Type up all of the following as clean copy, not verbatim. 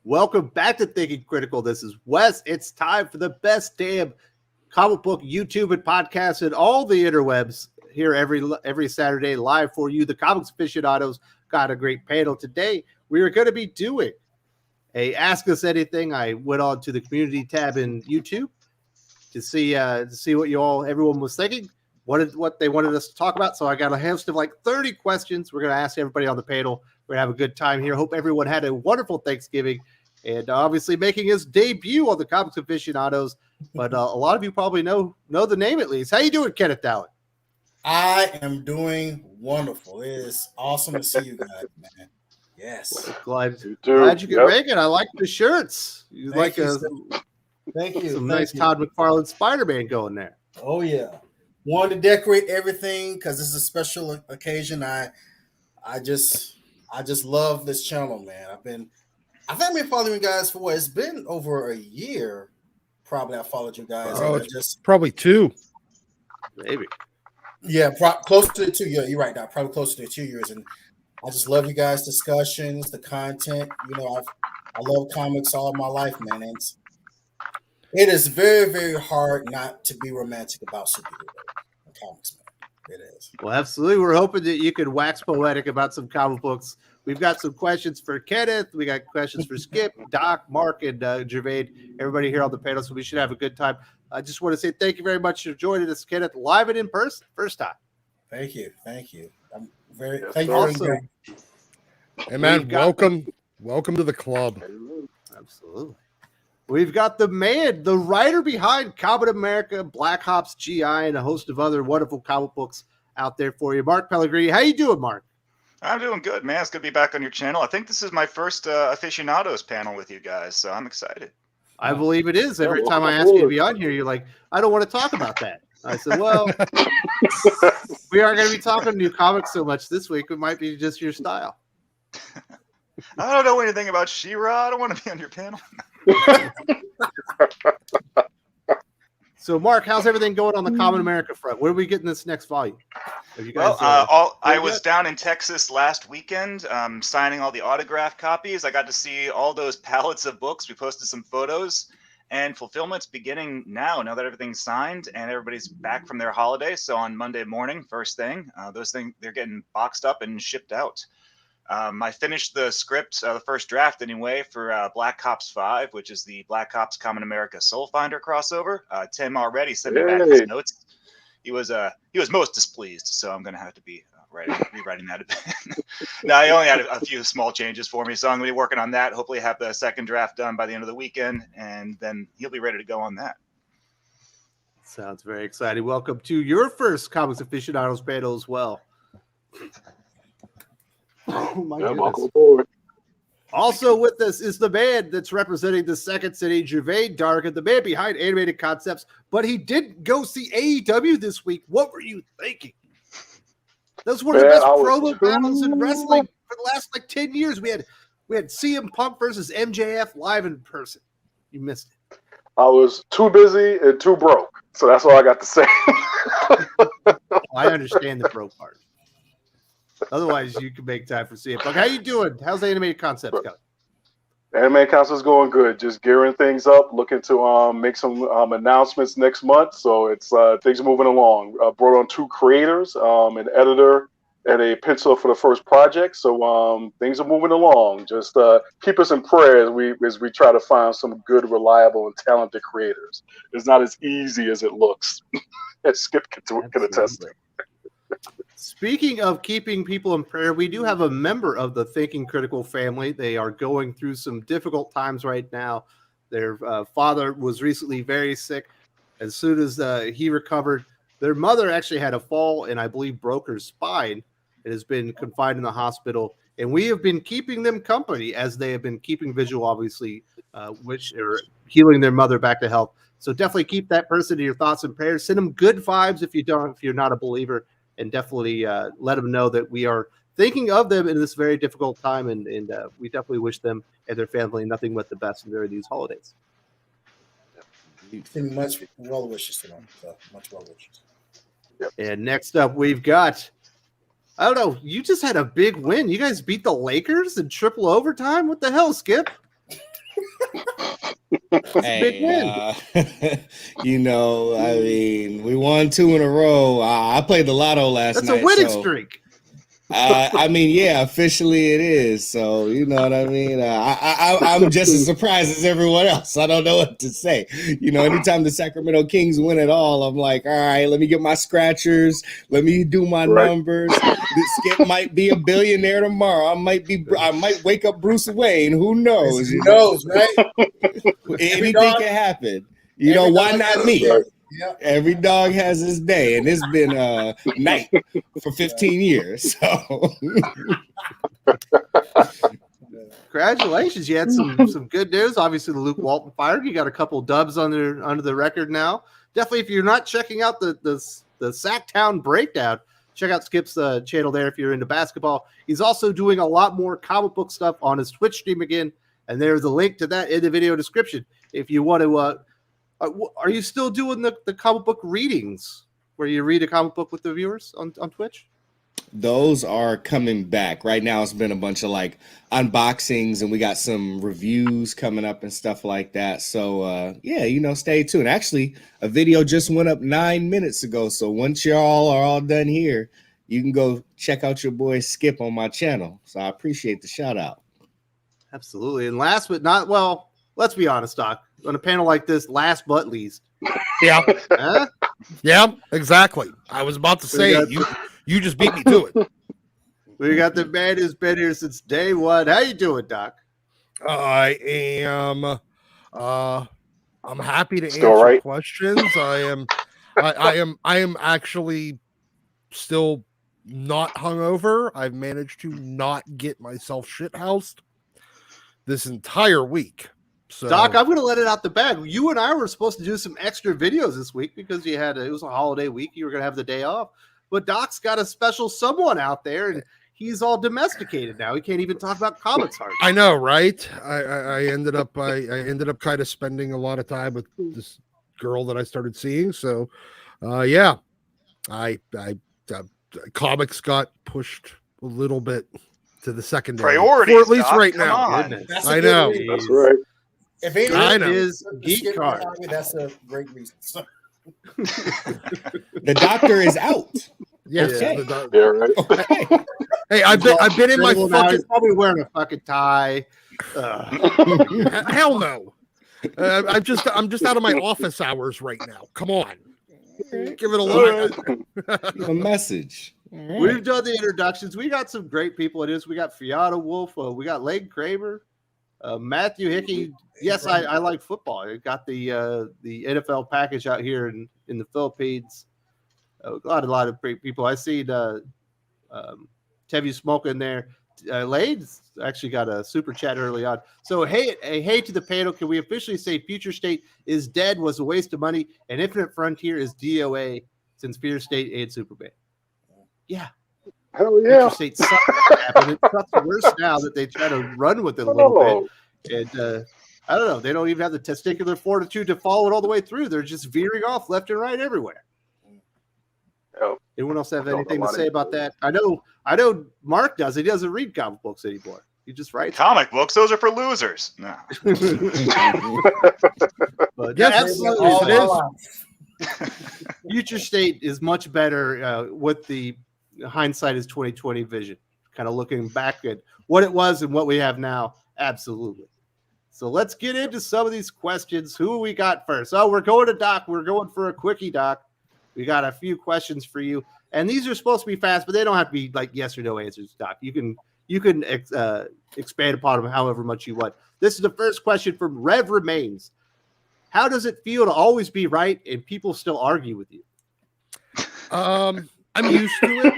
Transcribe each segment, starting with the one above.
Welcome back to Thinking Critical. This is Wes. It's time for the best damn comic book YouTube and podcast and all the interwebs here every Saturday live for you. The Comics Aficionados got a great panel today. We are going to be doing a Ask Us Anything. I went on to the community tab in YouTube to see what everyone was thinking, what they wanted us to talk about. So I got a host of like 30 questions. We're going to ask everybody on the panel. We're going to have a good time here. Hope everyone had a wonderful Thanksgiving. And obviously making his debut on the Comics Aficionados, but a lot of you probably know the name at least. How you doing, Kenneth Dowling? I am doing wonderful. It is awesome to see you guys, man. Yes. Glad you can make it. I like the shirts. Thank you. Some nice Todd McFarlane Spider-Man going there. Oh yeah. Wanted to decorate everything because this is a special occasion. I just love this channel, man. I've been following you guys for it's been over a year. Probably I followed you guys. Probably 2. Maybe. Yeah, close to 2 years. You're right, now. Probably close to 2 years. And I just love you guys' discussions, the content. You know, I love comics all my life, man. And it is very, very hard not to be romantic about superhero comics, man. It is. Well, absolutely. We're hoping that you can wax poetic about some comic books. We've got some questions for Kenneth. We got questions for Skip, Doc, Mark, and Gevian. Everybody here on the panel, so we should have a good time. I just want to say thank you very much for joining us, Kenneth, live and in person, first time. Thank you. I'm very thank you. Also, hey man, welcome to the club. Absolutely. We've got the writer behind Comics America, Black Ops GI, and a host of other wonderful comic books out there for you, Mark Pellegrini. How you doing, Mark? I'm doing good, man. It's good to be back on your channel. I think this is my first aficionados panel with you guys, so I'm excited. I believe it is. Every time I ask you to be on here, you're like, I don't want to talk about that. I said, well, we aren't going to be talking new comics so much this week. It might be just your style. I don't know anything about She-Ra. I don't want to be on your panel. So, Mark, how's everything going on the Comics America front? Where are we getting this next volume? You guys, I was down in Texas last weekend signing all the autograph copies. I got to see all those pallets of books. We posted some photos, and fulfillment's beginning now that everything's signed and everybody's back from their holiday. So on Monday morning, first thing, those things, they're getting boxed up and shipped out. I finished the script, the first draft anyway, for Black Ops 5, which is the Black Ops Comics America Soul Finder crossover. Tim already sent me back his notes. He was most displeased, so I'm going to have to be rewriting that a bit. No, he only had a few small changes for me, so I'm going to be working on that. Hopefully have the second draft done by the end of the weekend, and then he'll be ready to go on that. Sounds very exciting. Welcome to your first Comics Aficionados panel as well. Oh my goodness. Also with us is the man that's representing the Second City, Gevian Darkin, the man behind Animated Concepts, but he didn't go see AEW this week. What were you thinking? That was one of the best promo battles in wrestling for the last 10 years. We had CM Punk versus MJF live in person. You missed it. I was too busy and too broke, so that's all I got to say. I understand the broke part. Otherwise, you can make time for CM Punk. How you doing? How's the Animated Concepts going? Animated Concepts going good. Just gearing things up. Looking to make some announcements next month. So it's things are moving along. Brought on 2 creators, an editor, and a penciler for the first project. So things are moving along. Just keep us in prayer as we try to find some good, reliable, and talented creators. It's not as easy as it looks. As Skip can attest to. Speaking of keeping people in prayer, we do have a member of the Thinking Critical family. They are going through some difficult times right now. Their father was recently very sick. As soon as he recovered, their mother actually had a fall and I believe broke her spine. It has been confined in the hospital. And we have been keeping them company as they have been keeping vigil, obviously, which are healing their mother back to health. So definitely keep that person in your thoughts and prayers. Send them good vibes if you're not a believer. And definitely let them know that we are thinking of them in this very difficult time, and we definitely wish them and their family nothing but the best during these holidays. Much well wishes to them. Much well wishes. Yep. And next up, we've got, I don't know, you just had a big win. You guys beat the Lakers in triple overtime? What the hell, Skip? That's a big win. I mean, we won 2 in a row. I played the lotto last That's night. a winning so, streak. I mean, yeah, officially it is. So, you know what I mean? I'm just as surprised as everyone else. I don't know what to say. Anytime the Sacramento Kings win at all, I'm like, all right, let me get my scratchers. Let me do my numbers. Skip might be a billionaire tomorrow. I might wake up Bruce Wayne. Who knows? Who knows, right? Anything can happen. Why not me? Yep. Every dog has his day, and it's been night for 15 years. So, congratulations! You had some good news. Obviously, the Luke Walton fired. You got a couple dubs under the record now. Definitely, if you're not checking out the Sacktown breakdown, check out Skip's channel there. If you're into basketball, he's also doing a lot more comic book stuff on his Twitch stream again, and there's a link to that in the video description if you want to. Are you still doing the comic book readings where you read a comic book with the viewers on Twitch? Those are coming back. Right now it's been a bunch of like unboxings, and we got some reviews coming up and stuff like that. So stay tuned. Actually, a video just went up 9 minutes ago. So once y'all are all done here, you can go check out your boy Skip on my channel. So I appreciate the shout out. Absolutely. And last but not, well, let's be honest, Doc. On a panel like this, last but least. Yeah. Huh? Yeah, exactly. I was about to say it. You just beat me to it. We got the man who's been here since day one. How you doing, Doc? I am I'm happy to Still answer right? questions. I am actually still not hungover. I've managed to not get myself shithoused this entire week. So, Doc, I'm going to let it out the bag. You and I were supposed to do some extra videos this week because it was a holiday week. You were going to have the day off. But Doc's got a special someone out there, and he's all domesticated now. He can't even talk about comics hardly. I know, right? I ended up kind of spending a lot of time with this girl that I started seeing. So, comics got pushed a little bit to the secondary, Priorities, or at least Doc, right come now. on. Goodness. I know. That's right. If it I know. Is geek card. That's a great reason. So, The doctor is out. Yes. Okay. Yeah, right. Okay. Hey, I've been in my Well, now he's fucking probably wearing a fucking tie. hell no. I'm just out of my office hours right now. Come on, give it a look. A message. All right. We've done the introductions. We got some great people in this. We got Fiona Wolf. We got Leg Kramer. Matthew Hickey. Yes, I like football. I got the NFL package out here in the Philippines. A lot of great people. I seen Tevu Smoke in there. Lade's actually got a super chat early on. So hey to the panel. Can we officially say Future State is dead? Was a waste of money, and Infinite Frontier is DOA since Future State and Superman. Yeah. Hell yeah. Future State sucks, and it sucks worse now that they try to run with it a little bit. And I don't know. They don't even have the testicular fortitude to follow it all the way through. They're just veering off left and right everywhere. Yep. Anyone else have anything to say about that? I know Mark does. He doesn't read comic books anymore. He just writes Comic books, those are for losers. No. But Yes, absolutely, it is. Future State is much better with the hindsight is 2020 vision, kind of looking back at what it was and what we have now. Absolutely. So let's get into some of these questions. Who we got first? Oh, we're going to Doc. We're going for a quickie, Doc. We got a few questions for you, and these are supposed to be fast, but they don't have to be like yes or no answers, Doc. You can expand upon them however much you want. This is the first question from Rev Remains. How does it feel to always be right and people still argue with you? I'm used to it.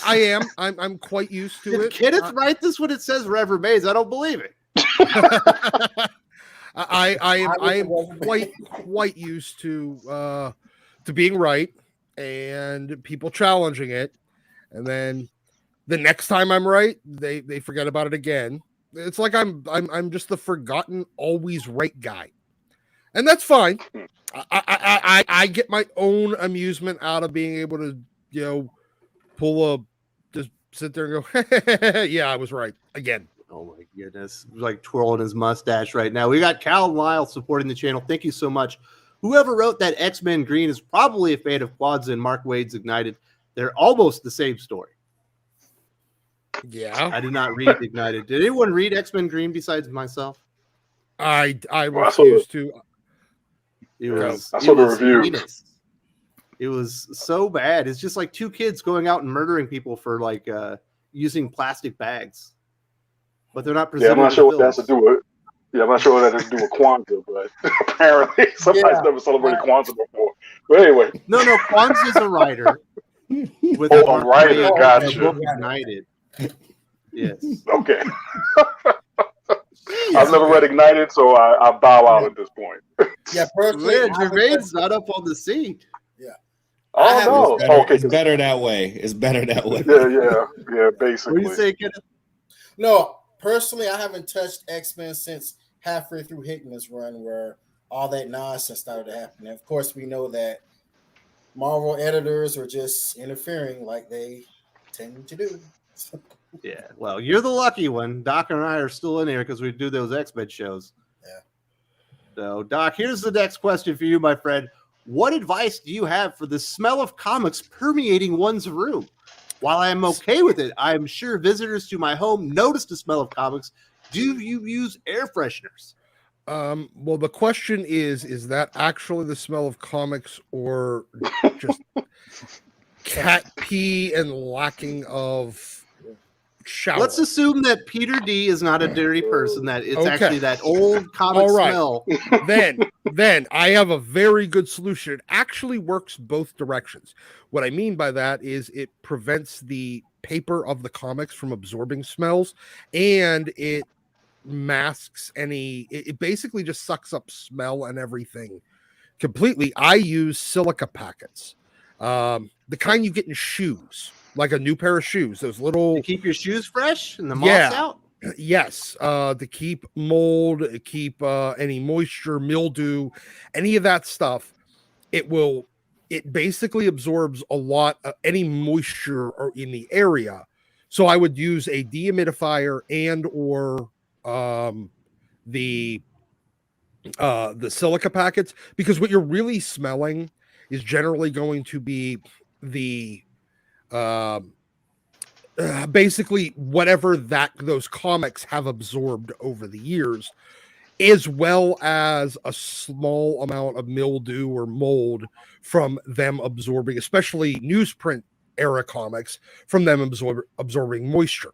I am. I'm quite used to Did it. Kenneth write this when it says Rev Remains? I don't believe it. I am quite used to being right and people challenging it, and then the next time I'm right, they forget about it again. It's like I'm just the forgotten, always right guy, and that's fine. I get my own amusement out of being able to just sit there and go, yeah, I was right again. Oh my goodness. Like twirling his mustache right now. We got Cal Lyle supporting the channel. Thank you so much. Whoever wrote that X-Men Green is probably a fan of Kwanzaa and Mark Waid's Ignited. They're almost the same story. Yeah. I did not read Ignited. Did anyone read X-Men Green besides myself? I Well, I saw refuse to. It Yeah, was, I it saw the was reviews. heinous. It was so bad. It's just like two kids going out and murdering people for like using plastic bags. But they're not Yeah, presented I'm not as sure what that has to villains. do with. Yeah, I'm not sure what that has to do with Kwanzaa, but apparently somebody's Yeah. never celebrated Kwanzaa before. But anyway, No, Kwanzaa's a writer with Oh, a Mark writer, Waid gotcha. and the book Ignited. Yes. okay. I've never read Ignited, so I bow out at this point. Yeah, personally, Man, I haven't Gervain's not up on the scene. Oh haven't no. read- Okay. It's better that way. It's better that way. Yeah. What do Basically. you say, Kenneth? No, personally, I haven't touched X-Men since halfway through Hickman's run, where all that nonsense started happening. Of course, we know that Marvel editors are just interfering like they tend to do. Yeah, well, you're the lucky one. Doc and I are still in here because we do those X-Men shows. Yeah. So, Doc, here's the next question for you, my friend. What advice do you have for the smell of comics permeating one's room? While I am okay with it, I'm sure visitors to my home notice the smell of comics. Do you use air fresheners? Well, the question is that actually the smell of comics or just cat pee and lacking of shower? Let's assume that Peter D is not a dirty person, that it's Okay. actually that old comic All right. smell. Then I have a very good solution. It actually works both directions. What I mean by that is it prevents the paper of the comics from absorbing smells, and it masks it basically just sucks up smell and everything completely. I use silica packets, the kind you get in shoes, like a new pair of shoes, those little To keep your shoes fresh and the moths Yeah. out? Yes, to keep mold, keep any moisture, mildew, any of that stuff. It basically absorbs a lot of any moisture or in the area. So I would use a dehumidifier and or the silica packets, because what you're really smelling is generally going to be the basically whatever those comics have absorbed over the years, as well as a small amount of mildew or mold from them absorbing, especially newsprint era comics, from them absorbing moisture.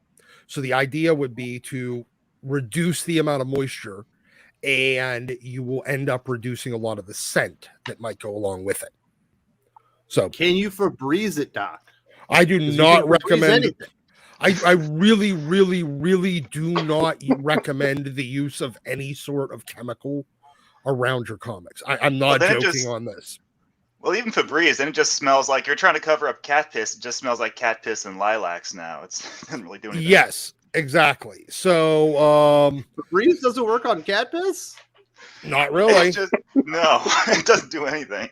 So the idea would be to reduce the amount of moisture, and you will end up reducing a lot of the scent that might go along with it. So Can you Febreze it, Doc? I do 'Cause you not can Febreze recommend. anything. I really, really, really do not recommend the use of any sort of chemical around your comics. I'm not then it joking just- on this. Well, even Febreze, then it just smells like you're trying to cover up cat piss. It just smells like cat piss and lilacs now. It doesn't really do anything. Yes, exactly. So, Febreze doesn't work on cat piss? not really. It's just, no, it doesn't do anything.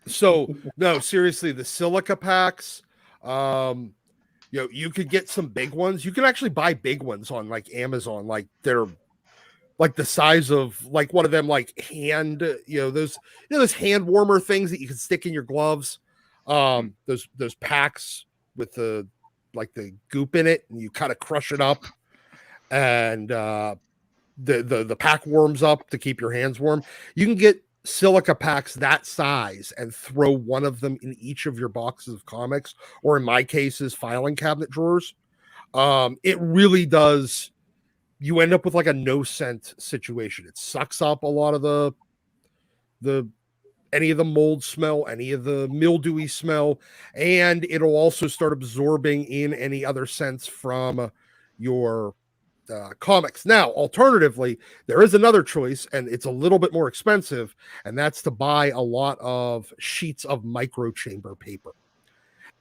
So no, seriously, the silica packs, you could get some big ones. You can actually buy big ones on like Amazon, like they're like the size of like one of them, like hand, those hand warmer things that you can stick in your gloves. Those packs with the goop in it, and you kind of crush it up, and the pack warms up to keep your hands warm. You can get silica packs that size and throw one of them in each of your boxes of comics, or in my cases, filing cabinet drawers. It really does. You end up with like a no scent situation. It sucks up a lot of the any of the mold smell, any of the mildewy smell, and it'll also start absorbing in any other scents from your comics. Now, alternatively, there is another choice, and it's a little bit more expensive, and that's to buy a lot of sheets of microchamber paper.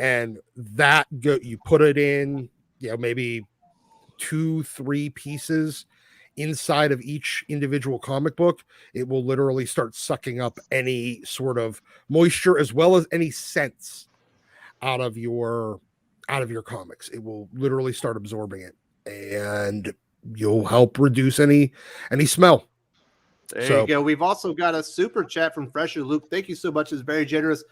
And that you put it in, maybe 2-3 pieces inside of each individual comic book. It will literally start sucking up any sort of moisture as well as any scents out of your comics. It will literally start absorbing it. and you'll help reduce any smell. There you go. We've also got a super chat from Fresher Luke. Thank you so much. It's very generous.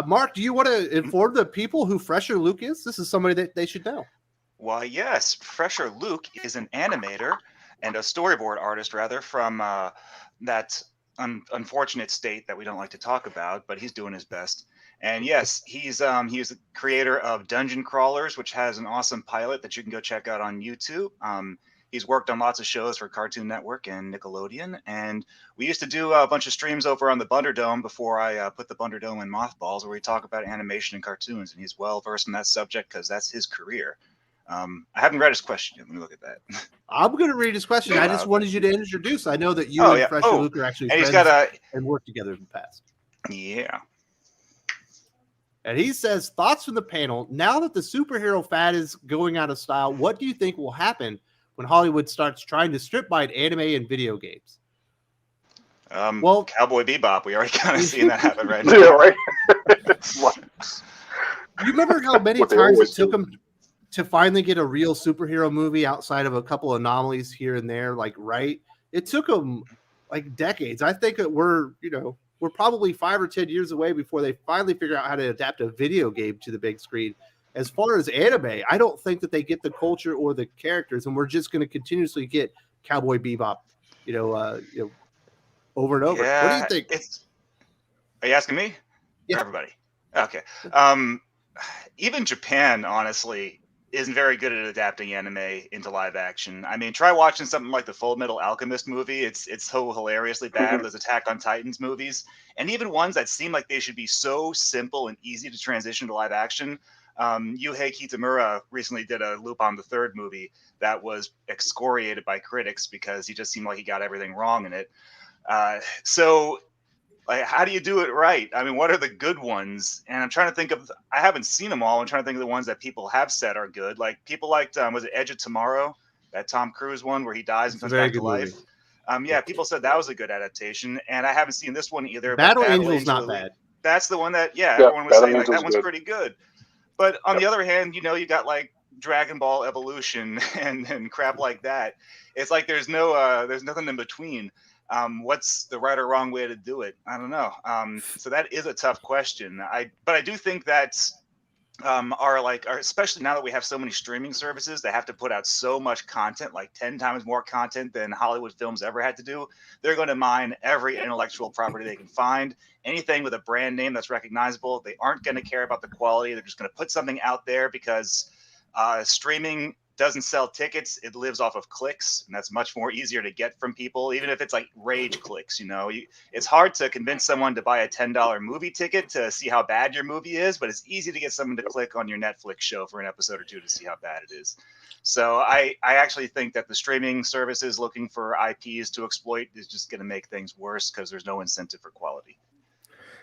Mark, do you want to inform the people who Fresher Luke is? This is somebody that they should know. Why, yes. Fresher Luke is an animator and a storyboard artist, rather, from that unfortunate state that we don't like to talk about, but he's doing his best. And yes, he's the creator of Dungeon Crawlers, which has an awesome pilot that you can go check out on YouTube. He's worked on lots of shows for Cartoon Network and Nickelodeon. And we used to do a bunch of streams over on the Bunderdome before I put the Bunderdome in mothballs, where we talk about animation and cartoons. And he's well versed in that subject because that's his career. I haven't read his question yet. Let me look at that. I'm going to read his question. I just wanted you to introduce. I know that you and Fresher Luke are actually friends and worked together in the past. Yeah. And he says, thoughts from the panel. Now that the superhero fad is going out of style, what do you think will happen when Hollywood starts trying to strip mine anime and video games? Well, Cowboy Bebop, we already kind of seen that happen right now. Yeah, right. You remember how many times it took them to finally get a real superhero movie outside of a couple anomalies here and there? It took them like decades. I think that we're probably 5 or 10 years away before they finally figure out how to adapt a video game to the big screen. As far as anime, I don't think that they get the culture or the characters, and we're just going to continuously get Cowboy Bebop, over and over. Yeah, what do you think? Are you asking me? Yeah. Or everybody. Okay. Even Japan, honestly, isn't very good at adapting anime into live action. I mean, try watching something like the Full Metal Alchemist movie. It's so hilariously bad. Those Attack on Titans movies, and even ones that seem like they should be so simple and easy to transition to live action. Yuhei Kitamura recently did a Lupin the Third movie that was excoriated by critics because he just seemed like he got everything wrong in it. So how do you do it right? I mean, what are the good ones? And I'm trying to think of, I haven't seen them all. I'm trying to think of the ones that people have said are good. Like people liked, was it Edge of Tomorrow? That Tom Cruise one where he dies and comes back to life. People said that was a good adaptation. And I haven't seen this one either. Battle Angel's not bad. That's the one that, everyone was saying like, that one's pretty good. But on the other hand, you got like Dragon Ball Evolution and crap like that. It's like there's nothing in between. What's the right or wrong way to do it? I don't know. So that is a tough question. But I do think that especially now that we have so many streaming services that have to put out so much content, like 10 times more content than Hollywood films ever had to do, they're going to mine every intellectual property they can find. Anything with a brand name that's recognizable, they aren't going to care about the quality. They're just going to put something out there because streaming doesn't sell tickets. It lives off of clicks, and that's much more easier to get from people, even if it's like rage clicks. It's hard to convince someone to buy a $10 movie ticket to see how bad your movie is, but it's easy to get someone to click on your Netflix show for an episode or two to see how bad it is. So I actually think that the streaming services looking for IPs to exploit is just going to make things worse because there's no incentive for quality.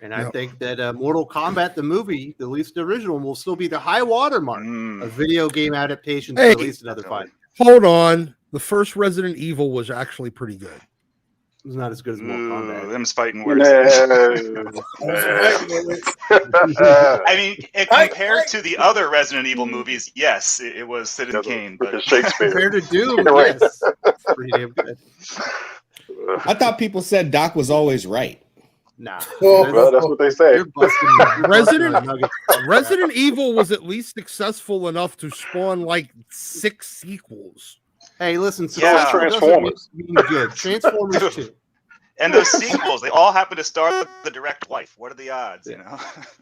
And I think that Mortal Kombat, the movie, at least the original, will still be the high watermark of video game adaptations for at least another 5. Hold on. The first Resident Evil was actually pretty good. It was not as good as Mortal Kombat. Them's fighting words. I mean, compared to the other Resident Evil movies, yes, it was Citizen Kane. But Shakespeare. Compared to Doom, yes. Pretty damn good. I thought people said Doc was always right. Nah. Well, that's what they say. Resident Evil was at least successful enough to spawn like 6 sequels. Hey, listen, Transformers. Good. Transformers 2. And those sequels, they all happen to star the direct wife. What are the odds,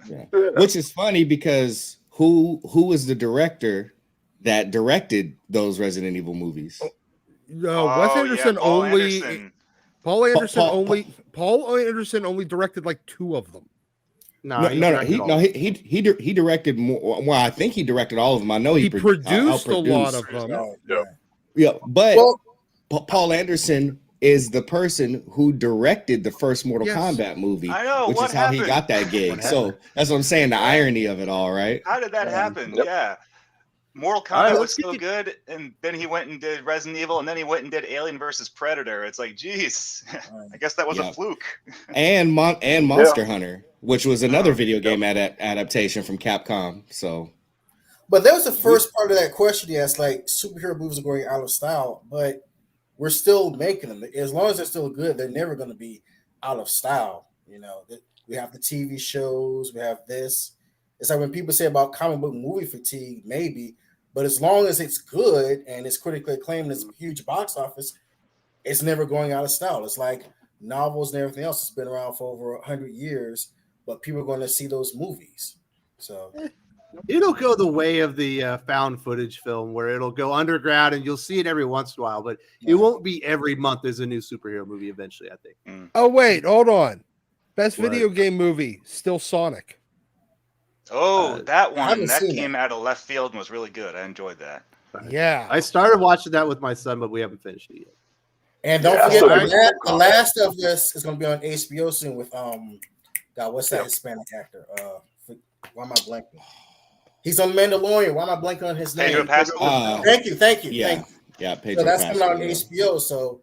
Yeah. Which is funny because who was the director that directed those Resident Evil movies? Wes Anderson Paul Anderson only directed like 2 of them. He directed more. Well, I think he directed all of them. I know he produced a lot of them. But Paul Anderson is the person who directed the first Mortal Kombat movie, which is how he got that gig. So that's what I'm saying. The irony of it all, right? How did that happen? Yeah. Mortal Kombat was so good, and then he went and did Resident Evil, and then he went and did Alien versus Predator. It's like, geez, I guess that was a fluke. And Monster Hunter, which was another video game adaptation from Capcom. So, But that was the first part of that question. Yes, like superhero movies are going out of style, but we're still making them. As long as they're still good, they're never going to be out of style. You know, we have the TV shows, we have this. It's like when people say about comic book movie fatigue, maybe, but as long as it's good and it's critically acclaimed, and it's a huge box office, it's never going out of style. It's like novels and everything else. It's been around for over 100 years, but people are going to see those movies. So it'll go the way of the found footage film, where it'll go underground and you'll see it every once in a while, but it won't be every month there's a new superhero movie eventually, I think. Oh, wait, hold on. Best What? video game movie, still Sonic. Oh, that one. haven't That seen came out of left field and was really good. I enjoyed that. Yeah. I started watching that with my son, but we haven't finished it yet. and don't Yeah, forget so the last of this is going to be on HBO soon with God, what's that Hispanic actor? Why am I blanking? He's on Mandalorian. Why am I blanking on his Pedro name? Pascal. Thank you. Yeah, Thank you. yeah, Pedro So that's Pascal, coming out on yeah. HBO. So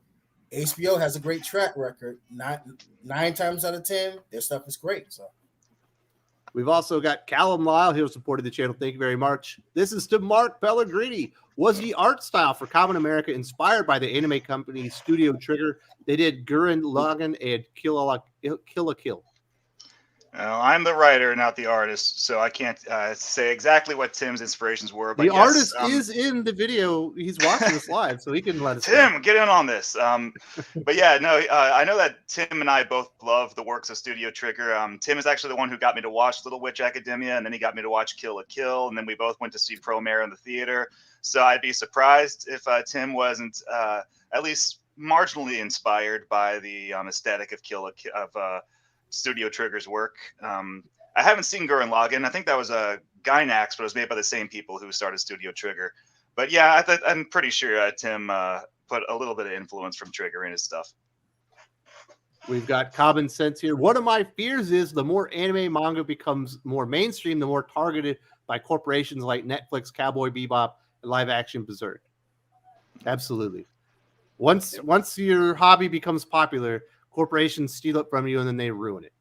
HBO has a great track record. Nine times out of 10, their stuff is great. So We've also got Callum Lyle. He'll supported the channel. Thank you very much. This is to Mark Pellegrini. Was the art style for Common America inspired by the anime company Studio Trigger? They did Gurren Lagann and Kill a Kill. I'm the writer, not the artist, so I can't say exactly what Tim's inspirations were. But The yes, artist is in the video. He's watching this live, so he can let us know. Tim, get in on this. But yeah, no, I know that Tim and I both love the works of Studio Trigger. Tim is actually the one who got me to watch Little Witch Academia, and then he got me to watch Kill a Kill, and then we both went to see Promare in the theater. So I'd be surprised if Tim wasn't at least marginally inspired by the aesthetic of Studio Trigger's work. I haven't seen Gurren Lagann. I think that was a Gainax, but it was made by the same people who started Studio Trigger. But yeah, I'm pretty sure Tim put a little bit of influence from Trigger in his stuff. We've got common sense here. One of my fears is the more anime manga becomes more mainstream, the more targeted by corporations like Netflix, Cowboy Bebop, and live action Berserk. Absolutely. Once your hobby becomes popular, corporations steal it from you and then they ruin it.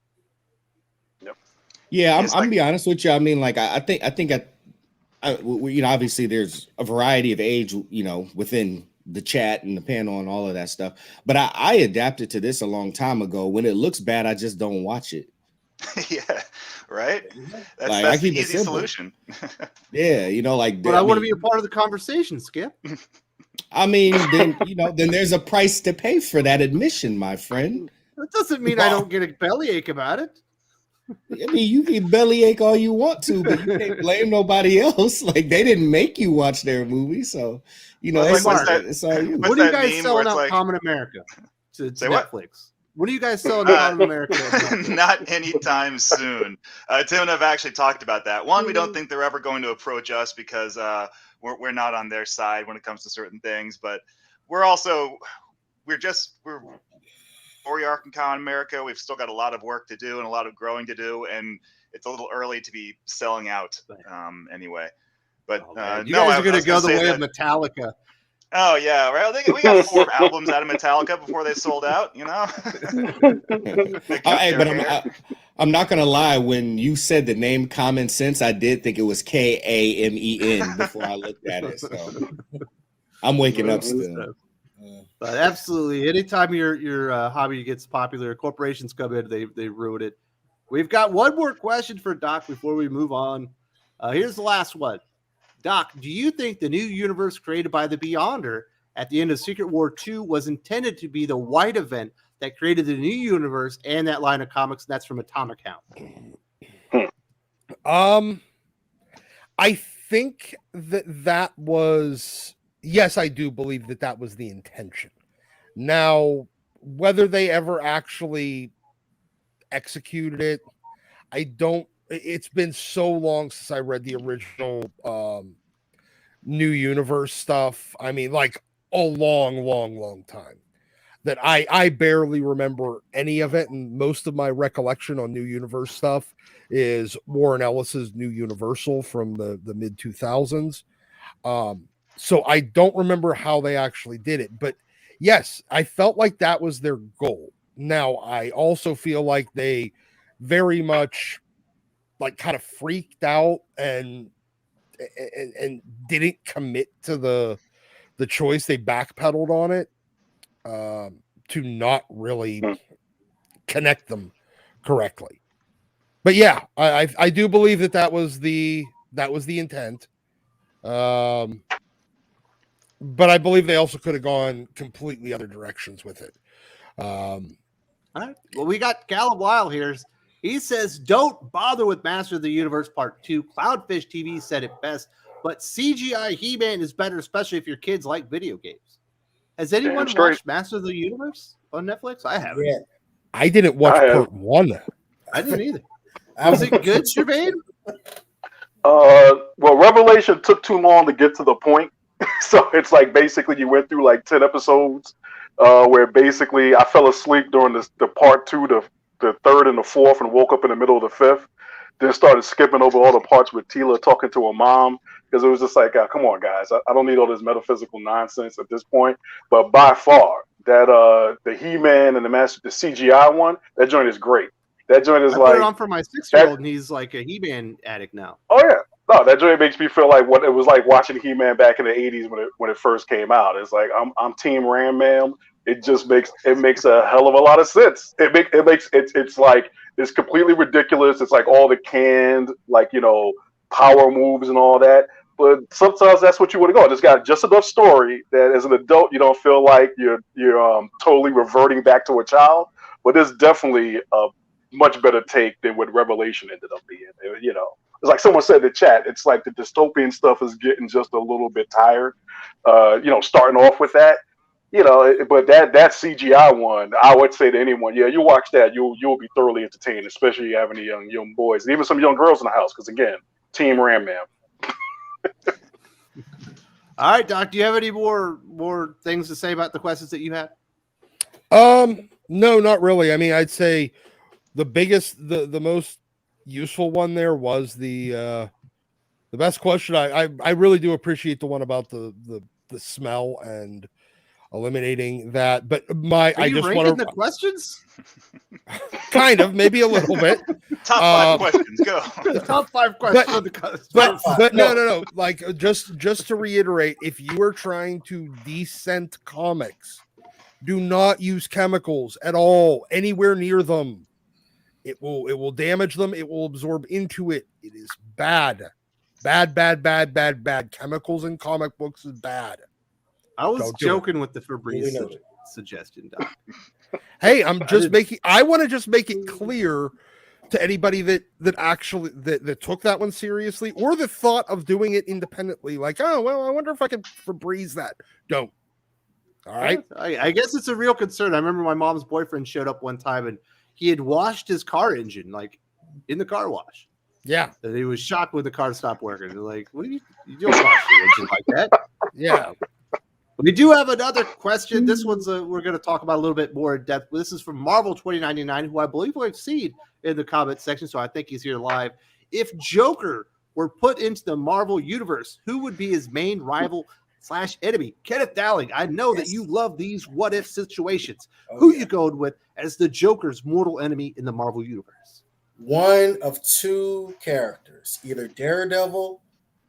Yeah, I'm gonna be honest with you. I mean, like, I think you know, obviously there's a variety of age, you know, within the chat and the panel and all of that stuff. But I adapted to this a long time ago. When it looks bad, I just don't watch it. Yeah, right. That's, Like, that's I keep the it easy simple. solution. Yeah, you know, like. But I want to be a part of the conversation, Skip. I mean, then you know, then there's a price to pay for that admission, my friend. That doesn't mean I don't get a bellyache about it. I mean, you can bellyache all you want to, but you can't blame nobody else. Like, they didn't make you watch their movie, so you know, Well, it's, Mark, it's all you. what's When are you that guys meme selling where it's out like- Common America to Say what? Netflix? When are you guys selling out Common America? Not anytime soon. Tim and I have actually talked about that. One, we don't think they're ever going to approach us because we're not on their side when it comes to certain things. But we're story arc in Common America. We've still got a lot of work to do and a lot of growing to do, and it's a little early to be selling out anyway. But You guys are going to go the way of Metallica. Oh yeah, right. We got 4 albums out of Metallica before they sold out. You know. Hey, but I'm not gonna lie. When you said the name Common Sense, I did think it was KAMEN before I looked at it. So I'm waking up still. But absolutely, anytime your hobby gets popular, corporations come in, they ruin it. We've got one more question for Doc before we move on. Here's the last one. Doc, do you think the new universe created by the Beyonder at the end of Secret War 2 was intended to be the white event that created the new universe and that line of comics? That's from Atomic Count. I think that was, yes, I do believe that was the intention. Now, whether they ever actually executed it, I don't. It's been so long since I read the original New Universe stuff. I mean, like a long time, that I barely remember any of it. And most of my recollection on New Universe stuff is Warren Ellis's New Universal from the mid 2000s. So I don't remember how they actually did it, but yes, I felt like that was their goal. Now, I also feel like they very much like kind of freaked out and and didn't commit to the choice. They backpedaled on it to not really connect them correctly. But yeah, I do believe that was the intent. But I believe they also could have gone completely other directions with it. All right. Well, we got Callum Weil here. He says, don't bother with Master of the Universe Part 2. Cloudfish TV said it best, but CGI He-Man is better, especially if your kids like video games. Has anyone watched Master of the Universe on Netflix? I haven't. Yeah. I didn't watch part 1. I didn't either. Was it good, Jermaine? Well, Revelation took too long to get to the point. So it's like basically you went through like 10 episodes where basically I fell asleep during the part 2, the 3rd and the 4th, and woke up in the middle of the 5th. Then started skipping over all the parts with Tila talking to her mom, because it was just like, come on, guys, I don't need all this metaphysical nonsense at this point. But by far, that the He-Man and the CGI one, that joint is great. That joint is I like put it on for my 6-year-old, and he's like a He-Man addict now. Oh yeah, no, that joint makes me feel like what it was like watching He-Man back in the '80s when it first came out. It's like I'm Team Ram Man. It just makes a hell of a lot of sense. It's like it's completely ridiculous. It's like all the canned power moves and all that. But sometimes that's what you want to go. It's got just enough story that as an adult you don't feel like you're totally reverting back to a child. But it's definitely a much better take than what Revelation ended up being. It's like someone said in the chat. It's like the dystopian stuff is getting just a little bit tired. Starting off with that. But that CGI one, I would say to anyone, yeah, you watch that, you'll be thoroughly entertained, especially if you have any young boys and even some young girls in the house. Because again, Team Ram Man. All right, Doc, do you have any more things to say about the questions that you had? No, not really. I mean, I'd say the biggest, the most useful one there was the best question. I really do appreciate the one about the smell and eliminating that. But I just want to the questions. Kind of, maybe a little bit. Top 5 questions, go. The top 5 questions. But no. Like just to reiterate, if you are trying to descent comics, do not use chemicals at all anywhere near them. It will damage them. It will absorb into it. It is bad. Chemicals in comic books is bad. I was joking with the Febreze suggestion, Doc. Hey, I want to just make it clear to anybody that actually that took that one seriously or that thought of doing it independently. Like, oh, well, I wonder if I can Febreze that. Don't. All right. I guess it's a real concern. I remember my mom's boyfriend showed up one time and he had washed his car engine, like in the car wash. Yeah. And he was shocked when the car stopped working. They're like, what do you don't wash your engine like that? Yeah. We do have another question. This one's we're going to talk about a little bit more in depth. This is from Marvel 2099, who I believe we've seen in the comment section, so I think he's here live. If Joker were put into the Marvel universe, who would be his main rival / enemy? Kenneth Dowling, I know that you love these what-if situations. Who you going with as the Joker's mortal enemy in the Marvel universe? One of 2 characters, either Daredevil,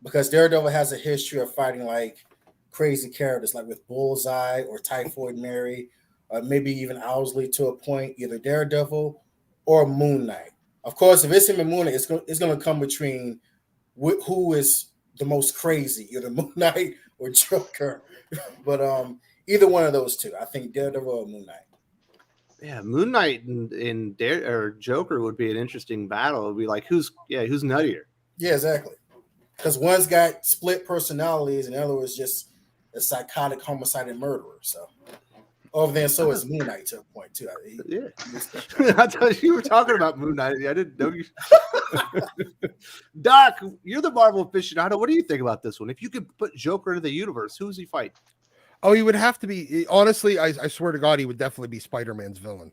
because Daredevil has a history of fighting like crazy characters, like with Bullseye or Typhoid Mary, or maybe even Owlsley to a point, either Daredevil or Moon Knight. Of course, if it's him and Moon Knight, it's going to come between who is the most crazy, either Moon Knight or Joker. But either one of those 2, I think Daredevil or Moon Knight. Yeah, Moon Knight and Joker would be an interesting battle. It would be like, who's nuttier? Yeah, exactly. Because one's got split personalities, and the other was just a psychotic homicide and murderer. So, over there, so is Moon Knight to a point too. I thought you were talking about Moon Knight. I didn't know you. Doc, you're the Marvel aficionado. What do you think about this one? If you could put Joker into the universe, who's he fight? Oh, he would have to be. Honestly, I swear to God, he would definitely be Spider-Man's villain.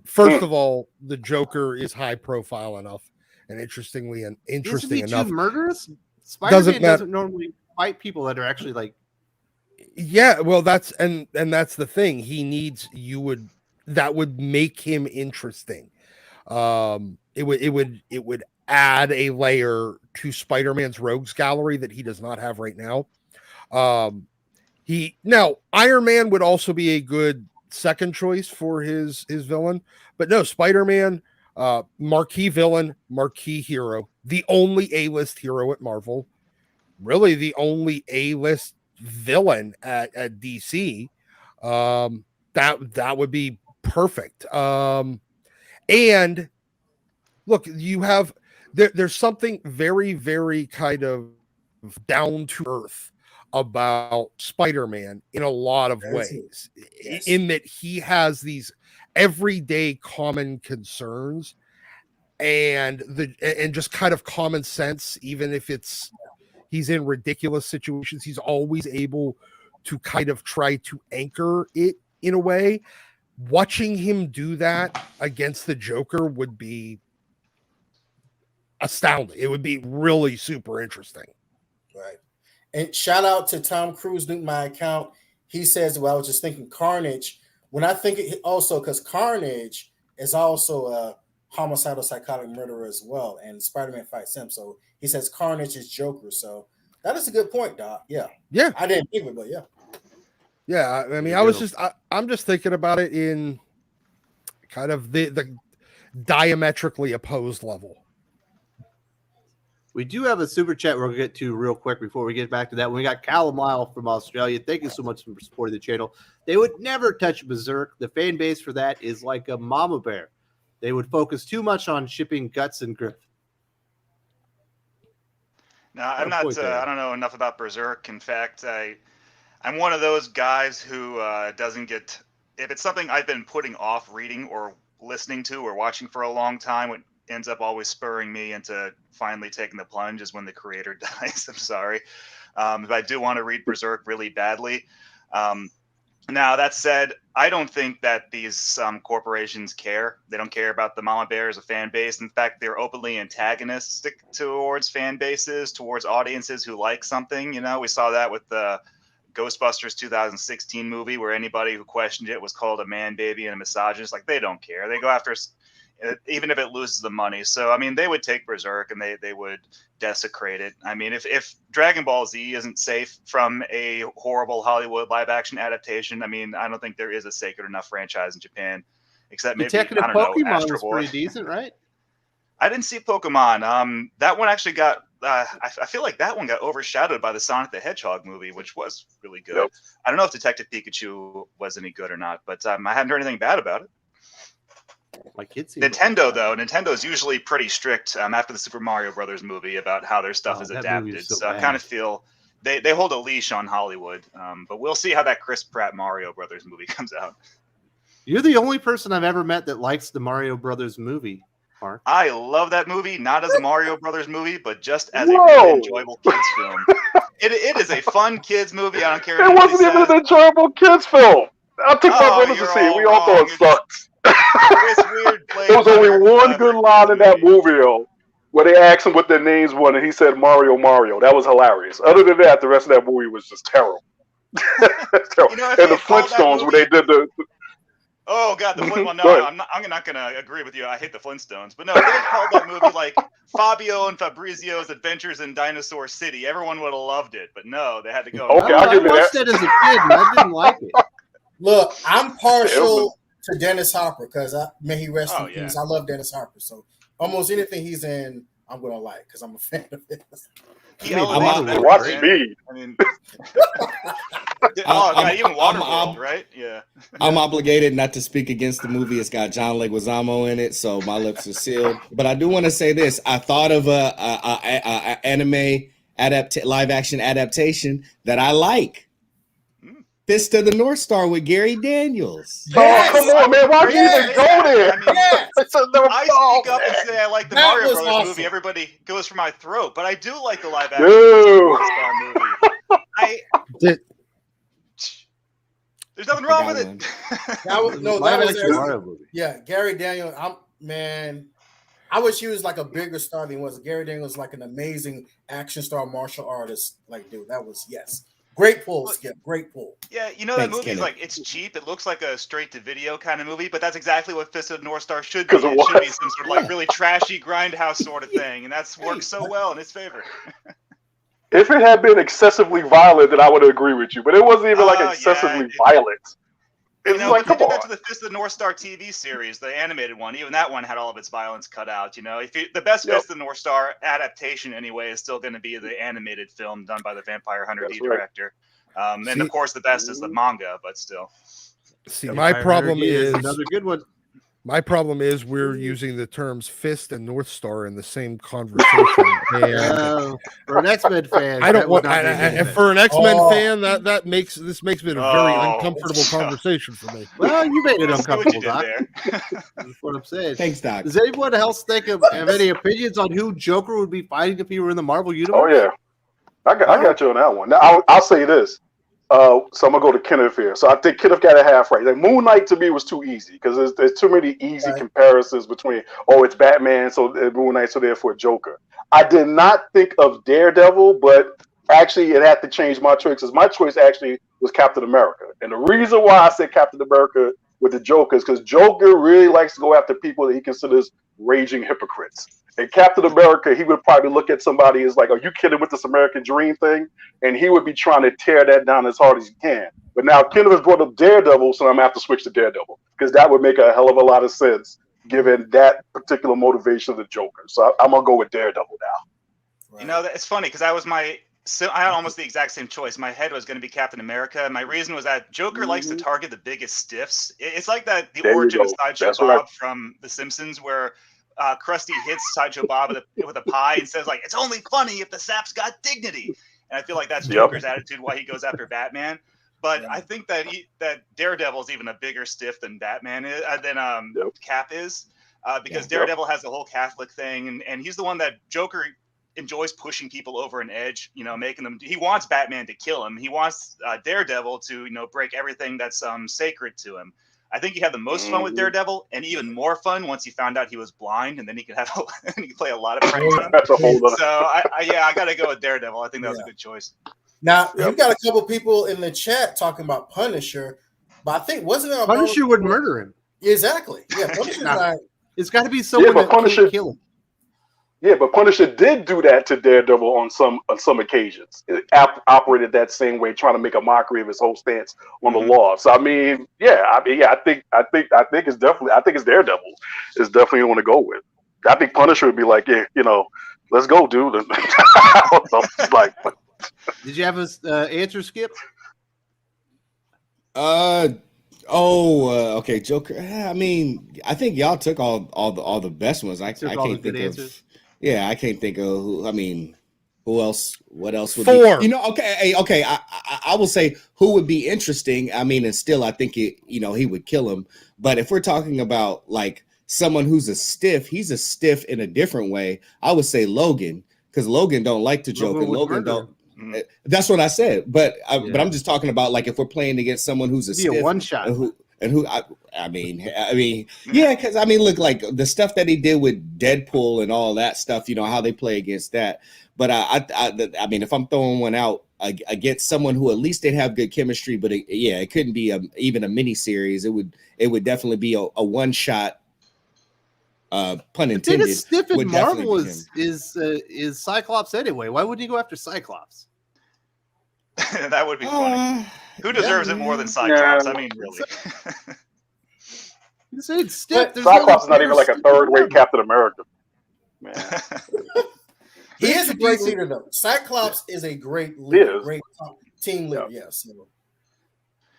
First of all, the Joker is high profile enough and interesting enough. Too murderous? Spider-Man doesn't normally fight people that are actually like. Yeah, well, that's the thing. He needs that would make him interesting. It would add a layer to Spider-Man's rogues gallery that he does not have right now. Iron Man would also be a good second choice for his villain, but no, Spider-Man, marquee villain, marquee hero, the only A-list hero at Marvel, really the only A-list villain at DC. That would be perfect. And look, you have there's something very, very kind of down to earth about Spider-Man in a lot of ways, in that he has these everyday common concerns and just kind of common sense, even if he's in ridiculous situations, he's always able to kind of try to anchor it in a way. Watching him do that against the Joker would be astounding. It would be really super interesting. Right. And shout out to Tom Cruise, nuked my account. He says, well, I was just thinking Carnage. When I think it also, because Carnage is also a homicidal psychotic murderer as well, and Spider-Man fights him. So he says Carnage is Joker. So that is a good point, Doc. Yeah. Yeah. I didn't think of it, but yeah. Yeah. I mean, I'm just thinking about it in kind of the diametrically opposed level. We do have a super chat we're going to get to real quick before we get back to that. We got Callum Lyle from Australia. Thank you so much for supporting the channel. They would never touch Berserk. The fan base for that is like a mama bear. They would focus too much on shipping Guts and Griff. No, I'm not. I don't know enough about Berserk. In fact, I'm one of those guys who doesn't get. If it's something I've been putting off reading or listening to or watching for a long time, what ends up always spurring me into finally taking the plunge is when the creator dies. I'm sorry, but I do want to read Berserk really badly. Now, that said, I don't think that these corporations care. They don't care about the mama bear as a fan base. In fact, they're openly antagonistic towards fan bases, towards audiences who like something. You know, we saw that with the Ghostbusters 2016 movie, where anybody who questioned it was called a man baby and a misogynist. Like, they don't care. They go after, even if it loses the money. So, I mean, they would take Berserk and they would desecrate it. I mean, if Dragon Ball Z isn't safe from a horrible Hollywood live action adaptation, I mean, I don't think there is a sacred enough franchise in Japan, except maybe, I don't know, Pokemon Astro was Boy. pretty decent, right? I didn't see Pokemon. That one actually got, I feel like that one got overshadowed by the Sonic the Hedgehog movie, which was really good. Yep. I don't know if Detective Pikachu was any good or not, but I haven't heard anything bad about it. My kids Nintendo, though, Nintendo's usually pretty strict after the Super Mario Brothers movie about how their stuff is adapted. So I kind of feel they hold a leash on Hollywood. But we'll see how that Chris Pratt Mario Brothers movie comes out. You're the only person I've ever met that likes the Mario Brothers movie, Mark. I love that movie, not as a Mario Brothers movie, but just as a really enjoyable kids film. It is a fun kids movie. I don't care. It wasn't even an enjoyable kids film. I took my brothers to see it. We all thought it sucked. There was only one good line in that movie, though, where they asked him what their names were, and he said Mario. That was hilarious. Other than that, the rest of that movie was just terrible. Terrible. You know, and the Flintstones, where they did the. Oh God, the Flintstones. No, I'm not going to agree with you. I hate the Flintstones, but no, they called that movie like Fabio and Fabrizio's Adventures in Dinosaur City. Everyone would have loved it, but no, they had to go. Okay, I'll give you that. I watched that as a kid, and I didn't like it. Look, I'm partial to Dennis Hopper because may he rest in peace. I love Dennis Hopper, so almost anything he's in, I'm gonna like because I'm a fan of it. Watch me. I mean, even Waterworld, right? Yeah. I'm obligated not to speak against the movie. It's got John Leguizamo in it, so my lips are sealed. But I do want to say this: I thought of a anime live action adaptation that I like. Fist of the North Star with Gary Daniels. Yes. Oh, come on, man. Why'd you even go there? I mean, I speak up and say I like the Mario Brothers movie. Everybody goes for my throat, but I do like the live action North Star movie. There's nothing wrong with it. Yeah, Gary Daniels. I wish he was like a bigger star than he was. Gary Daniels was like an amazing action star martial artist. Like, dude, that was yes. Great pull, Skip. Great pull. Yeah, you know Thanks, that movie's Kenneth. like, it's cheap. It looks like a straight-to-video kind of movie, but that's exactly what Fist of the North Star should be. 'Cause it It should be was. some sort of like really trashy grindhouse sort of thing, and that's worked so well in its favor. If it had been excessively violent, then I would agree with you. But it wasn't even like excessively violent. You It's know, like, but they come did on. that to the Fist of the North Star TV series, the animated one. Even that one had all of its violence cut out. You know, the best Yep. Fist of the North Star adaptation anyway is still going to be the animated film done by the Vampire Hunter That's D right. director. And of course, the best is the manga, but still. See, my problem is another good one. My problem is we're using the terms Fist and North Star in the same conversation. And For an X-Men fan, I don't that want. would not be a good And thing. for an X-Men fan, that makes it a very Oh. uncomfortable conversation for me. Well, you made it I see what you uncomfortable, did Doc. there. That's what I'm saying. Thanks, Doc. Does anyone else think of have any opinions on who Joker would be fighting if he were in the Marvel universe? Oh yeah, I got you on that one. Now I'll say this. So I'm gonna go to Kenneth here. So I think Kenneth got a half right. Like Moon Knight to me was too easy because there's too many easy comparisons between it's Batman, so Moon Knight, so therefore Joker. I did not think of Daredevil, but actually it had to change my choice because my choice actually was Captain America. And the reason why I said Captain America with the Joker is because Joker really likes to go after people that he considers raging hypocrites. And Captain America, he would probably look at somebody as like, are you kidding with this American dream thing? And he would be trying to tear that down as hard as he can. But now Kenneth has brought up Daredevil, so I'm going to have to switch to Daredevil because that would make a hell of a lot of sense given that particular motivation of the Joker. So I'm going to go with Daredevil now. You know, it's funny because I had almost the exact same choice. My head was going to be Captain America. My reason was that Joker likes to target the biggest stiffs. It's like the origin of Sideshow Bob from The Simpsons where Krusty hits Sideshow Bob with a pie and says, like, it's only funny if the sap's got dignity. And I feel like that's Joker's attitude why he goes after Batman. But I think that Daredevil is even a bigger stiff than Batman is, Cap is, because Daredevil has the whole Catholic thing, and he's the one that Joker enjoys pushing people over an edge, you know, making them. He wants Batman to kill him. He wants Daredevil to, you know, break everything that's sacred to him. I think he had the most fun with Daredevil, and even more fun once he found out he was blind, and then he could play a lot of pranks on him. That's a whole other. So I got to go with Daredevil. I think that was a good choice. Now you've got a couple people in the chat talking about Punisher, but I think wasn't there Punisher would murder him? Exactly. Yeah, Punisher's not. It's got to be someone that can't kill him. Yeah, but Punisher did do that to Daredevil on some occasions. It operated that same way, trying to make a mockery of his whole stance on the law. So I think it's Daredevil is definitely the one to go with. I think Punisher would be like, yeah, you know, let's go, dude. Like, did you have an answer, Skip? Okay, Joker. I mean, I think y'all took all the best ones. I can't think of. Yeah, I can't think of who. I mean, who else? What else would Four? Be, you know, okay. I will say who would be interesting. I mean, and still, I think he would kill him. But if we're talking about like someone who's a stiff, he's a stiff in a different way. I would say Logan, because Logan don't like to joke, and Logan don't. That's what I said. But I'm just talking about like if we're playing against someone who's a stiff, one shot. I mean, yeah, because I mean, look, like the stuff that he did with Deadpool and all that stuff, you know, how they play against that. But I mean, if I'm throwing one out against someone who at least they have good chemistry, but it couldn't be even a mini series. It would definitely be a one shot. Pun intended. The biggest stiff in Marvel is Cyclops anyway. Why wouldn't you go after Cyclops? That would be funny. Who deserves it more than Cyclops? I mean, really. You said stiff. Cyclops is not even like a third-rate Captain America. Man. He is a great leader, though. Cyclops is a great leader, great team leader. Yes.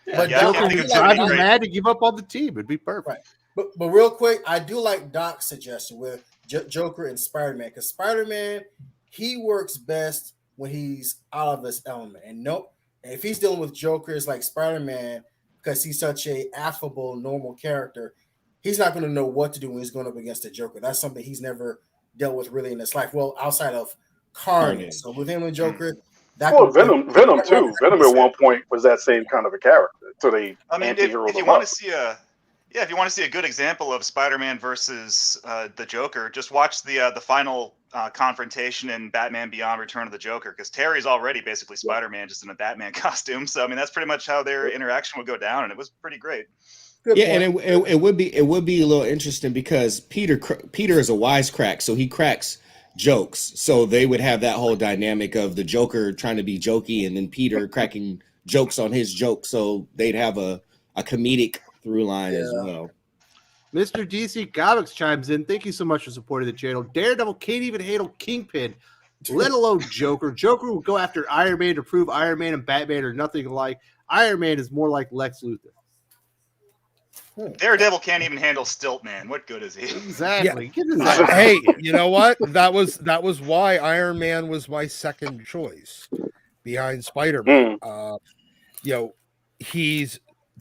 But Joker would drive him mad to give up on the team. It'd be perfect. Right. But real quick, I do like Doc's suggestion with Joker and Spider-Man, because Spider-Man, he works best when he's out of his element. And if he's dealing with Joker, it's like Spider-Man, because he's such a affable, normal character, he's not going to know what to do when he's going up against the Joker. That's something he's never dealt with really in his life. Well, outside of Carnage. So with him and Joker, Venom too. Venom at one point was that same kind of a character. So if you want to see Yeah, if you want to see a good example of Spider-Man versus the Joker, just watch the final confrontation in Batman Beyond: Return of the Joker, because Terry's already basically Spider-Man, just in a Batman costume. So I mean, that's pretty much how their interaction would go down, and it was pretty great. Good Yeah, point. and it would be a little interesting because Peter is a wisecrack, so he cracks jokes. So they would have that whole dynamic of the Joker trying to be jokey, and then Peter cracking jokes on his joke. So they'd have a comedic through line as well. Mr. DC Comics chimes in. Thank you so much for supporting the channel. Daredevil can't even handle Kingpin, let alone Joker. Joker will go after Iron Man to prove Iron Man and Batman are nothing alike. Iron Man is more like Lex Luthor. Daredevil can't even handle Stiltman. What good is he? Exactly. Yeah. Hey, you know what? That was why Iron Man was my second choice behind Spider-Man. You know,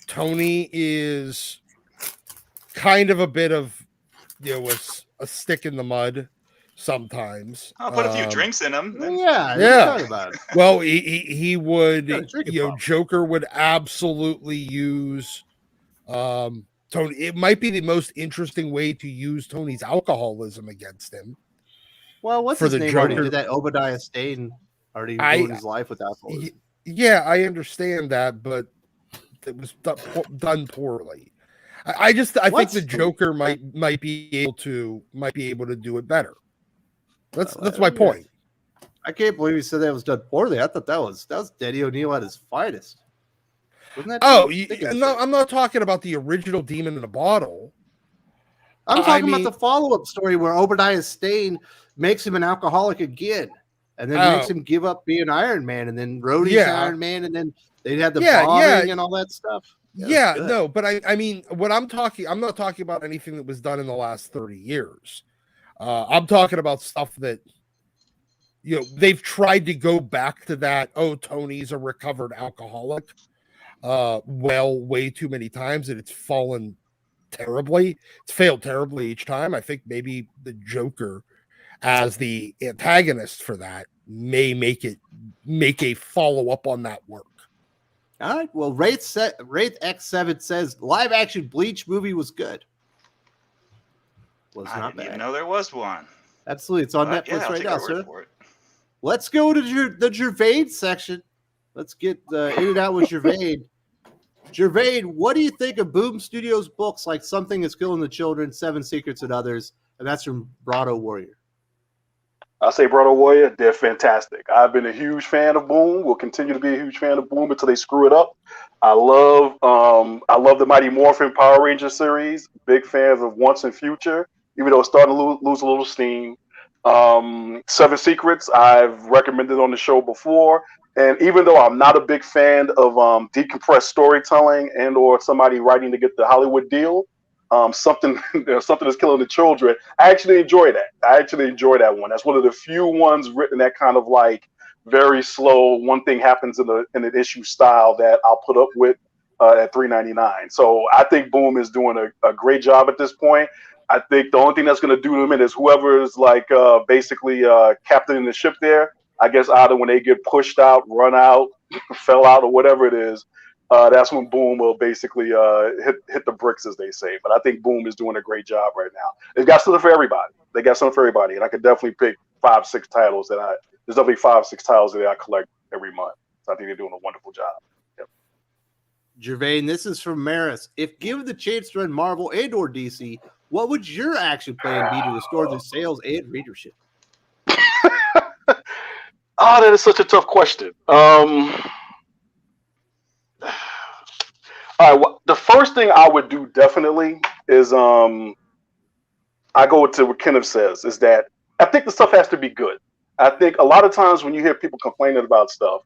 Tony is kind of a bit of, you know, a stick in the mud sometimes. I'll put a few drinks in him. Yeah. About it. Well, he would, you know, Joker would absolutely use Tony. It might be the most interesting way to use Tony's alcoholism against him. Well, what's his name? Already did that. Obadiah Stane already ruined his life with alcoholism. Yeah, I understand that, but it was done poorly. I think the Joker might be able to do it better. That's my point. I can't believe you said that was done poorly. I thought that was Denny O'Neil at his finest. Wasn't that? No, I'm not talking about the original Demon in a Bottle. I'm talking about the follow-up story where Obadiah Stane makes him an alcoholic again, and then makes him give up being Iron Man, and then Rhodey's Iron Man, and then they had the bombing and all that stuff. No, but I mean, I'm not talking about anything that was done in the last 30 years. I'm talking about stuff that, you know, they've tried to go back to that. Oh, Tony's a recovered alcoholic. Way too many times, and it's fallen terribly. It's failed terribly each time. I think maybe the Joker, as the antagonist for that, may make a follow up on that work. All right. Well, Wraith X7 says live action Bleach movie was good. I didn't even know there was one. Absolutely, it's on Netflix right now, sir. Let's go to the Gervain section. Let's get in and out with Gervain. Gervain, what do you think of Boom Studios books like Something is Killing the Children, Seven Secrets, and others? And that's from Brado Warrior. I say Brado Warrior, they're fantastic. I've been a huge fan of Boom. Will continue to be a huge fan of Boom until they screw it up. I love the Mighty Morphin Power Ranger series. Big fans of Once and Future, even though it's starting to lose a little steam. Seven Secrets, I've recommended on the show before. And even though I'm not a big fan of decompressed storytelling and or somebody writing to get the Hollywood deal, something is killing the children, I actually enjoy that. I actually enjoy that one. That's one of the few ones written that kind of like very slow, one thing happens in an issue style that I'll put up with at $3.99. So I think Boom is doing a great job at this point. I think the only thing that's going to do them in is whoever is like basically captaining the ship there. I guess either when they get pushed out, run out, fell out, or whatever it is, that's when Boom will basically hit the bricks, as they say. But I think Boom is doing a great job right now. They've got something for everybody. They got something for everybody, and I could definitely pick 5-6 titles that there's definitely 5-6 titles that I collect every month. So I think they're doing a wonderful job. Yep. Gervain, this is from Maris. If given the chance to run Marvel and or DC, what would your action plan be to restore the sales and readership? That is such a tough question. All right, well, the first thing I would do definitely is I go to what Kenneth says, is that I think the stuff has to be good. I think a lot of times when you hear people complaining about stuff,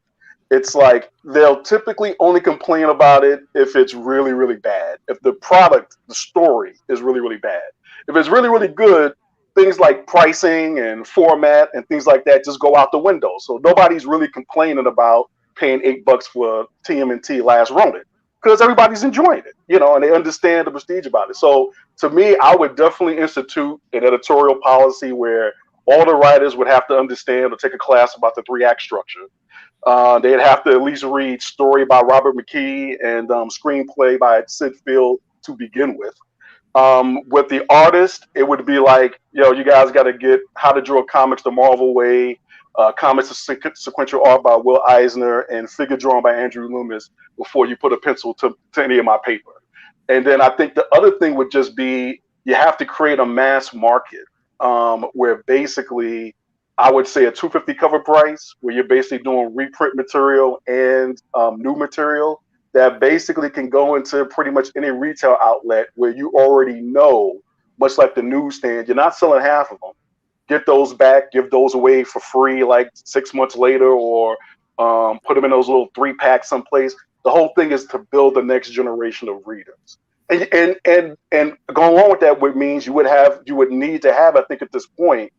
it's like they'll typically only complain about it if it's really, really bad. If the product, the story is really, really bad. If it's really, really good, things like pricing and format and things like that just go out the window. So nobody's really complaining about paying $8 for TMNT Last Ronin because everybody's enjoying it, you know, and they understand the prestige about it. So to me, I would definitely institute an editorial policy where all the writers would have to understand or take a class about the 3-act structure. They'd have to at least read story by Robert McKee and screenplay by Sid Field to begin with. With the artist, it would be like, you guys got to get How to Draw Comics the Marvel Way, comics of sequential art by Will Eisner, and figure drawing by Andrew Loomis before you put a pencil to any of my paper. And then I think the other thing would just be you have to create a mass market where basically I would say a $250 cover price, where you're basically doing reprint material and new material that basically can go into pretty much any retail outlet where you already know, much like the newsstand, you're not selling half of them. Get those back, give those away for free like 6 months later, or put them in those little 3-packs someplace. The whole thing is to build the next generation of readers. And going along with that, what means you would need to have, I think at this point,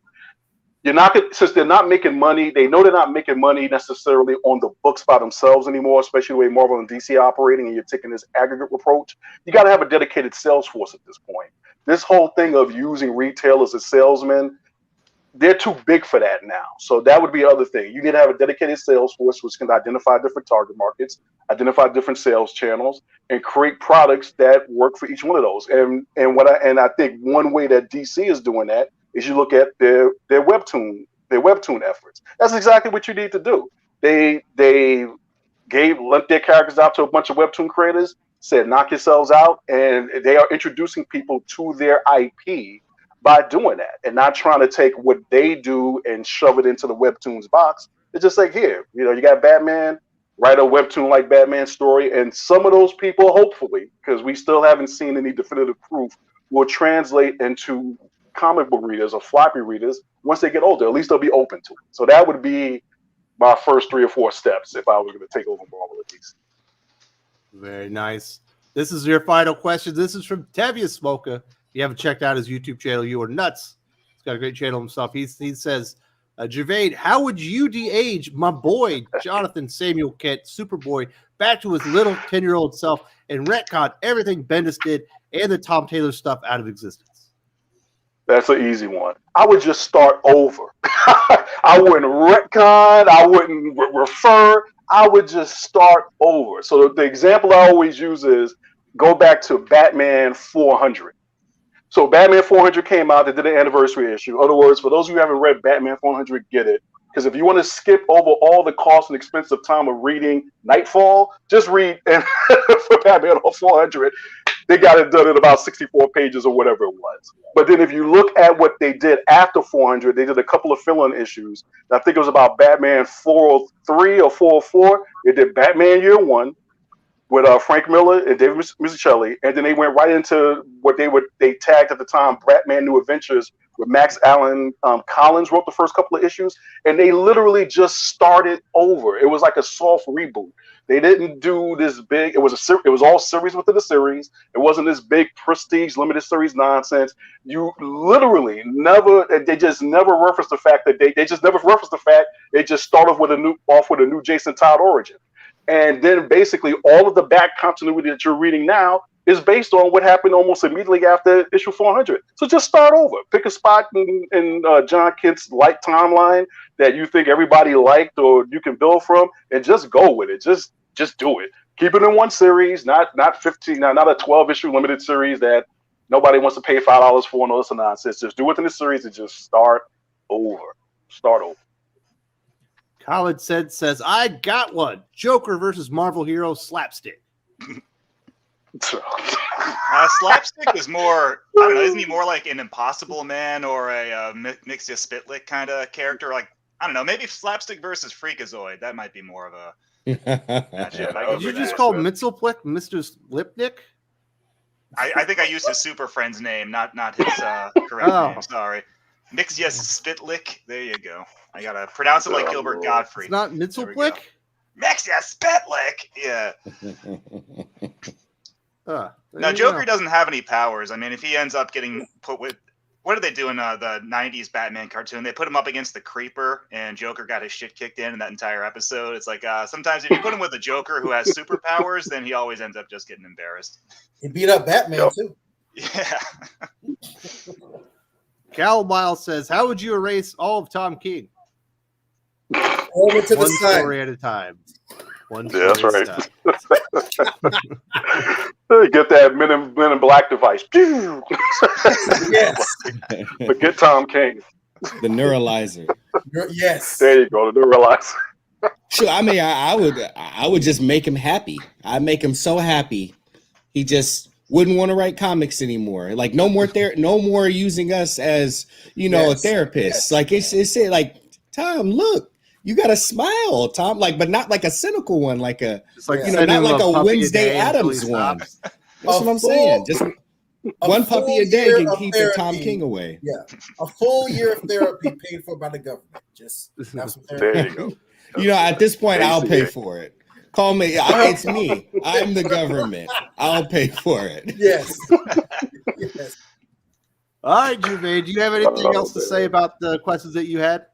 since they're not making money, they know they're not making money necessarily on the books by themselves anymore, especially the way Marvel and DC are operating, and you're taking this aggregate approach. You got to have a dedicated sales force at this point. This whole thing of using retailers as salesmen, they're too big for that now. So that would be the other thing. You need to have a dedicated sales force which can identify different target markets, identify different sales channels, and create products that work for each one of those. And I think one way that DC is doing that is you look at their webtoon efforts. That's exactly what you need to do. They lent their characters out to a bunch of webtoon creators, said knock yourselves out, and they are introducing people to their IP by doing that and not trying to take what they do and shove it into the webtoons box. It's just like, here, you got Batman, write a webtoon like Batman story, and some of those people, hopefully, because we still haven't seen any definitive proof, will translate into comic book readers or floppy readers once they get older. At least they'll be open to it. So that would be my first 3 or 4 steps if I was going to take over Marvel at least. Very nice. This is your final question. This is from Tevye Smoka. If you haven't checked out his YouTube channel, you are nuts. He's got a great channel himself. He says, Gervais, how would you de-age my boy, Jonathan Samuel Kent, Superboy, back to his little 10-year-old self and retcon everything Bendis did and the Tom Taylor stuff out of existence? That's an easy one. I would just start over. I wouldn't retcon. I wouldn't refer. I would just start over. So the example I always use is go back to Batman 400. So Batman 400 came out. They did an anniversary issue. In other words, for those of you who haven't read Batman 400, get it. Because if you want to skip over all the cost and expense of time of reading Nightfall, just read for Batman 400. They got it done in about 64 pages or whatever it was. But then if you look at what they did after 400, they did a couple of fill-in issues. I think it was about Batman 403 or 404. They did Batman Year One with Frank Miller and David Mazzucchelli, and then they went right into what they tagged at the time Batman New Adventures, with Max Allan Collins wrote the first couple of issues, and they literally just started over. It was like a soft reboot. They didn't do this big. It was all series within the series. It wasn't this big prestige limited series nonsense. You literally never. They just never referenced the fact that they just never referenced the fact they just started with a new Jason Todd origin. And then basically all of the back continuity that you're reading now is based on what happened almost immediately after issue 400. So just start over. Pick a spot in John Kent's light timeline that you think everybody liked or you can build from, and just go with it. Just do it. Keep it in one series, not 15, not a 12-issue limited series that nobody wants to pay $5 for and all this nonsense. Just do it in the series and just start over. Start over. Khaled says, I got one. Joker versus Marvel hero Slapstick. Slapstick is more, I don't know, isn't he more like an Impossible Man or a Mixia Spitlick kind of character? Like, I don't know, maybe Slapstick versus Freakazoid. That might be more of a matchup. Did you just call Mitzelplick Mr. Slipnick? I think I used his Super Friend's name, not his correct name. Sorry. Mixia Spitlick. There you go. I gotta pronounce it like Gilbert Godfrey. It's not Mitzelplick? Mixia Spitlick. Yeah. Now, Joker doesn't have any powers. I mean, if he ends up getting put with, what did they do in the 90s Batman cartoon? They put him up against the Creeper, and Joker got his shit kicked in that entire episode. It's like sometimes if you put him with a Joker who has superpowers, then he always ends up just getting embarrassed. He beat up Batman, too. Yeah. Cal Miles says, how would you erase all of Tom King? Over to One the side. story at a time. One Yeah, that's story right. at a time. to get that Men in Black device. Yes. Forget Tom King. The neuralizer. Yes. There you go. The neuralizer. Sure. I mean, I would just make him happy. I'd make him so happy. He just wouldn't want to write comics anymore. Like no more using us as, a therapist. Yes. Like it's like, Tom, look, you got a smile, Tom. Like, but not like a cynical one, like a It's like not like a puppy Wednesday day until he Addams one. stops. That's what I'm saying. Just one puppy a day full can year keep of the Tom therapy. King away. Yeah, a full year of therapy paid for by the government. Just have some There therapy. you go. At this point, I'll pay ACA. for it. Call me. It's me. I'm the government. I'll pay for it. Yes. Yes. All right, Gervais, do you have anything else to say about the questions that you had?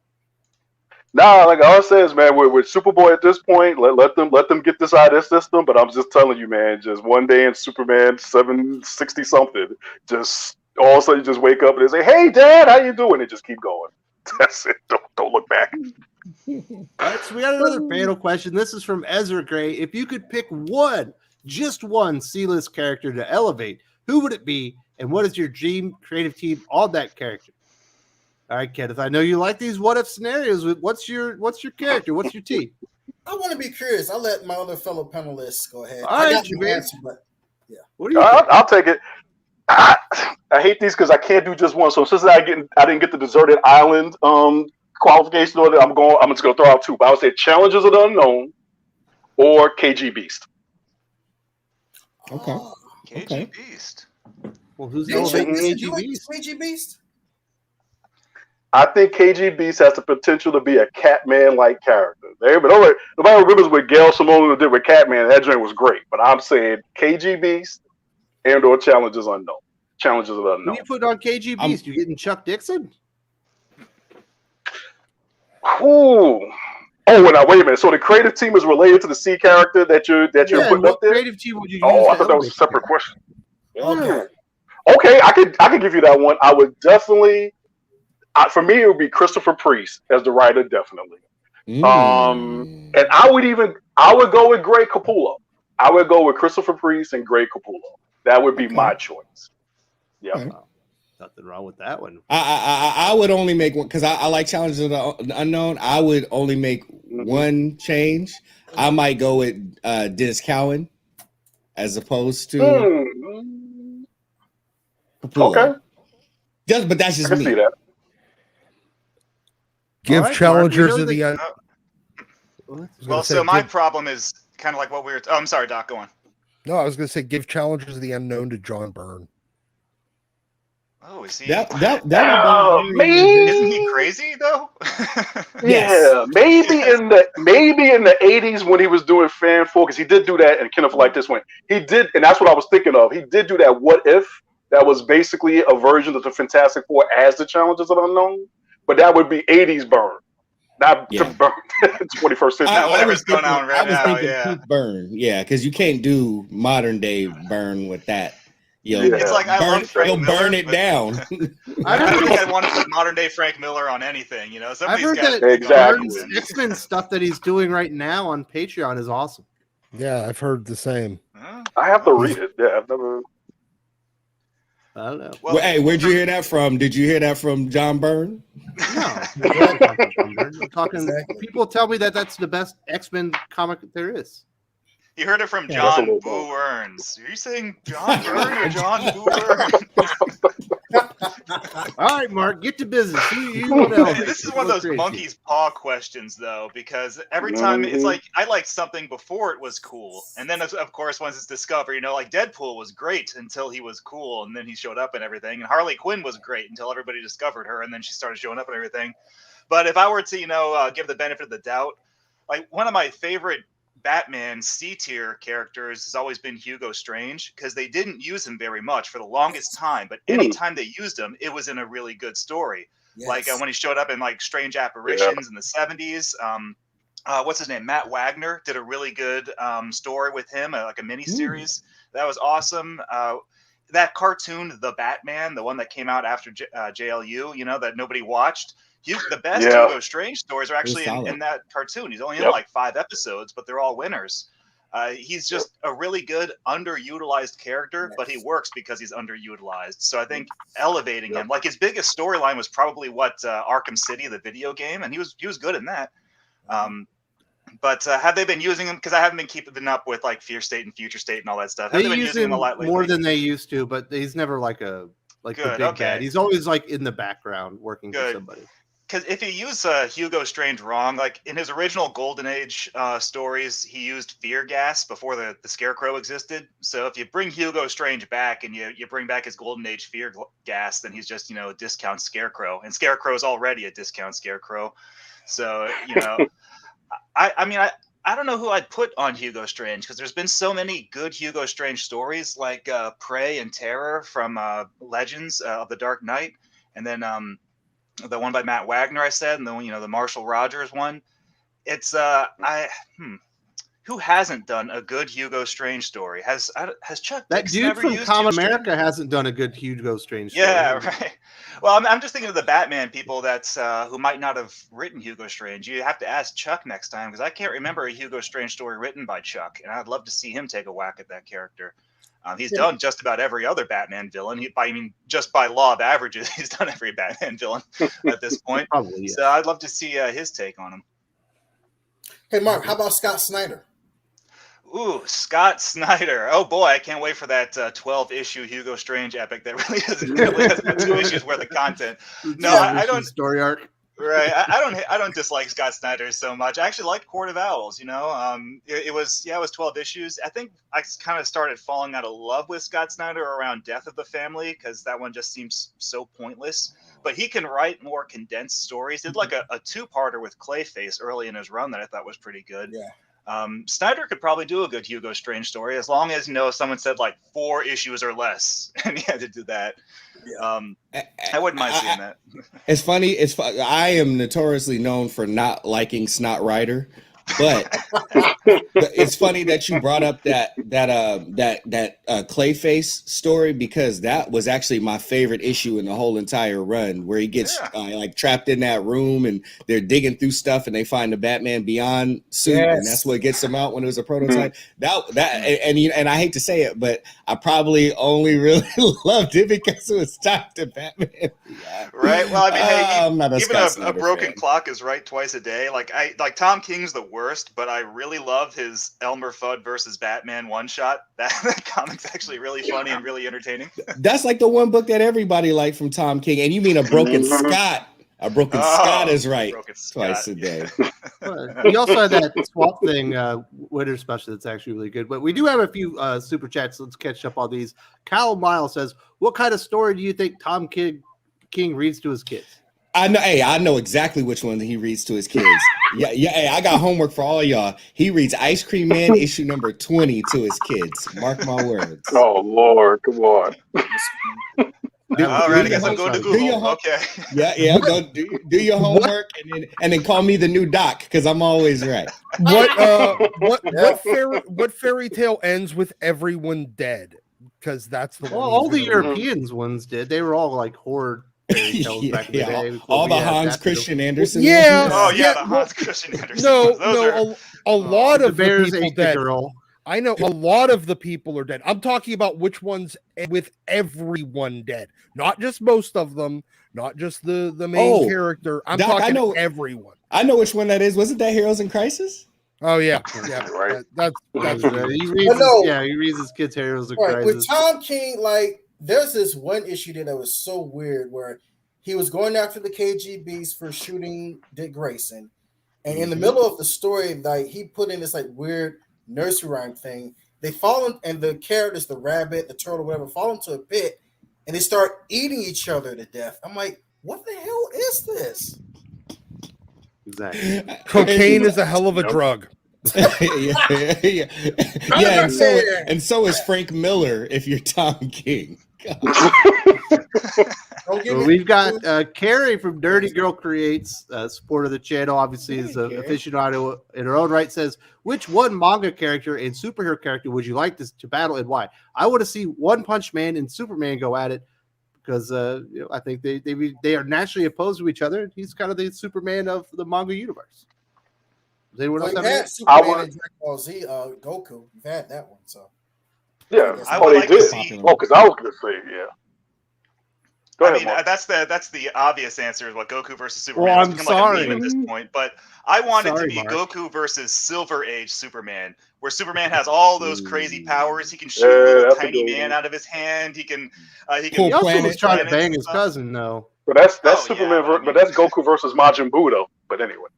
Nah, like all I say is, man, with Superboy at this point, let them get this out of their system. But I'm just telling you, man, just one day in Superman 760 something, just all of a sudden you just wake up and they say, "Hey, Dad, how you doing?" And just keep going. That's it. Don't look back. All right, so we got another panel question. This is from Ezra Gray. If you could pick just one C-list character to elevate, who would it be, and what is your dream creative team on that character? All right, Kenneth, I know you like these what-if scenarios. What's your character? What's your team? I want to be curious. I'll let my other fellow panelists go ahead. All I right, got the Gervais. answer, but What do you think? I'll take it. I hate these because I can't do just one. So since I didn't get the deserted island qualification order, I'm just gonna throw out two. But I would say Challenges of the Unknown or KG Beast. Okay. KG Okay. Beast. Well, who's Did you elevating listen KG to Beast? KG Beast? I think KG Beast has the potential to be a Catman-like character. Nobody remembers what Gail Simone did with Catman. That joint was great. But I'm saying KG Beast and/or Challenges Unknown. Challenges of the Who Unknown. you put on KG Beast? You getting Chuck Dixon? Ooh. Oh, now wait a minute. So the creative team is related to the C character that you're Yeah, putting and what up there? creative team would you use? Oh, I to thought that was a elevate separate the question. Okay. Okay, I could give you that one. I would definitely. For me, it would be Christopher Priest as the writer, definitely. And I would go with Greg Capullo. I would go with Christopher Priest and Greg Capullo. That would be my choice. Yeah. Okay. Nothing wrong with that one. I would only make one because I like Challenges of the Unknown. I would only make one change. I might go with Dennis Cowan as opposed to Okay. But that's I just can me. see that. Give All right, challengers Mark, we of the know Well, so my problem is kind of like what we were. Oh, I'm sorry, Doc. Go on. No, I was going to say give Challengers of the Unknown to John Byrne. Oh, is he? That Isn't he crazy though? Yeah, maybe in the 80s when he was doing fan focus, he did do that, and Kenneth like this one. He did, and that's what I was thinking of. He did do that what if that was basically a version of the Fantastic Four as the Challenges of the Unknown, but that would be 80s Burn, not Burn 21st century. Not whatever's going on right now. thinking Yeah. peak Burn, because you can't do modern day Burn with that. It's like I love Frank He'll Miller, burn it but down. I don't think I'd want to put modern day Frank Miller on anything. I've heard that Exactly. Byrne's X-Men stuff that he's doing right now on Patreon is awesome. Yeah, I've heard the same. I have to read it. Yeah, I've never. I don't know. Well, Hey, where'd you hear that from? Did you hear that from John Byrne? No, I'm talking. Exactly. People tell me that that's the best X-Men comic that there is. You heard it from Yeah, that's a John little Boo Earns. Are you saying John Byrne or John Boo Earns? All right, Mark, get to business. You want to elevate. This is one of those monkey's paw questions, though, because every time it's like I liked something before it was cool, and then of course once it's discovered, like Deadpool was great until he was cool, and then he showed up and everything, and Harley Quinn was great until everybody discovered her, and then she started showing up and everything. But if I were to, give the benefit of the doubt, like one of my favorite Batman C-tier characters has always been Hugo Strange, because they didn't use him very much for the longest time, but anytime they used him, it was in a really good story. Yes. Like when he showed up in like Strange Apparitions in the 70s. What's his name? Matt Wagner did a really good story with him, like a mini series. That was awesome. That cartoon, The Batman, the one that came out after JLU, that nobody watched. The best Hugo Strange stories are actually in that cartoon. He's only in like 5 episodes, but they're all winners. He's just a really good underutilized character, but he works because he's underutilized. So I think elevating him, like his biggest storyline was probably Arkham City, the video game, and he was good in that. But have they been using him? Because I haven't been keeping up with like Fear State and Future State and all that stuff. Have They been use using him a lot lately? more than they used to, but he's never like the big bad. He's always like in the background working for somebody. Because if you use Hugo Strange wrong, like in his original Golden Age stories, he used fear gas before the Scarecrow existed. So if you bring Hugo Strange back and you bring back his Golden Age fear gas, then he's just, a discount Scarecrow. And Scarecrow is already a discount Scarecrow. So, I don't know who I'd put on Hugo Strange, because there's been so many good Hugo Strange stories like Prey and Terror from Legends of the Dark Knight. And then the one by Matt Wagner, I said, and then the Marshall Rogers one. It's who hasn't done a good Hugo Strange story? Has Chuck that Dixon dude ever from used Comics Hugo America hasn't done a good Hugo Strange story? Yeah, right. Well, I'm just thinking of the Batman people that's who might not have written Hugo Strange. You have to ask Chuck next time, because I can't remember a Hugo Strange story written by Chuck, and I'd love to see him take a whack at that character. He's done just about every other Batman villain. Just by law of averages, he's done every Batman villain at this point. Probably, yeah. So I'd love to see his take on him. Hey, Mark, how about Scott Snyder? Ooh, Scott Snyder. Oh boy, I can't wait for that 12-issue Hugo Strange epic that really has 2 issues worth of content. No, I don't. Story arc. Right, I don't dislike Scott Snyder so much. I actually like Court of Owls. It was 12 issues. I think I kind of started falling out of love with Scott Snyder around Death of the Family, because that one just seems so pointless. But he can write more condensed stories. He did like a 2-parter with Clayface early in his run that I thought was pretty good. Yeah. Snyder could probably do a good Hugo Strange story, as long as someone said like 4 issues or less, and he had to do that. I wouldn't mind seeing that. It's funny. I am notoriously known for not liking Snot Rider, but it's funny that you brought up that Clayface story, because that was actually my favorite issue in the whole entire run, where he gets like trapped in that room and they're digging through stuff and they find the Batman Beyond suit, and that's what gets him out when it was a prototype. And I hate to say it, but I probably only really loved it because it was tied to Batman Beyond. Right. Well, hey, I'm not even a broken fan. Clock is right twice a day. Like Tom King's the worst, but I really love his Elmer Fudd versus Batman one-shot. That comic's actually really funny and really entertaining. That's like the one book that everybody liked from Tom King. And you mean a broken Scott. A broken Scott is right twice a day. He also had that Swamp Thing winter special that's actually really good. But we do have a few super chats. Let's catch up on these. Kyle Miles says, what kind of story do you think Tom King reads to his kids? I know. Hey, I know exactly which one he reads to his kids. Yeah. Hey, I got homework for all y'all. He reads Ice Cream Man issue number 20 to his kids. Mark my words. Oh Lord, come on. All right, I guess I'm going to Google. Okay. Yeah. Go do your homework and then call me the new Doc, because I'm always right. What fairy tale ends with everyone dead? Because that's the one. Well, all the Europeans ones did. They were all like horror. Back in the day, all the Hans Christian Andersen. Yeah. Oh yeah, the Hans Christian Andersen. A lot of the bears people ate dead. the girl. I know a lot of the people are dead. I'm talking about which ones with everyone dead, not just most of them, not just the main character. I'm Doc, talking everyone. I know which one that is. Wasn't that Heroes in Crisis? Oh yeah. Right. That's he reads his kids' Heroes in Crisis. With Tom King, like, there's this one issue that was so weird where he was going after the KGBs for shooting Dick Grayson, and in the middle of the story, like, he put in this like weird nursery rhyme thing. They fall in, and the characters, the rabbit, the turtle, whatever, fall into a pit, and they start eating each other to death. I'm like, what the hell is this? Exactly. Cocaine is a hell of a drug. Yeah. And so is Frank Miller if you're Tom King. So we've got Carrie from Dirty Girl Creates, supporter of the channel, obviously is an aficionado in her own right, says, which one manga character and superhero character would you like to battle and why? I want to see One Punch Man and Superman go at it, because I think they are naturally opposed to each other. He's kind of the Superman of the manga universe. Does anyone Well, else you have had any? Superman and Dragon Ball Z, Goku. You've had that one, so Yeah. Yes, I Oh, would they like to did. see. Oh, because I was gonna say, yeah. Go I ahead, mean, Mark. that's the obvious answer is what Goku versus Superman. Well, It's I'm become like a sorry. meme at this point, but I want it to Sorry, be Mark. Goku versus Silver Age Superman, where Superman has all those crazy powers. He can shoot Yeah, little that's a tiny good man one. out of his hand. He can Cool He also planet. was trying to planets bang and his stuff. cousin, though. But that's Oh, Superman, yeah, but I but mean- that's Goku versus Majin Buu, though. But anyway.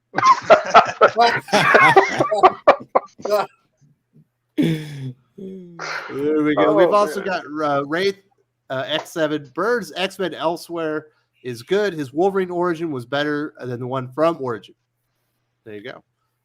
There we go. Oh, We've also man. got Wraith X7. Bird's X-Men Elsewhere is good. His Wolverine origin was better than the one from Origin. There you go.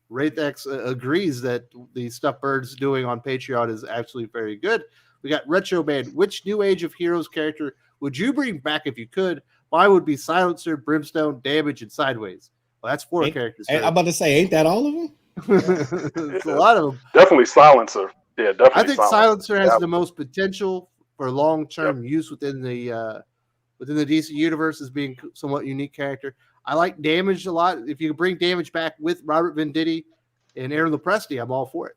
Wraith X agrees that the stuff Bird's doing on Patreon is actually very good. We got Retro Man. Which New Age of Heroes character would you bring back if you could? Mine would be Silencer, Brimstone, Damage, and Sideways. Well, that's 4 characters. I'm about to say, ain't that all of them? It's a lot of them. Definitely Silencer. Yeah, definitely. I think Silencer has That the most potential for long-term use within the DC universe as being somewhat unique character. I like Damage a lot. If you can bring Damage back with Robert Venditti and Aaron Lopresti, I'm all for it.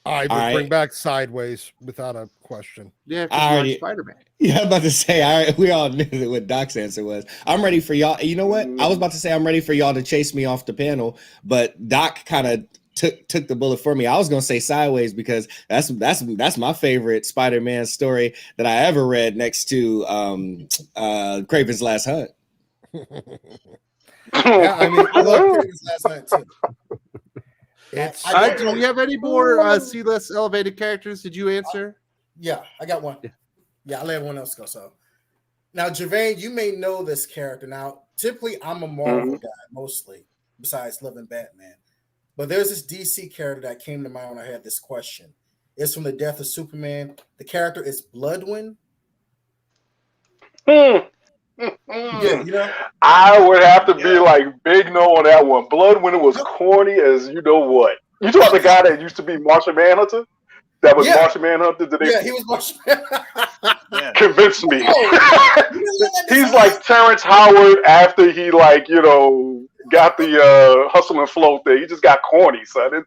I would All right. bring back Sideways without a question. Yeah, I because you already- like Spider-Man. Yeah, I'm about to say, we all knew what Doc's answer was. I'm ready for y'all. You know what? I was about to say I'm ready for y'all to chase me off the panel, but Doc kind of took the bullet for me. I was gonna say Sideways because that's my favorite Spider-Man story that I ever read next to Kraven's Last Hunt. Yeah, I mean, I love look, Kraven's Last Hunt too. it's All right, do we have any more C-list elevated characters? Did you answer? Yeah, I got one. Yeah, I'll let everyone else go. So now, Gevian, you may know this character. Now, typically, I'm a Marvel guy mostly, besides loving Batman. But there's this DC character that came to mind when I had this question. It's from the Death of Superman. The character is Bloodwind. Yeah, you know. I would have to be like big no on that one. Blood when it was corny as you know what. You talking about the guy that used to be Martian Manhunter? That was Martian Manhunter? Did they Yeah, he was Martian Yeah. convince me? Oh, He's like Terrence Howard after he got the hustle and float there. He just got corny, son.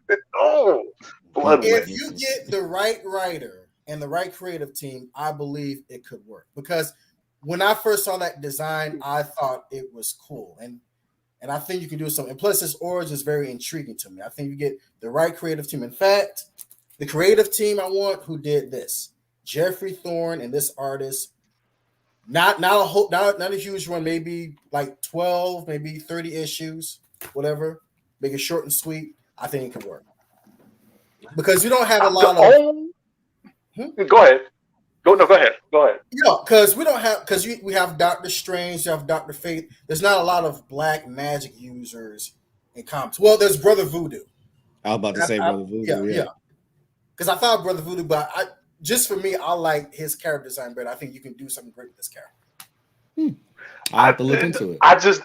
Blood. if you get the right writer and the right creative team, I believe it could work. Because when I first saw that design, I thought it was cool. And I think you can do something. And plus, his origin is very intriguing to me. I think you get the right creative team. In fact, the creative team I want who did this. Jeffrey Thorne and this artist. Not a huge one, maybe like 12, maybe 30 issues, whatever. Make it short and sweet. I think it could work. Because you don't have a lot of. Go ahead. Go ahead. Yeah, because we have Doctor Strange, you have Dr. Fate. There's not a lot of black magic users in comics. Well, there's Brother Voodoo. I was about to say Brother Voodoo. Yeah. Because I thought Brother Voodoo, but just for me, I like his character design better. I think you can do something great with this character. I have to look into it. I just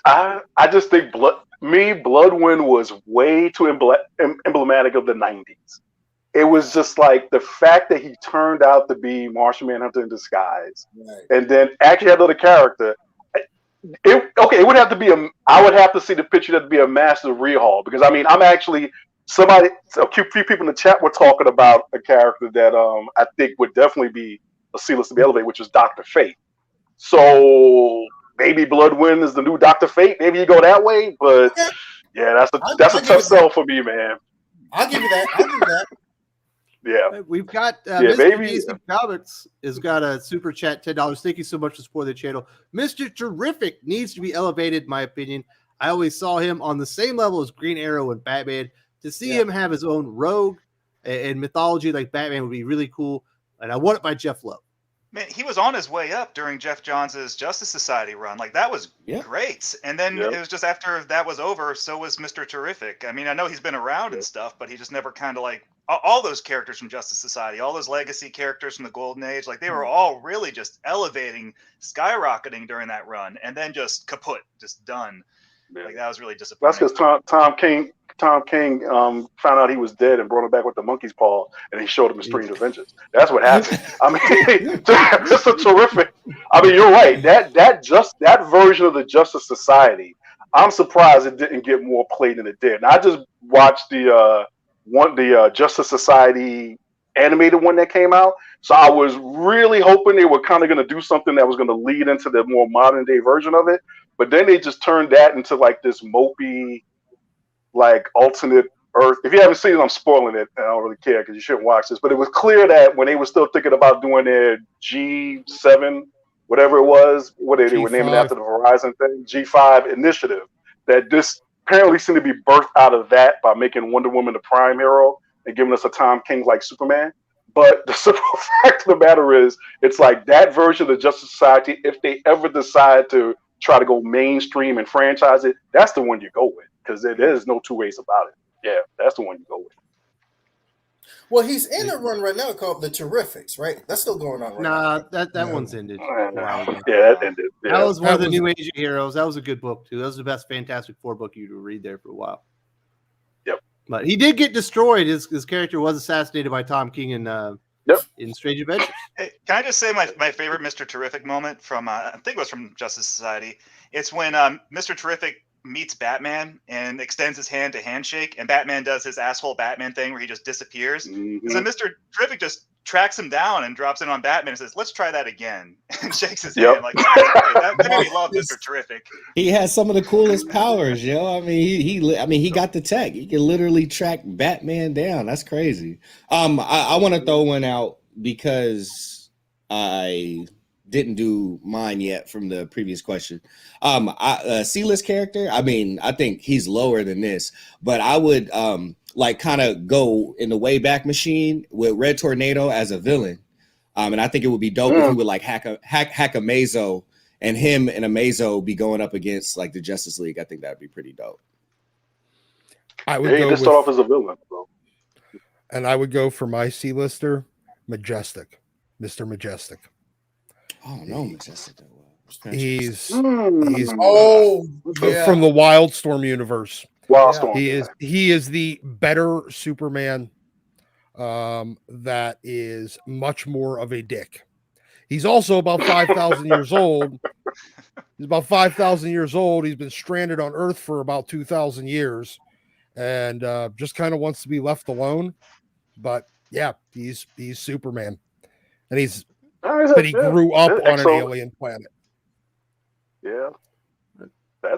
think Bloodwind was way too emblematic of the 90s. It was just like the fact that he turned out to be Martian Manhunter in disguise, and then actually had another character. It would have to be I would have to see the picture that be a massive rehaul because I mean I'm actually a few people in the chat were talking about a character that I think would definitely be a C-list to be elevated, which is Dr. Fate. So maybe Bloodwind is the new Dr. Fate. Maybe you go that way, but yeah, that's a tough sell for me, man. I'll give you that. Yeah, We've got Mr. DC Comics has got a super chat, $10. Thank you so much for supporting the channel. Mr. Terrific needs to be elevated, in my opinion. I always saw him on the same level as Green Arrow and Batman. To see him have his own rogue and mythology like Batman would be really cool. And I want it by Jeff Lowe. Man, he was on his way up during Jeff Johns' Justice Society run. Like, that was great. And then it was just after that was over, so was Mr. Terrific. I mean, I know he's been around and stuff, but he just never kind of like all those characters from Justice Society, all those legacy characters from the Golden Age, like they were all really just elevating, skyrocketing during that run, and then just kaput, just done. Yeah. Like that was really disappointing. That's because Tom King found out he was dead and brought him back with the monkey's paw, and he showed him his Strange Adventures. That's what happened. I mean, it's a terrific. I mean, you're right. That version of the Justice Society, I'm surprised it didn't get more play than it did. And I just watched the Justice Society animated one that came out, so I was really hoping they were kind of going to do something that was going to lead into the more modern day version of it. But then they just turned that into like this mopey, like alternate Earth. If you haven't seen it, I'm spoiling it, and I don't really care because you shouldn't watch this. But it was clear that when they were still thinking about doing their G7, whatever it was, what they were naming after the Verizon thing, G5 initiative, that this apparently seemed to be birthed out of that by making Wonder Woman the prime hero and giving us a Tom King like Superman. But the simple fact of the matter is, it's like that version of Justice Society, if they ever decide to try to go mainstream and franchise it, that's the one you go with, because there's no two ways about it. Yeah, that's the one you go with. Well, he's in a run right now called The Terrifics, right? That's still going on right now. Nah, that one's ended. Yeah, that ended. Yeah. That was one of the New Age heroes. That was a good book too. That was the best Fantastic Four book you could read there for a while. Yep. But he did get destroyed. His character was assassinated by Tom King in Strange Adventures. Hey, can I just say my favorite Mr. Terrific moment from I think it was from Justice Society? It's when Mr. Terrific meets Batman and extends his hand to handshake, and Batman does his asshole Batman thing where he just disappears. And so Mr. Terrific just tracks him down and drops in on Batman and says, "Let's try that again," and shakes his hand. Like that made me love Mr. Terrific. He has some of the coolest powers, yo. I mean, he got the tech. He can literally track Batman down. That's crazy. I want to throw one out because I didn't do mine yet from the previous question. C-list character, I mean, I think he's lower than this, but I would like kind of go in the Wayback Machine with Red Tornado as a villain. And I think it would be dope if he would like hack a Mazo, and him and a Mazo be going up against like the Justice League. I think that'd be pretty dope. I would go start off as a villain, bro. And I would go for my C-lister, Majestic, Mr. Majestic. Oh no, Majestic. He's from the Wildstorm universe. Wildstorm. He is the better Superman. That is much more of a dick. He's also about 5,000 years old. He's about 5,000 years old. He's been stranded on Earth for about 2,000 years, and just kind of wants to be left alone. But yeah, he's Superman, and he grew up on an alien planet. Yeah,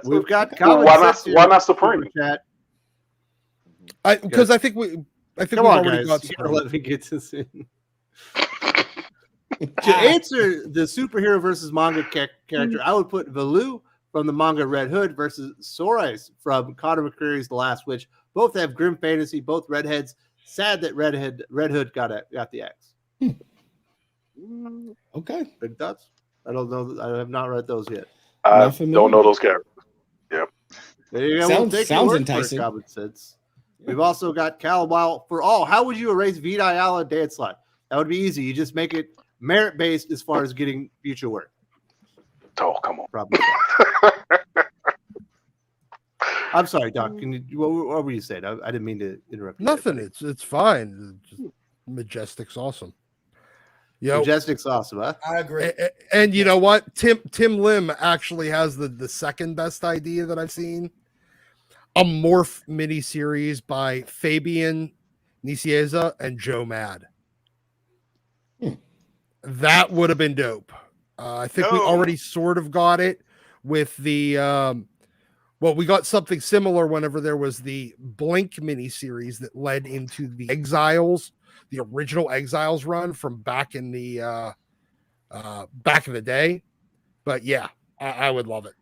we've got why not Supreme? Because I think we've already got. Let me get this in. To answer the superhero versus manga character, I would put Valu from the manga Red Hood versus Sorais from Conor McCreary's The Last Witch. Both have grim fantasy, both redheads. Sad that Red Hood got the axe. Okay. Big thoughts? I don't know. I have not read those yet. I don't know those characters. Yep. There you go. Sounds enticing. Common sense. We've also got Calabile for all. How would you erase Vita Ayala Dance Slot? That would be easy. You just make it merit-based as far as getting future work. Oh, come on. Probably. I'm sorry, Doc. What were you saying? I didn't mean to interrupt you. Nothing. It's fine. Majestic's awesome. Majestic's awesome, huh? I agree. And you know what? Tim Lim actually has the second best idea that I've seen. A Morph miniseries by Fabian Nicieza and Joe Mad. That would have been dope. I think we already sort of got it with the we got something similar whenever there was the Blink miniseries that led into the Exiles, the original Exiles run from back in the day. But yeah, I would love it.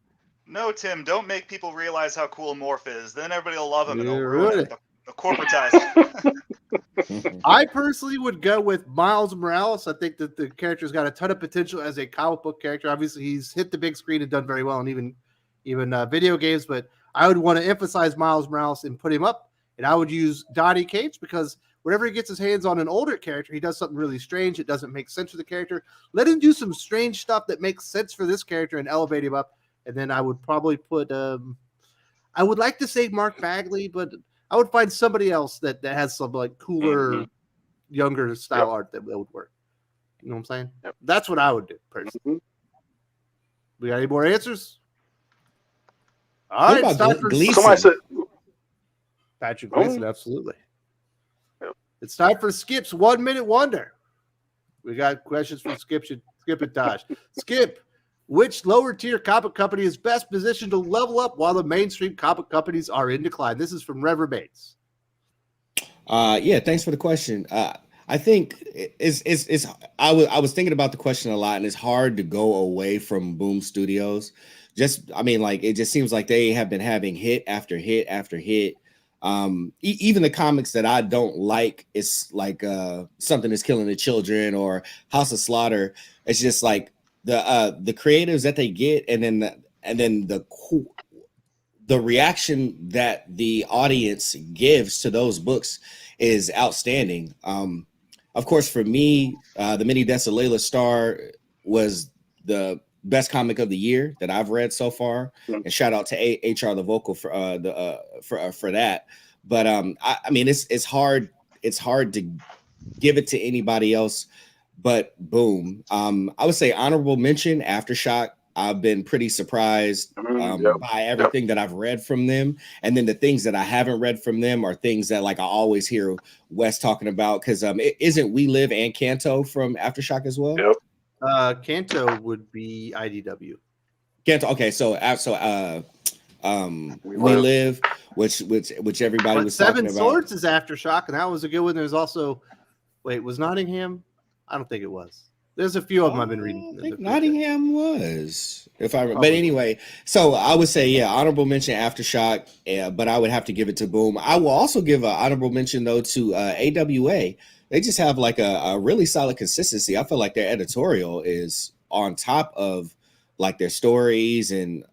No, Tim, don't make people realize how cool Morph is. Then everybody will love him and they'll ruin it. They'll corporatize it. I personally would go with Miles Morales. I think that the character's got a ton of potential as a comic book character. Obviously, he's hit the big screen and done very well, and even video games. But I would want to emphasize Miles Morales and put him up. And I would use Donny Cates because whenever he gets his hands on an older character, he does something really strange. It doesn't make sense for the character. Let him do some strange stuff that makes sense for this character and elevate him up. And then I would probably put I would like to say Mark Bagley, but I would find somebody else that has some like cooler, younger style art that would work. You know what I'm saying? Yep. That's what I would do personally. We got any more answers? All What right, it's about time for Gleason? Somebody said, Patrick Oh. Gleason, absolutely. Yep. It's time for Skip's 1 minute wonder. We got questions from Skipntosh. Skip, which lower tier comic company is best positioned to level up while the mainstream comic companies are in decline? This is from Rever Bates. Yeah, thanks for the question. I think I was thinking about the question a lot, and it's hard to go away from Boom Studios. It just seems like they have been having hit after hit after hit. Even the comics that I don't like, it's like Something Is Killing the Children or House of Slaughter. It's just like the creatives that they get, and then the reaction that the audience gives to those books is outstanding. Of course, for me, The Many Deaths of Layla Starr was the best comic of the year that I've read so far, and shout out to HR the Vocal for that. But I mean, it's hard to give it to anybody else but Boom. I would say honorable mention Aftershock. I've been pretty surprised by everything that I've read from them, and then the things that I haven't read from them are things that like I always hear Wes talking about, because isn't We Live and Canto from Aftershock as well? Yep. Canto would be IDW. Canto. Okay, so We Live, which everybody was Seven talking about. Swords is Aftershock, and that was a good one. There's also, was Nottingham? I don't think it was. There's a few of them I've been reading. I think Nottingham was, but anyway. So I would say, yeah, honorable mention Aftershock, but I would have to give it to Boom. I will also give an honorable mention though to AWA. They just have like a really solid consistency. I feel like their editorial is on top of like their stories and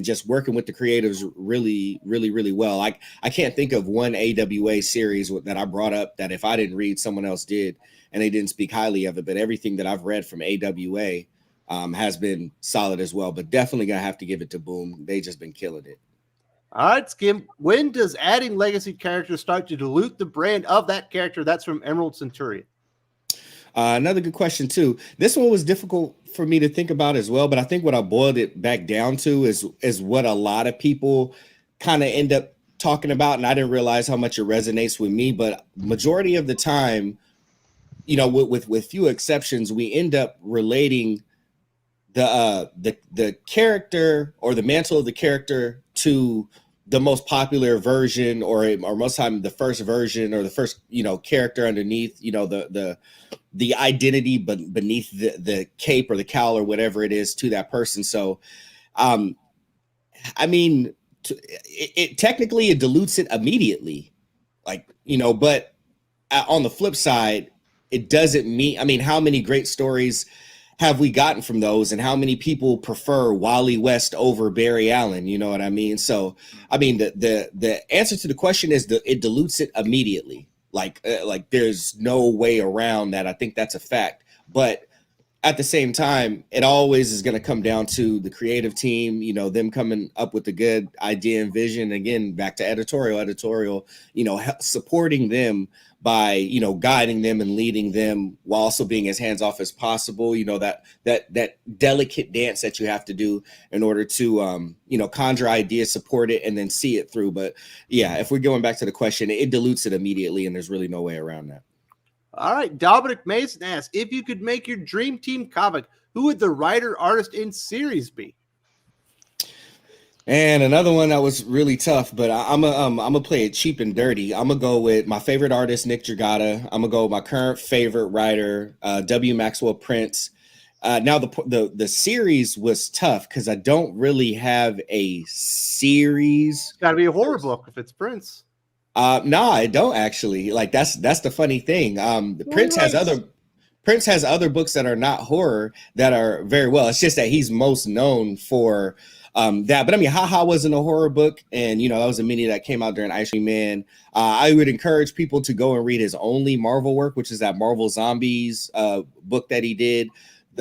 just working with the creatives really well. Like I can't think of one AWA series that I brought up that if I didn't read, someone else did, and they didn't speak highly of it. But everything that I've read from AWA has been solid as well. But definitely gonna have to give it to Boom. They just been killing it. All right, Skim. When does adding legacy characters start to dilute the brand of that character? That's from Emerald Centurion. Another good question too. This one was difficult for me to think about as well, but I think what I boiled it back down to is what a lot of people kind of end up talking about, and I didn't realize how much it resonates with me. But majority of the time, you know, with few exceptions, we end up relating the character or the mantle of the character to the most popular version, or most time the first version or the first, you know, character underneath, you know, the identity but beneath the cape or the cowl or whatever it is to that person. So I mean, it technically it dilutes it immediately, like, you know, but on the flip side, it doesn't mean, I mean, how many great stories have we gotten from those, and how many people prefer Wally West over Barry Allen? You know what I mean? So, I mean, the answer to the question is it dilutes it immediately. Like there's no way around that. I think that's a fact. But at the same time, it always is going to come down to the creative team, you know, them coming up with a good idea and vision. Again, back to editorial, you know, supporting them by, you know, guiding them and leading them while also being as hands off as possible. You know, that delicate dance that you have to do in order to, you know, conjure ideas, support it, and then see it through. But yeah, if we're going back to the question, it dilutes it immediately, and there's really no way around that. All right, Dominic Mason asks, if you could make your dream team comic, who would the writer, artist, and series be? And another one that was really tough, but I'm gonna play it cheap and dirty. I'm gonna go with my favorite artist, Nick Dragata. I'm gonna go with my current favorite writer, W. Maxwell Prince. Now the series was tough because I don't really have a series. It's got to be a horror book if it's Prince. No, I don't actually. Like that's the funny thing. Prince has other books that are not horror that are very well. It's just that he's most known for that. But I mean, Haha wasn't a horror book, and you know that was a mini that came out during Ice Cream Man. I would encourage people to go and read his only Marvel work, which is that Marvel Zombies book that he did.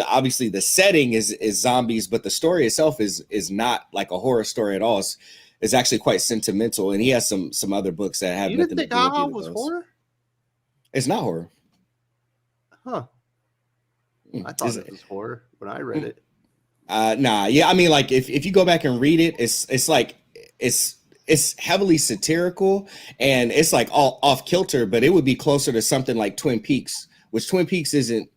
Obviously the setting is zombies, but the story itself is not like a horror story at all. It's actually quite sentimental, and he has some other books that have nothing to do with Haha was horror? It's not horror. Huh. I thought it was horror when I read it. Nah, yeah, I mean, like if you go back and read it, it's like it's heavily satirical and it's like all off kilter, but it would be closer to something like Twin Peaks, which Twin Peaks isn't,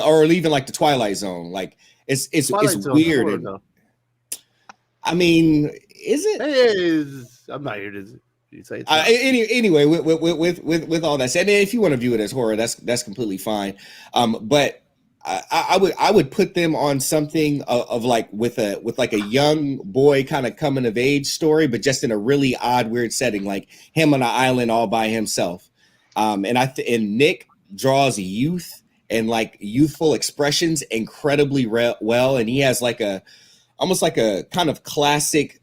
or even like the Twilight Zone. Like it's weird. And, I mean, is it? I'm not here to say it's anyway, with all that said, and if you want to view it as horror, that's completely fine. But I would put them on something of like with like a young boy kind of coming of age story, but just in a really odd, weird setting, like him on an island all by himself. And Nick draws youth and like youthful expressions incredibly well, and he has like almost like a kind of classic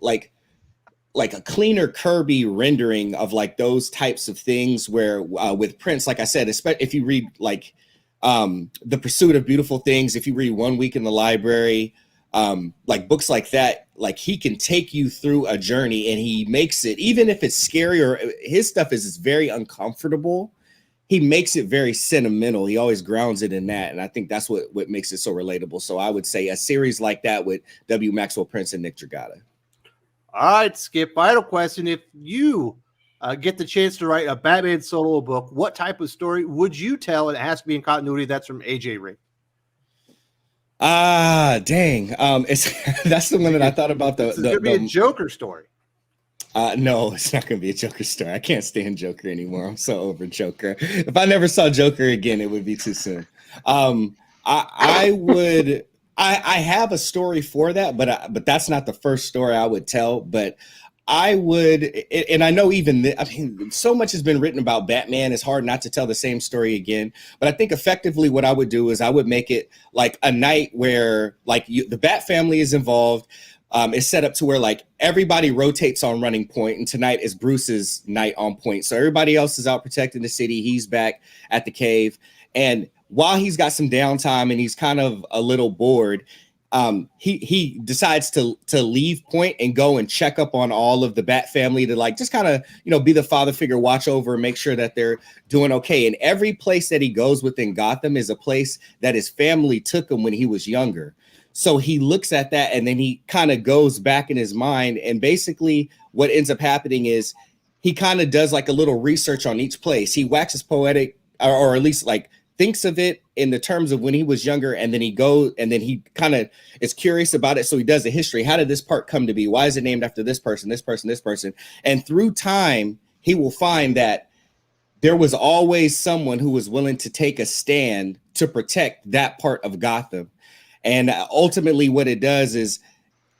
like a cleaner Kirby rendering of like those types of things. Where with Prince, like I said, especially if you read like The Pursuit of Beautiful Things, if you read 1 Week in the Library, like books like that, like he can take you through a journey and he makes it, even if it's scary or his stuff is very uncomfortable, he makes it very sentimental. He always grounds it in that. And I think that's what makes it so relatable. So I would say a series like that with W. Maxwell Prince and Nick Dragata. All right, Skip. Final question. If you get the chance to write a Batman solo book, what type of story would you tell? And it has to be in continuity. That's from AJ Ring. Dang. That's the one that I thought about. It's going to be a Joker story. No, it's not going to be a Joker story. I can't stand Joker anymore. I'm so over Joker. If I never saw Joker again, it would be too soon. I would. I have a story for that, but that's not the first story I would tell. But I would, and I know I mean, so much has been written about Batman. It's hard not to tell the same story again. But I think effectively what I would do is I would make it like a night where like the Bat family is involved. It's set up to where like everybody rotates on running point, and tonight is Bruce's night on point. So everybody else is out protecting the city. He's back at the cave, and while he's got some downtime and he's kind of a little bored, he decides to leave point and go and check up on all of the Bat family to like just kind of, you know, be the father figure, watch over and make sure that they're doing okay. And every place that he goes within Gotham is a place that his family took him when he was younger. So he looks at that and then he kind of goes back in his mind. And basically what ends up happening is he kind of does like a little research on each place. He waxes poetic, or at least like thinks of it in the terms of when he was younger, and then he kind of is curious about it. So he does the history. How did this part come to be? Why is it named after this person, this person, this person? And through time, he will find that there was always someone who was willing to take a stand to protect that part of Gotham. And ultimately what it does is,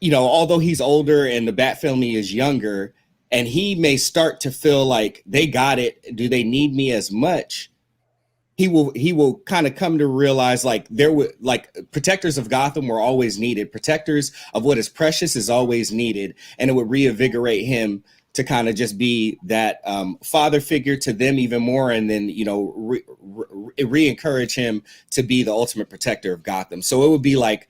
you know, although he's older and the Bat family is younger, and he may start to feel like they got it, do they need me as much? He will kind of come to realize like there were like protectors of Gotham were always needed. Protectors of what is precious is always needed. And it would reinvigorate him to kind of just be that father figure to them even more. And then, you know, re-encourage him to be the ultimate protector of Gotham. So it would be like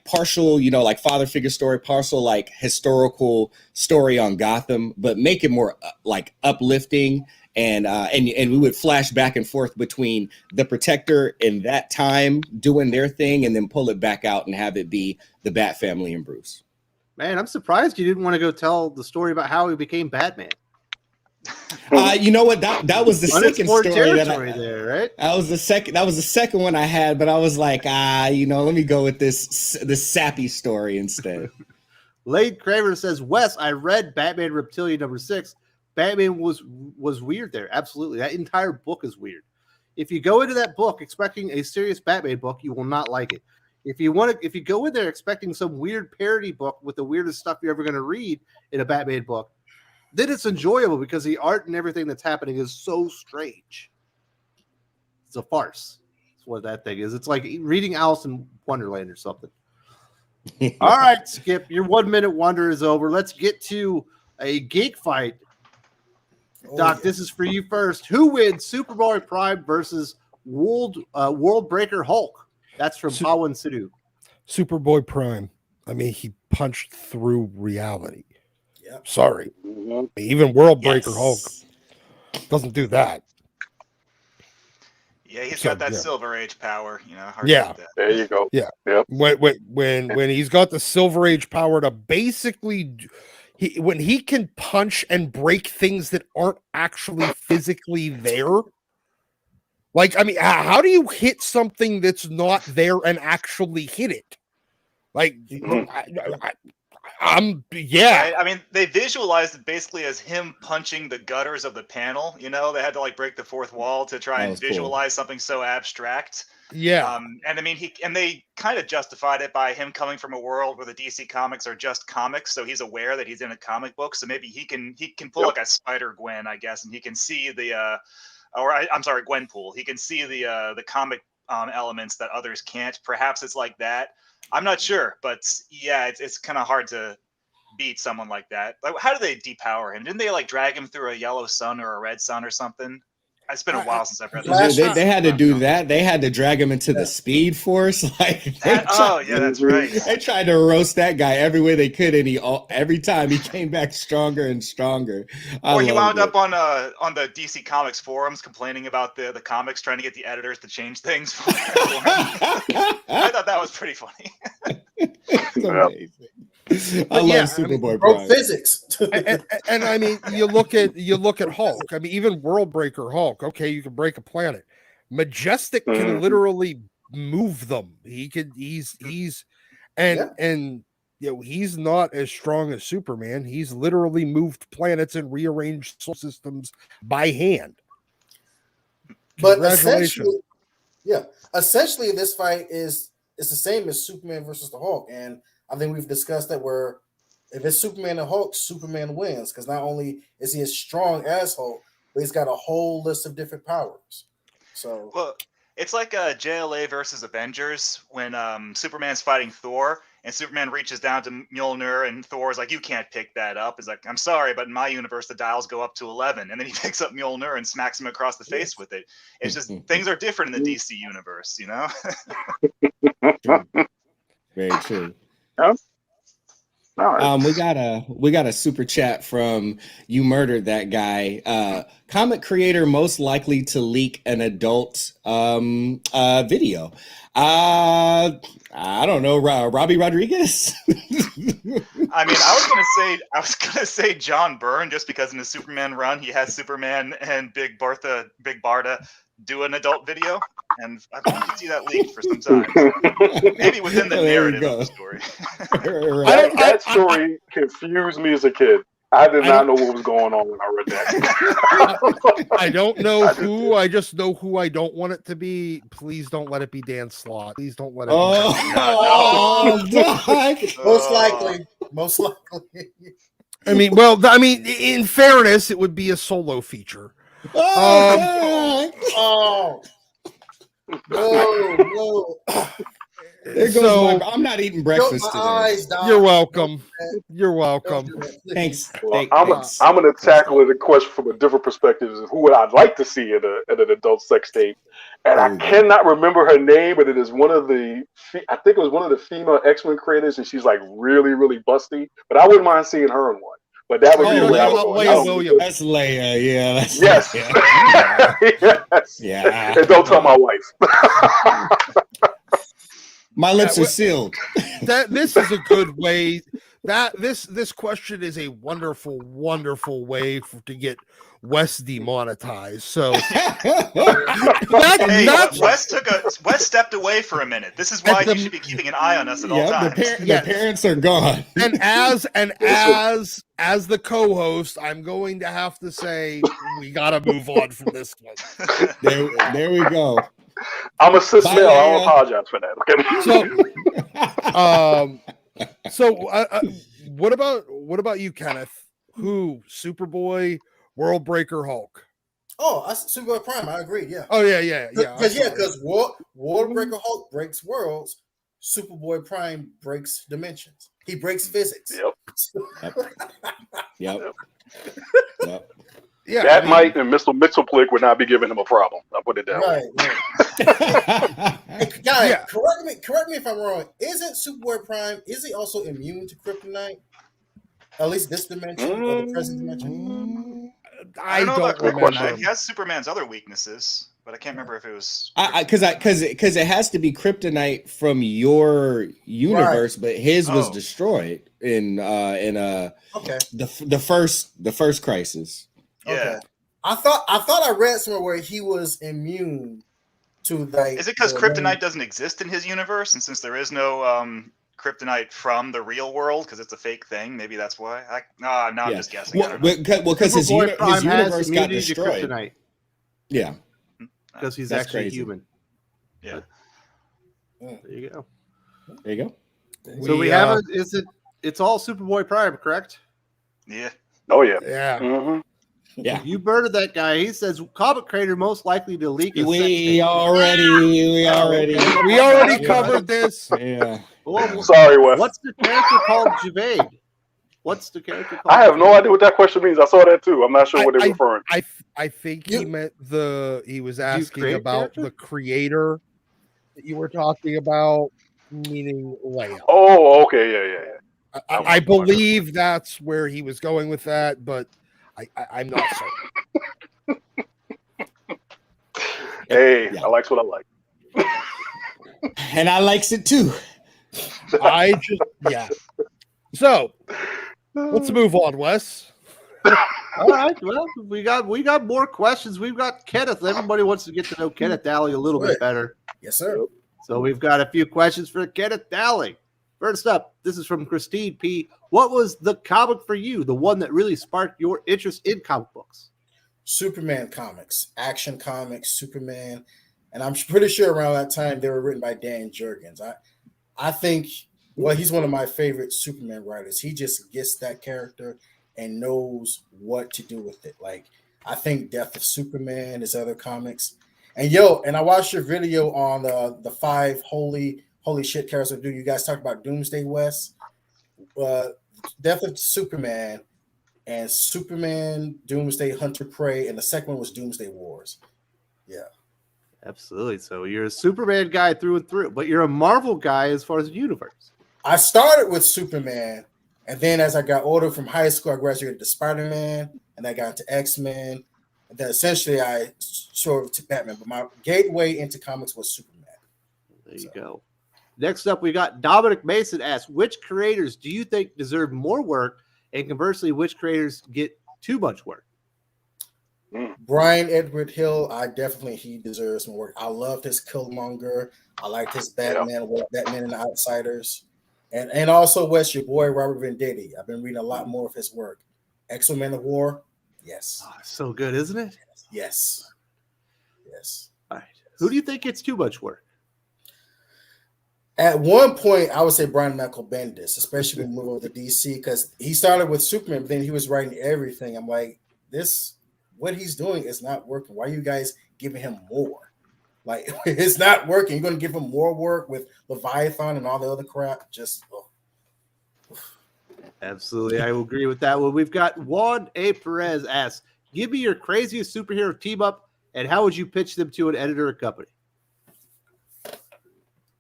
partial, you know, like father figure story, partial like historical story on Gotham, but make it more like uplifting. And we would flash back and forth between the protector in that time doing their thing, and then pull it back out and have it be the Bat family and Bruce. Man, I'm surprised you didn't want to go tell the story about how he became Batman. You know what? That was the second story right? That was the second one I had, but I was like, you know, let me go with this sappy story instead. Lade Kramer says, Wes, I read Batman Reptilian #6. Batman was weird there. Absolutely. That entire book is weird. If you go into that book expecting a serious Batman book, you will not like it. If you go in there expecting some weird parody book with the weirdest stuff you're ever going to read in a Batman book, then it's enjoyable because the art and everything that's happening is so strange. It's a farce. That's what that thing is. It's like reading Alice in Wonderland or something. All right, Skip, your 1 minute wonder is over. Let's get to a geek fight. Doc, this is for you first. Who wins Superboy Prime versus World Breaker Hulk? That's from Pawan Sidhu. Superboy Prime. I mean, he punched through reality. Yeah. Sorry. Mm-hmm. Even World Breaker Hulk doesn't do that. Yeah, he's So, got that yeah. Silver Age power. Hard Yeah. to beat that. There you go. Yeah. Yep. When he's got the Silver Age power to basically, when he can punch and break things that aren't actually physically there. Like, I mean, how do you hit something that's not there and actually hit it? Like, yeah. Right? I mean, they visualized it basically as him punching the gutters of the panel. They had to like break the fourth wall to try That and was cool. visualize something so abstract. Yeah. And I mean, they kind of justified it by him coming from a world where the DC comics are just comics, so he's aware that he's in a comic book. So maybe he can pull like a Spider-Gwen, I guess, and he can see I'm sorry, Gwenpool. He can see the comic elements that others can't. Perhaps it's like that. I'm not sure, but yeah, it's kind of hard to beat someone like that. Like, how do they depower him? Didn't they like drag him through a yellow sun or a red sun or something? It's been a while since I've read Flash this. They had to do that. They had to drag him into the Speed Force. Like, Yeah, that's right. They tried to roast that guy every way they could, and every time he came back stronger and stronger. Or he wound up on the DC Comics forums complaining about the comics, trying to get the editors to change things. For him. I thought that was pretty funny. It's amazing. I love Superboy. Broke physics. and I mean, you look at Hulk. I mean, even World Breaker Hulk. Okay, you can break a planet. Majestic can literally move them. He's he's not as strong as Superman. He's literally moved planets and rearranged solar systems by hand. But essentially, this fight is the same as Superman versus the Hulk, and I think we've discussed that where if it's Superman and Hulk, Superman wins because not only is he as strong as Hulk, but he's got a whole list of different powers. So, well, it's like JLA versus Avengers when Superman's fighting Thor, and Superman reaches down to Mjolnir, and Thor's like, "You can't pick that up." He's like, "I'm sorry, but in my universe, the dials go up to 11," and then he picks up Mjolnir and smacks him across the face with it. It's just things are different in the DC universe, Very true. Yeah. All right. We got a super chat from You Murdered That Guy. Comic creator most likely to leak an adult video. I don't know, Robbie Rodriguez. I mean, I was gonna say John Byrne just because in the Superman run he has Superman and Big Barda do an adult video, and I'd like to see that leaked for some time. Maybe within the narrative of the story. That story confused me as a kid. I did not know what was going on when I read that. I don't know who. I just know who I don't want it to be. Please don't let it be Dan Slott. Please don't let it be. Most likely. I mean, in fairness, it would be a solo feature. No. There goes I'm not eating breakfast today. You're welcome. You're welcome. Thanks. Well, I'm going to tackle the question from a different perspective. Is who would I like to see in an adult sex tape? And I cannot remember her name, but it is one of the female X-Men creators, and she's like really, really busty. But I wouldn't mind seeing her in one. But that would be the way I would go. That's Leia, yeah. That's yes. Yes. Yeah. And don't tell my wife. My lips are sealed. This is a good way. This question is a wonderful, wonderful way to get Wes demonetized. So Wes stepped away for a minute. This is why you should be keeping an eye on us at all times. The parents are gone. And as the co-host, I'm going to have to say we got to move on from this one. There we go. I'm a cis male. I don't apologize for that. Okay. What about you, Kenneth? Who? Superboy, World Breaker, Hulk? Oh, Superboy Prime. I agree. Yeah. Oh yeah. Because World Breaker Hulk breaks worlds. Superboy Prime breaks dimensions. He breaks physics. Yep. Yeah, that might and Mr. Mixelplick would not be giving him a problem. I'll put it down. Right. Guys, correct me if I'm wrong. Isn't Superboy Prime, is he also immune to kryptonite? At least this dimension or the present dimension? I don't know about kryptonite. He has Superman's other weaknesses. but I can't remember if it was. Because it has to be kryptonite from your universe, but his was Oh. destroyed in Okay. the first crisis. Yeah. Okay. I thought I read somewhere where he was immune to like. Is it because kryptonite doesn't exist in his universe, and since there is no kryptonite from the real world because it's a fake thing, maybe that's why? I'm just guessing. I don't know. Because his Superboy Prime universe has got immunity to destroyed. kryptonite Yeah, because he's That's actually crazy. human. Yeah. There you go. there you go. So we have it's all Superboy Prime, correct? Yeah. Oh yeah. Yeah. Mm-hmm. Yeah, You birded that guy. He says comic creator most likely to leak. A we sex already Covered this. yeah. tape. Well, Sorry, Wes. what's the character called Javade? What's the character called? I have no idea what that question means. I saw that too. I'm not sure what they're referring. I think he meant he was asking create about character? the creator that you were talking about, meaning Leia. Oh, okay, yeah. I believe that's where he was going with that, but I'm not certain. Hey, Yeah. I likes what I like. And I likes it too. So let's move on, Wes. All right. Well, we got more questions. We've got Kenneth. Everybody wants to get to know Kenneth Dowling a little bit better. Yes, sir. So we've got a few questions for Kenneth Dowling. First up, this is from Christine P. What was the comic for you, the one that really sparked your interest in comic books? Superman comics, Action Comics, Superman, and I'm pretty sure around that time they were written by Dan Jurgens. I think, well, he's one of my favorite Superman writers. He just gets that character and knows what to do with it. Like, I think Death of Superman, his other comics, and I watched your video on the 5 holy shit characters. Do you guys talk about Doomsday West? Death of Superman. And Superman, Doomsday, Hunter Prey, and the second one was Doomsday Wars. Yeah. Absolutely. So you're a Superman guy through and through, but you're a Marvel guy as far as the universe. I started with Superman, and then as I got older from high school, I graduated to Spider-Man, and I got into X-Men, and then essentially I sort of to Batman. But my gateway into comics was Superman. There you go. Next up, we got Dominic Mason asks, which creators do you think deserve more work? And conversely, which creators get too much work? Brian Edward Hill, he deserves some work. I loved his Killmonger. I liked his Batman, Batman and the Outsiders. And also Wes, your boy Robert Venditti. I've been reading a lot more of his work. X-Men of War, yes. Oh, so good, isn't it? Yes. All right. Who do you think gets too much work? At one point, I would say Brian Michael Bendis, especially when we move over to DC, because he started with Superman, but then he was writing everything. I'm like, what he's doing is not working. Why are you guys giving him more? Like, it's not working. You're going to give him more work with Leviathan and all the other crap. Absolutely. I will agree with that one. We've got Juan A. Perez asks, give me your craziest superhero team up, and how would you pitch them to an editor or company?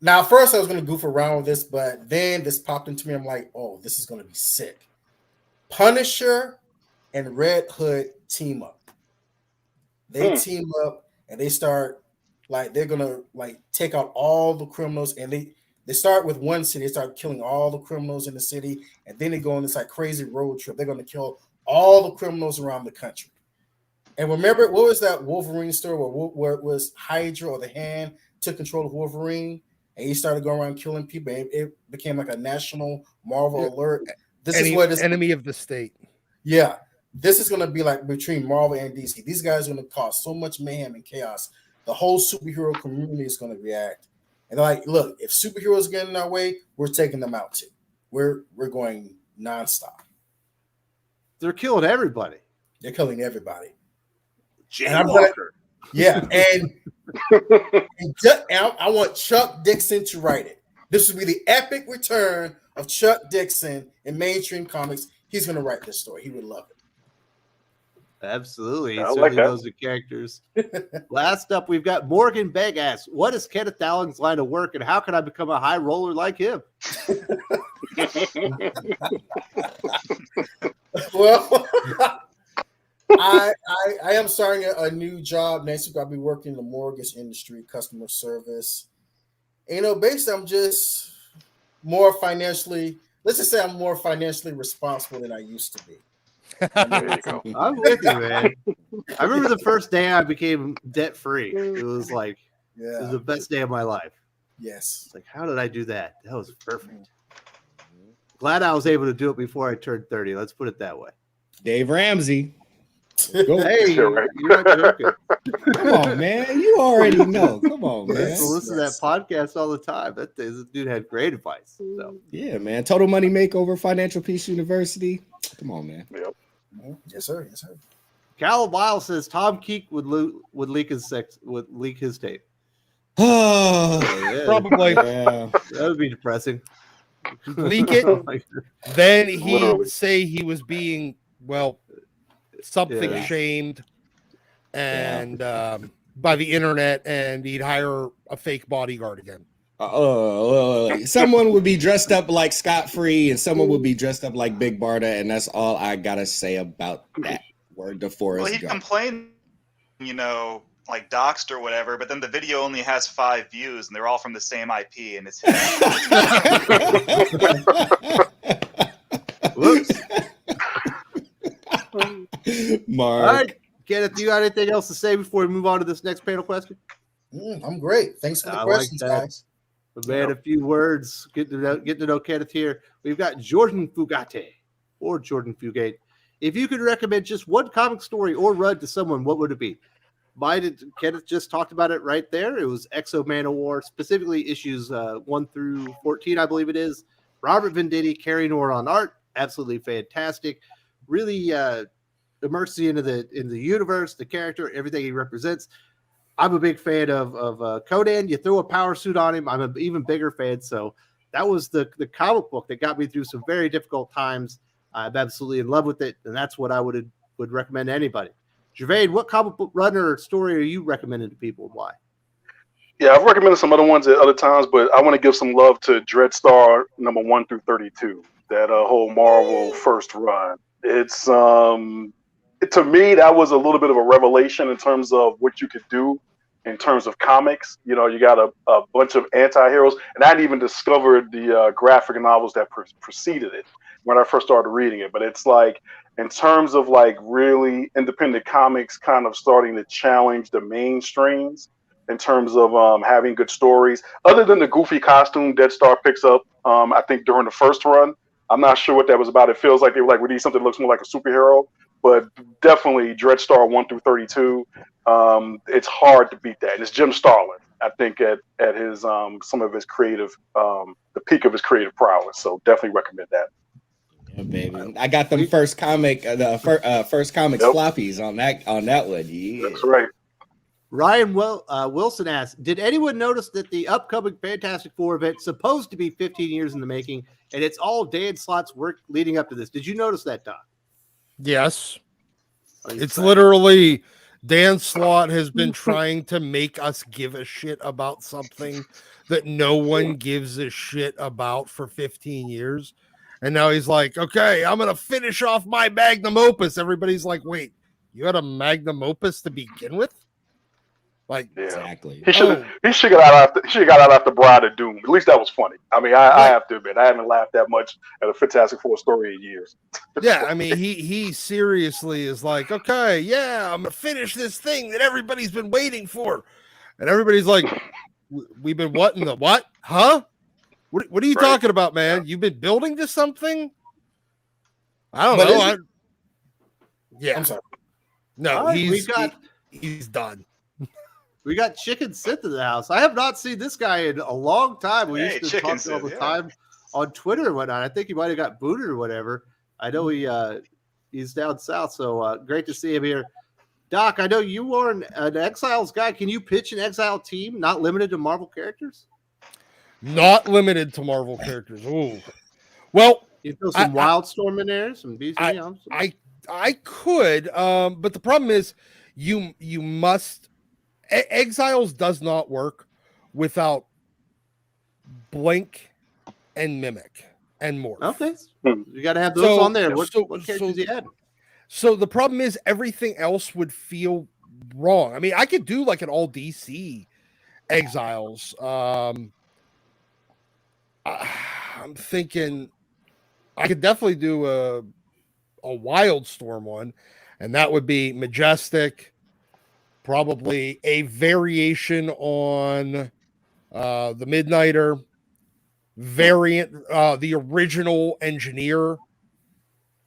Now, first I was going to goof around with this, but then this popped into me. I'm like, oh, this is going to be sick. Punisher and Red Hood team up. They team up and they start they're going to take out all the criminals, and they start with one city. They start killing all the criminals in the city, and then they go on this crazy road trip. They're going to kill all the criminals around the country. And remember, what was that Wolverine story where it was Hydra or the Hand took control of Wolverine? And he started going around killing people. It became like a national Marvel alert. This is what is enemy of the state. Yeah, this is going to be like between Marvel and DC. These guys are going to cause so much mayhem and chaos. The whole superhero community is going to react. And they're like, look, if superheroes get in our way, we're taking them out too. We're going nonstop. They're killing everybody. They're killing everybody. Jay Walker. Yeah, and I want Chuck Dixon to write it. This will be the epic return of Chuck Dixon in mainstream comics. He's going to write this story. He would love it. Absolutely. He I certainly like that. knows the characters. Last up, we've got Morgan Begg asks, what is Kenneth Dowling's line of work, and how can I become a high roller like him? Well, I am starting a new job next week. I'll be working in the mortgage industry, customer service. And, basically, I'm just more financially. Let's just say I'm more financially responsible than I used to be. There you go. I'm with you, man. I remember the first day I became debt free. It was like it was the best day of my life. Yes. It's like, how did I do that? That was perfect. Glad I was able to do it before I turned 30. Let's put it that way. Dave Ramsey. Go. Hey, Yeah, right. you're not joking. Come on, man. You already know. Come on, I man. used to listen to that podcast all the time. This dude had great advice. So Yeah, man. Total Money Makeover, Financial Peace University. Come on, man. Yep. Yes, sir. Yes, sir. Cal Miles says Tom Keek would leak his tape. Yeah, Probably Yeah. that would be depressing. leak it. Then he'd say he was being something Yeah. shamed and by the internet, and he'd hire a fake bodyguard again. Someone would be dressed up like Scott Free, and someone would be dressed up like Big Barda, and that's all I gotta say about that. Word to Forrest Well, he Gump. complained, like doxed or whatever, but then the video only has 5 views, and they're all from the same IP, and it's his. Whoops. Mark. All right, Kenneth, do you got anything else to say before we move on to this next panel question? I'm great. Thanks for the I questions, like that. guys. Man, a few words. Get to know Kenneth here. We've got Jordan Fugate or Jordan Fugate. If you could recommend just one comic story or run to someone, what would it be? Kenneth just talked about it right there. It was Exo Man of War, specifically issues 1 through 14, I believe it is. Robert Venditti carrying over on art, absolutely fantastic. Really immerses you into the universe, the character, everything he represents. I'm a big fan of Conan. You throw a power suit on him, I'm an even bigger fan. So that was the comic book that got me through some very difficult times. I'm absolutely in love with it, and that's what I would recommend to anybody. Gervain, what comic book runner or story are you recommending to people and why? Yeah, I've recommended some other ones at other times, but I want to give some love to Dreadstar number 1 through 32. That whole Marvel first run. It's to me that was a little bit of a revelation in terms of what you could do in terms of comics. You got a bunch of anti-heroes, and I hadn't even discovered the graphic novels that preceded it when I first started reading it. But it's like, in terms of like really independent comics kind of starting to challenge the mainstreams in terms of having good stories, other than the goofy costume Dead Star picks up, I think during the first run. I'm not sure what that was about. It feels like they were like, we need something that looks more like a superhero, but definitely Dreadstar 1 through 32. It's hard to beat that. And it's Jim Starlin, I think, at his some of his creative, the peak of his creative prowess. So definitely recommend that. Yeah, baby. I got them first comics floppies on that one. Yeah. That's right. Ryan Wilson asked, did anyone notice that the upcoming Fantastic Four event is supposed to be 15 years in the making, and it's all Dan Slott's work leading up to this? Did you notice that, Doc? Yes. It's literally Dan Slott has been trying to make us give a shit about something that no one gives a shit about for 15 years. And now he's like, okay, I'm going to finish off my magnum opus. Everybody's like, wait, you had a magnum opus to begin with? Like, Yeah. Exactly. He should have got out after Bride of Doom. At least that was funny. I mean, I have to admit, I haven't laughed that much at a Fantastic Four story in years. yeah, I mean, he seriously is like, okay, yeah, I'm gonna finish this thing that everybody's been waiting for, and everybody's like, we've been what in the what? Huh? What are you talking about, man? You've been building to something? I don't know. Yeah, I'm sorry. no, Right, he's done. We got Chicken Sith in the house. I have not seen this guy in a long time. We used to talk all the time on Twitter and whatnot. I think he might have got booted or whatever. I know he's down south, so great to see him here. Doc, I know you are an Exiles guy. Can you pitch an Exile team not limited to Marvel characters? Not limited to Marvel characters. Ooh. Well, You throw some Wildstorm in there, some DC. I could, but the problem is you must. Exiles does not work without Blink and Mimic and Morph. Okay, you got to have those on there. What characters you had? So the problem is everything else would feel wrong. I mean, I could do like an all DC Exiles. I'm thinking I could definitely do a Wildstorm one, and that would be Majestic, probably a variation on the Midnighter, variant, the original Engineer,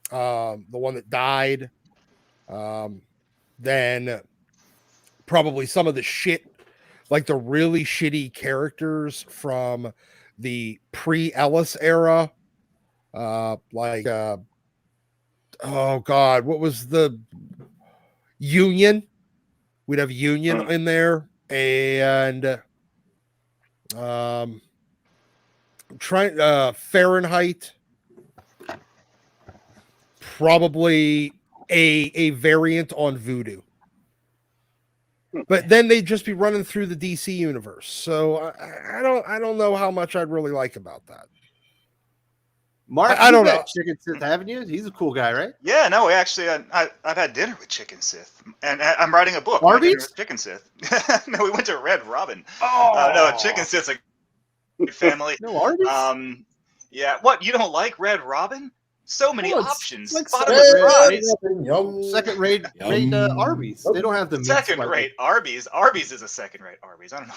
the one that died. Then probably some of the shit, like the really shitty characters from the pre-Ellis era. Oh God, what was the Union? We'd have Union in there, and Fahrenheit, probably a variant on Voodoo. But then they'd just be running through the DC universe. So I don't know how much I'd really like about that. Mark, I don't know. Chicken Sith, haven't you? He's a cool guy, right? Yeah, no, actually, I've had dinner with Chicken Sith, and I'm writing a book. Arby's? Chicken Sith. No, we went to Red Robin. Oh, No, Chicken Sith's a good family. No Arby's? Yeah, what, you don't like Red Robin? So many Oh, it's options. like Bottom second of the fries. Second-rate Arby's. They don't have the meats Second-rate Arby's. Arby's is a second-rate Arby's. I don't know.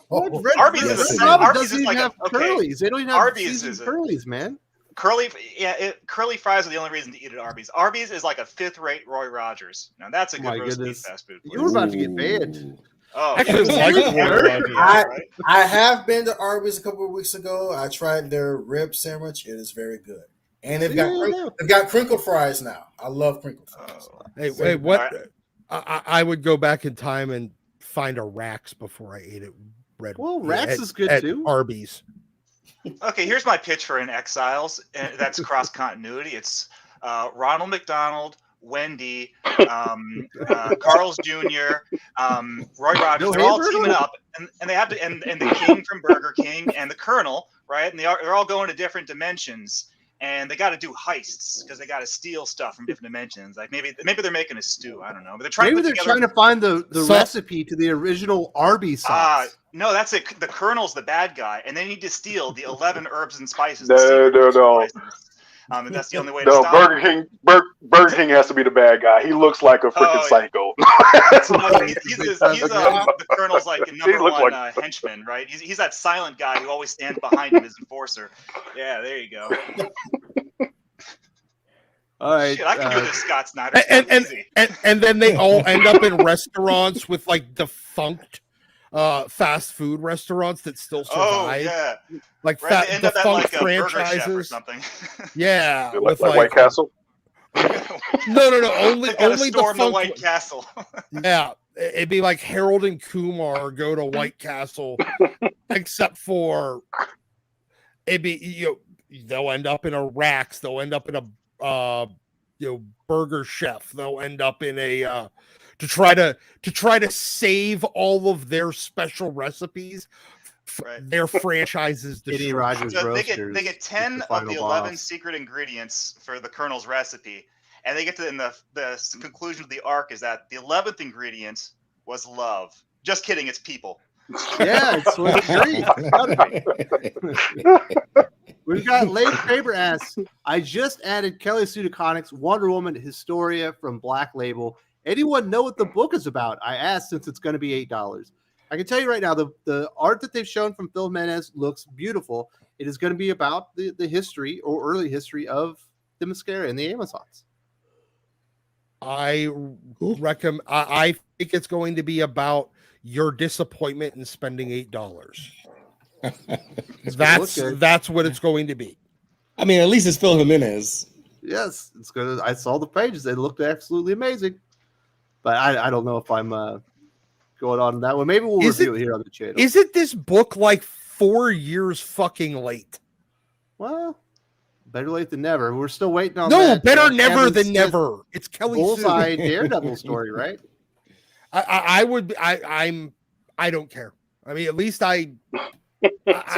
Like Arby's Red is a Robin Arby's doesn't is even like have okay. curlies. They don't even have Arby's seasoned is curlies, man. Curly fries are the only reason to eat at Arby's. Arby's is like a fifth-rate Roy Rogers. Now that's a good roast beef fast food place. You were about to get banned. Oh, Actually, I have been to Arby's a couple of weeks ago. I tried their rib sandwich. It is very good. And they've got crinkle fries now. I love crinkle fries. Hey, what? I would go back in time and find a Rax before I ate it. Well, Rax is good too. Arby's. Okay, here's my pitch for an Exiles. That's cross continuity. It's Ronald McDonald, Wendy, Carl's Jr., Roy Rogers. They're all teaming up, and they have to, and the King from Burger King and the Colonel, right? And they're all going to different dimensions. And they got to do heists because they got to steal stuff from different dimensions. Like maybe they're making a stew. I don't know. But they're trying. Maybe they're trying to find the recipe to the original Arby's sauce. No, that's it. The Colonel's the bad guy, and they need to steal the 11 herbs and spices. No. And that's the only way to stop Burger King has to be the bad guy. He looks like a freaking psycho. The Colonel's like number one henchman, right? He's that silent guy who always stands behind him as enforcer. Yeah, there you go. All right, shit, I can do this, Scott Snyder. And then they all end up in restaurants with like defunct fast food restaurants that still survive. Oh yeah, like right, defunct like franchises or something. Yeah, with like White Castle. No. Only storm defunct the White Castle. Yeah, it'd be like Harold and Kumar go to White Castle, except for it'd be they'll end up in a Rax. They'll end up in a Burger Chef. They'll end up in a to try to save all of their special recipes. Right. Their franchises. Eddie Rogers so Roasters. They get 10 of the 11 boss. secret ingredients for the Colonel's recipe, and they get to the conclusion of the arc is that the 11th ingredient was love. Just kidding, it's people. Yeah, it's what We've got Lane Faber asks, I just added Kelly Sue Comics Wonder Woman Historia from Black Label. Anyone know what the book is about? I asked since it's going to be $8. I can tell you right now, the art that they've shown from Phil Menez looks beautiful. It is going to be about the history or early history of the Mascara and the Amazons. I recommend. I think it's going to be about your disappointment in spending $8. That's what it's going to be. I mean, at least it's Phil Jimenez. Yes, it's good. I saw the pages; they looked absolutely amazing. But I don't know if I'm going on that one. Maybe we'll review it here on the channel. Isn't this book like 4 years fucking late? Well, better late than never. We're still waiting on. No, that, better never Kevin than Smith never. It's Kelly Bullseye Sue. Daredevil story, right? I don't care. I mean, at least So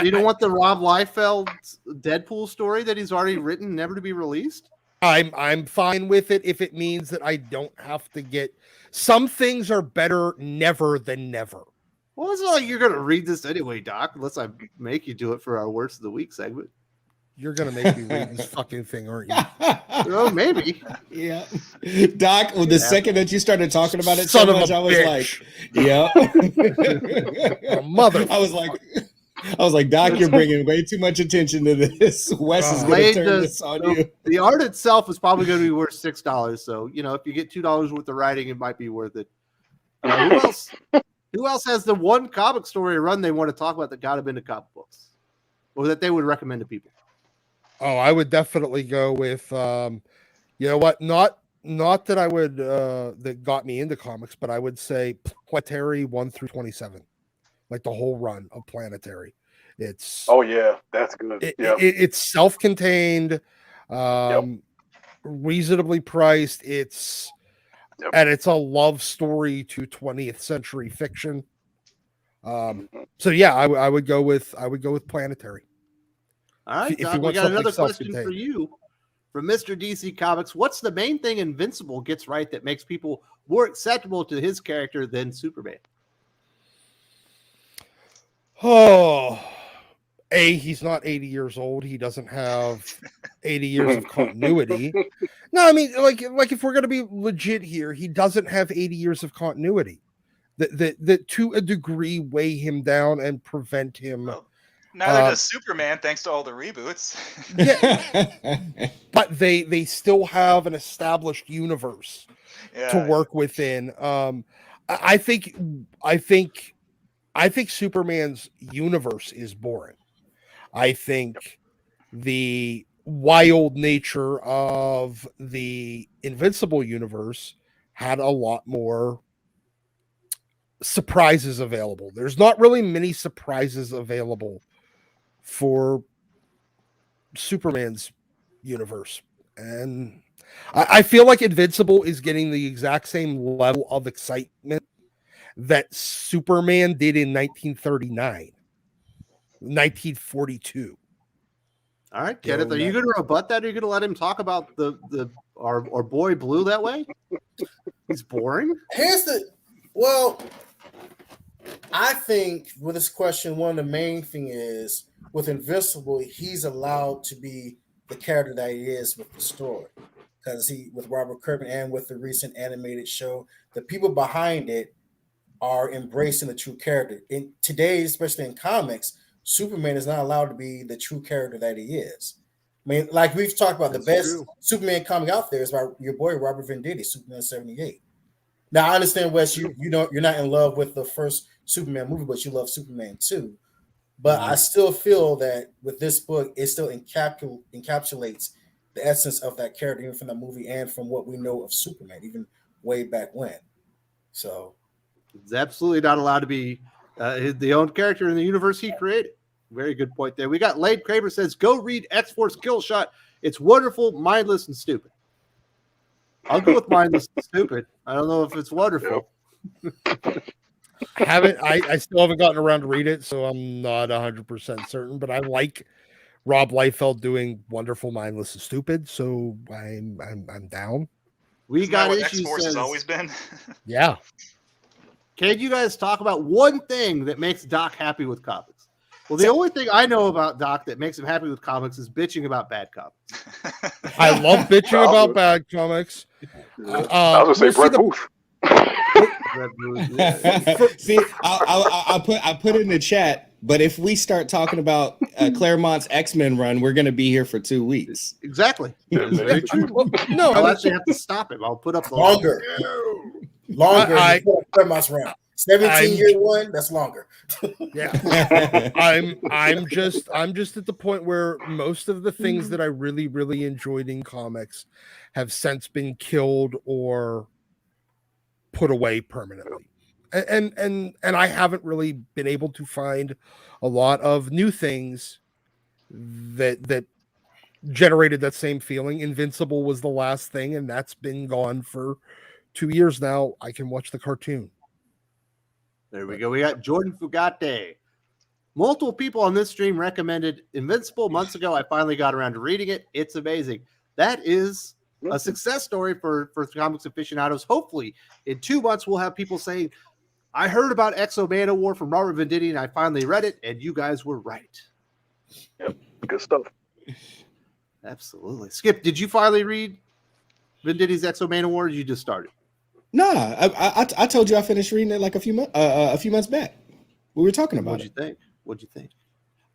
you don't want the Rob Liefeld Deadpool story that he's already written, never to be released? I'm fine with it if it means that I don't have to get. Some things are better never than never. Well, it's not like you're gonna read this anyway, Doc, unless I make you do it for our worst of the week segment. You're gonna make me read this fucking thing, aren't you? Oh, maybe. Yeah. Doc, well, the second that you started talking about it Son so of much, a I was bitch. like, yeah. A mother. I was like, Doc, you're bringing way too much attention to this. Wes is going to Slade turn does- this on so you. the art itself is probably going to be worth $6. So if you get $2 worth of writing, it might be worth it. Who else? Who else has the one comic story run they want to talk about that got them into comic books, or that they would recommend to people? Oh, I would definitely go with you know what? Not that I would that got me into comics, but I would say Planetary 1 through 27. Like the whole run of Planetary. It's Oh yeah, that's good. it's self-contained, reasonably priced. And it's a love story to 20th century fiction. So yeah, I would go with Planetary. All right, If you Doc, we want got something another question for self-contained. you from Mr. DC Comics. What's the main thing Invincible gets right that makes people more acceptable to his character than Superman? Oh, he's not 80 years old. He doesn't have 80 years of continuity. No, I mean, like if we're gonna be legit here, he doesn't have 80 years of continuity. That to a degree weigh him down and prevent him. Well, neither does Superman, thanks to all the reboots. But they still have an established universe to work within. I think Superman's universe is boring. I think the wild nature of the Invincible universe had a lot more surprises available. There's not really many surprises available for Superman's universe. And I feel like Invincible is getting the exact same level of excitement that Superman did in 1939, 1942. All right, Kenneth, are you going to rebut that? Or are you going to let him talk about our boy Blue that way? He's boring. I think with this question, one of the main thing is with Invincible, he's allowed to be the character that he is with the story, because with Robert Kirkman and with the recent animated show, the people behind it are embracing the true character. In today, especially in comics, Superman is not allowed to be the true character that he is. I mean, like we've talked about, the best Superman comic out there is by your boy Robert Venditti, Superman 78. Now I understand, Wes, you're not in love with the first Superman movie, but you love Superman 2. But I still feel that with this book, it still encapsulates the essence of that character, even from the movie and from what we know of Superman, even way back when. So he's absolutely not allowed to be the own character in the universe he created. Very good point there. We got Lade Kramer says, go read X-Force Kill Shot. It's wonderful, mindless, and stupid. I'll go with mindless and stupid. I don't know if it's wonderful. I still haven't gotten around to read it, so I'm not 100% certain, but I like Rob Liefeld doing wonderful, mindless, and stupid, so I'm down. We Isn't got that what issues. X-Force has always been. Yeah. Can you guys talk about one thing that makes Doc happy with comics? Well, the only thing I know about Doc that makes him happy with comics is bitching about bad comics. I love bitching about bad comics. I was going to say Brett Booth. See, I put it in the chat, but if we start talking about Claremont's X-Men run, we're going to be here for 2 weeks. Exactly. No, I'll actually have to stop him. I'll put up the longer. Claremont's run. 17-year one, that's longer. Yeah. I'm just at the point where most of the things that I really, really enjoyed in comics have since been killed or put away permanently. And I haven't really been able to find a lot of new things that generated that same feeling. Invincible was the last thing, and that's been gone for 2 years now. I can watch the cartoon. There we go. We got Jordan Fugate. Multiple people on this stream recommended Invincible months ago. I finally got around to reading it. It's amazing. that is a success story for Comics Aficionados. Hopefully, in 2 months, we'll have people saying, I heard about Exo Man of War from Robert Venditti, and I finally read it, and you guys were right. Yep, good stuff. Absolutely. Skip, did you finally read Venditti's Exo Man of War, or you just started? Nah, I told you I finished reading it like a few months back. We were talking about it. What'd you think?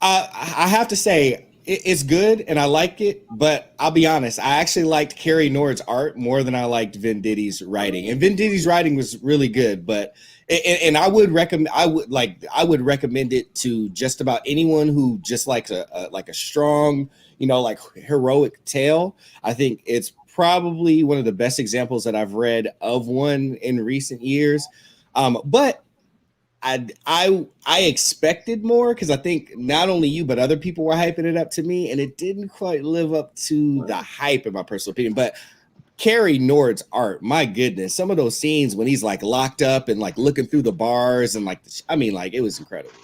I have to say it's good and I like it, but I'll be honest, I actually liked Kerry Nord's art more than I liked Venditti's writing. And Venditti's writing was really good, but and I would recommend it to just about anyone who just likes a strong, like heroic tale. I think it's probably one of the best examples that I've read of one in recent years. But I expected more because I think not only you but other people were hyping it up to me, and it didn't quite live up to the hype in my personal opinion. But Kerry Nord's art, my goodness, some of those scenes when he's like locked up and like looking through the bars and it was incredible.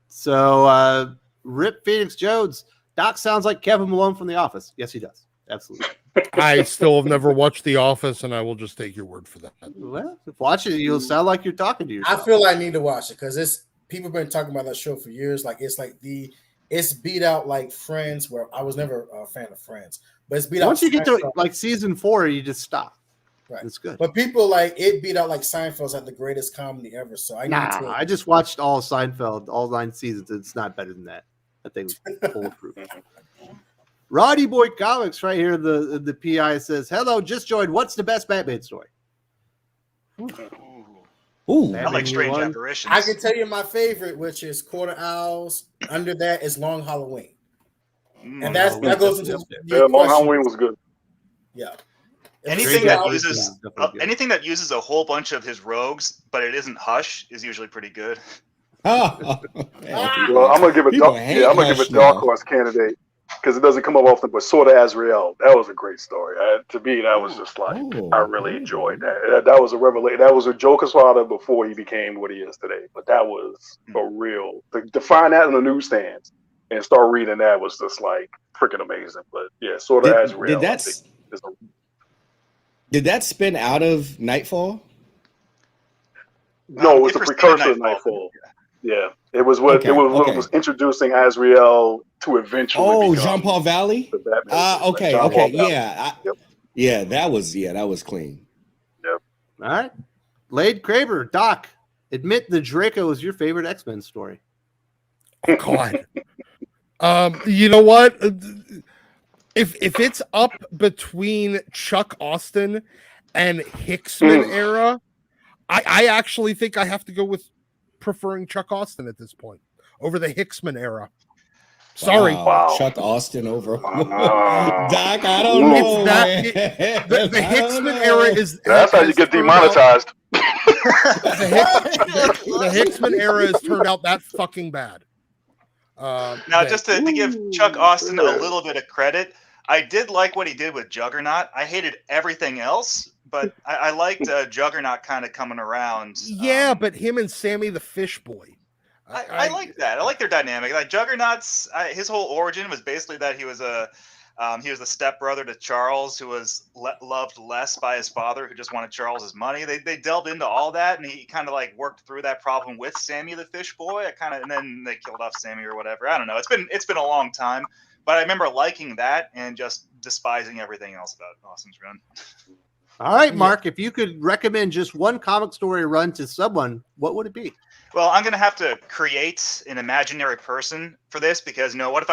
So Rip Phoenix Jones, Doc sounds like Kevin Malone from The Office. Yes, he does. Absolutely. I still have never watched The Office, and I will just take your word for that. Well, if watch it, you'll sound like you're talking to yourself. I feel I need to watch it because people have been talking about that show for years. Like it's beat out like Friends, where I was never a fan of Friends, but it's beat out. Once you get to like season 4, you just stop. Right, it's good. But people like it beat out like Seinfeld's like the greatest comedy ever. So I just watched all of Seinfeld, all 9 seasons. It's not better than that. That thing's foolproof. Roddy Boy Comics right here. The PI says, "Hello, just joined. What's the best Batman story?" Ooh, I like Strange Apparitions. I can tell you my favorite, which is Quarter Owls. Under that is Long Halloween, and that goes into Long Halloween was good. Yeah. Anything that uses a whole bunch of his rogues, but it isn't Hush, is usually pretty good. Well, I'm gonna give a Dark Horse candidate because it doesn't come up often, but Sword of Azrael. That was a great story. To me, that was just like I really enjoyed that. That was a revelation. That was a Joker's father before he became what he is today. But that was a real to find that in the newsstands and start reading that was just like freaking amazing. But yeah, Sword of Azrael. Did that spin out of Nightfall? No, it was a precursor to Nightfall. Yeah, it was what was introducing Azrael to eventually. Oh, Jean-Paul Valley. Okay, yeah, Yep. Yeah, that was clean. Yep. All right, Lade Kraber, Doc, admit the Draco is your favorite X-Men story. Oh, God. You know what? If it's up between Chuck Austin and Hicksman era, I actually think I have to go with preferring Chuck Austin at this point over the Hicksman era. Sorry. Wow. Chuck Austin over Doc, I don't know. The Hicksman era is that's how you get demonetized. The Hicksman era has turned out that fucking bad. Now, just to give Chuck Austin a little bit of credit, I did like what he did with Juggernaut. I hated everything else, but I liked Juggernaut kind of coming around. Yeah, but him and Sammy the Fish Boy. I like that. I like their dynamic. Like Juggernaut's, his whole origin was basically that he was the stepbrother to Charles, who was loved less by his father, who just wanted Charles's money. They delved into all that, and he kind of like worked through that problem with Sammy the Fish Boy. And then they killed off Sammy or whatever. I don't know. It's been a long time, but I remember liking that and just despising everything else about Austin's run. All right, Mark, if you could recommend just one comic story run to someone, what would it be? Well, I'm going to have to create an imaginary person for this because, what if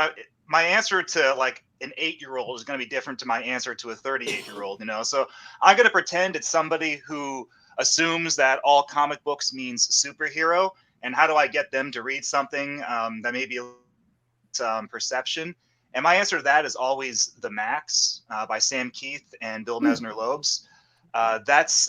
my answer to like an 8-year-old is going to be different to my answer to a 38-year-old, So I'm going to pretend it's somebody who assumes that all comic books means superhero. And how do I get them to read something that may be perception? And my answer to that is always The Max by Sam Keith and Bill Messner-Loebs. That's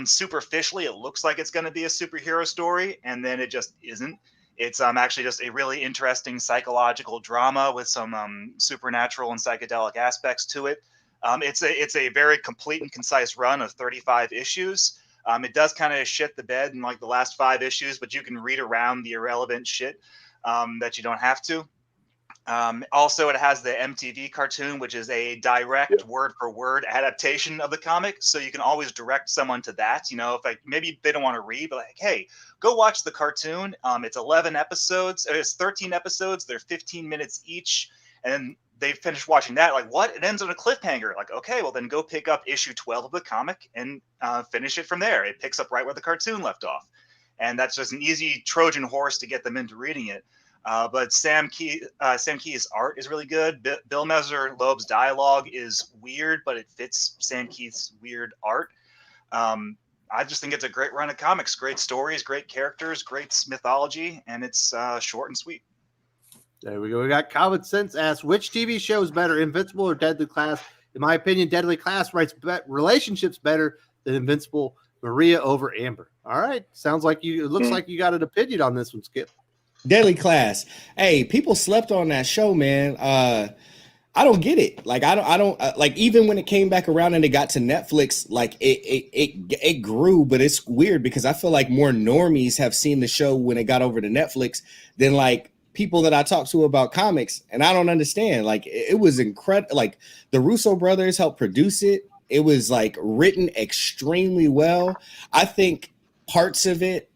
superficially, it looks like it's going to be a superhero story, and then it just isn't. It's actually just a really interesting psychological drama with some supernatural and psychedelic aspects to it. It's a very complete and concise run of 35 issues. It does kind of shit the bed in like the last 5 issues, but you can read around the irrelevant shit that you don't have to. Also, it has the MTV cartoon, which is a direct word-for-word adaptation of the comic. So you can always direct someone to that. You know, if like maybe they don't want to read, but like, hey, go watch the cartoon. It's 11 episodes. It's 13 episodes. They're 15 minutes each, and they finish watching that. Like, what? It ends on a cliffhanger. Like, okay, well then go pick up issue 12 of the comic and finish it from there. It picks up right where the cartoon left off, and that's just an easy Trojan horse to get them into reading it. But Sam Key's art is really good. Bill Messer-Loeb's dialogue is weird, but it fits Sam Keith's weird art. I just think it's a great run of comics. Great stories, great characters, great mythology, and it's short and sweet. There we go. We got Common Sense asked, which TV show is better, Invincible or Deadly Class? In my opinion, Deadly Class writes relationships better than Invincible. Maria over Amber. All right. Sounds like it looks like you got an opinion on this one, Skip. Deadly Class. Hey, people slept on that show, man. I don't get it. Like, I don't like, even when it came back around and it got to Netflix, like it grew, but it's weird because I feel like more normies have seen the show when it got over to Netflix than like people that I talk to about comics. And I don't understand. Like, it was incredible. Like, the Russo brothers helped produce it. It was like written extremely well. I think parts of it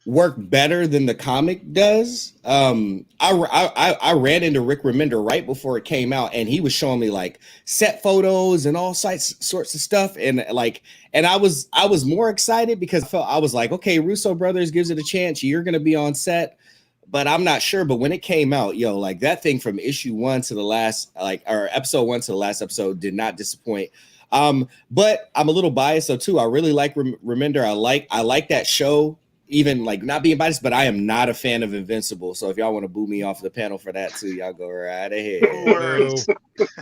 work better than the comic does. I ran into Rick Remender right before it came out, and he was showing me like set photos and all sorts of stuff, and I was more excited because I was like, okay, Russo brothers gives it a chance. You're gonna be on set, but I'm not sure. But when it came out, like that thing from issue 1 to the last, or episode 1 to the last episode did not disappoint. But I'm a little biased though too. I really like Remender. I like that show. Even like not being biased, but I am not a fan of Invincible. So if y'all want to boo me off the panel for that too, y'all go right ahead.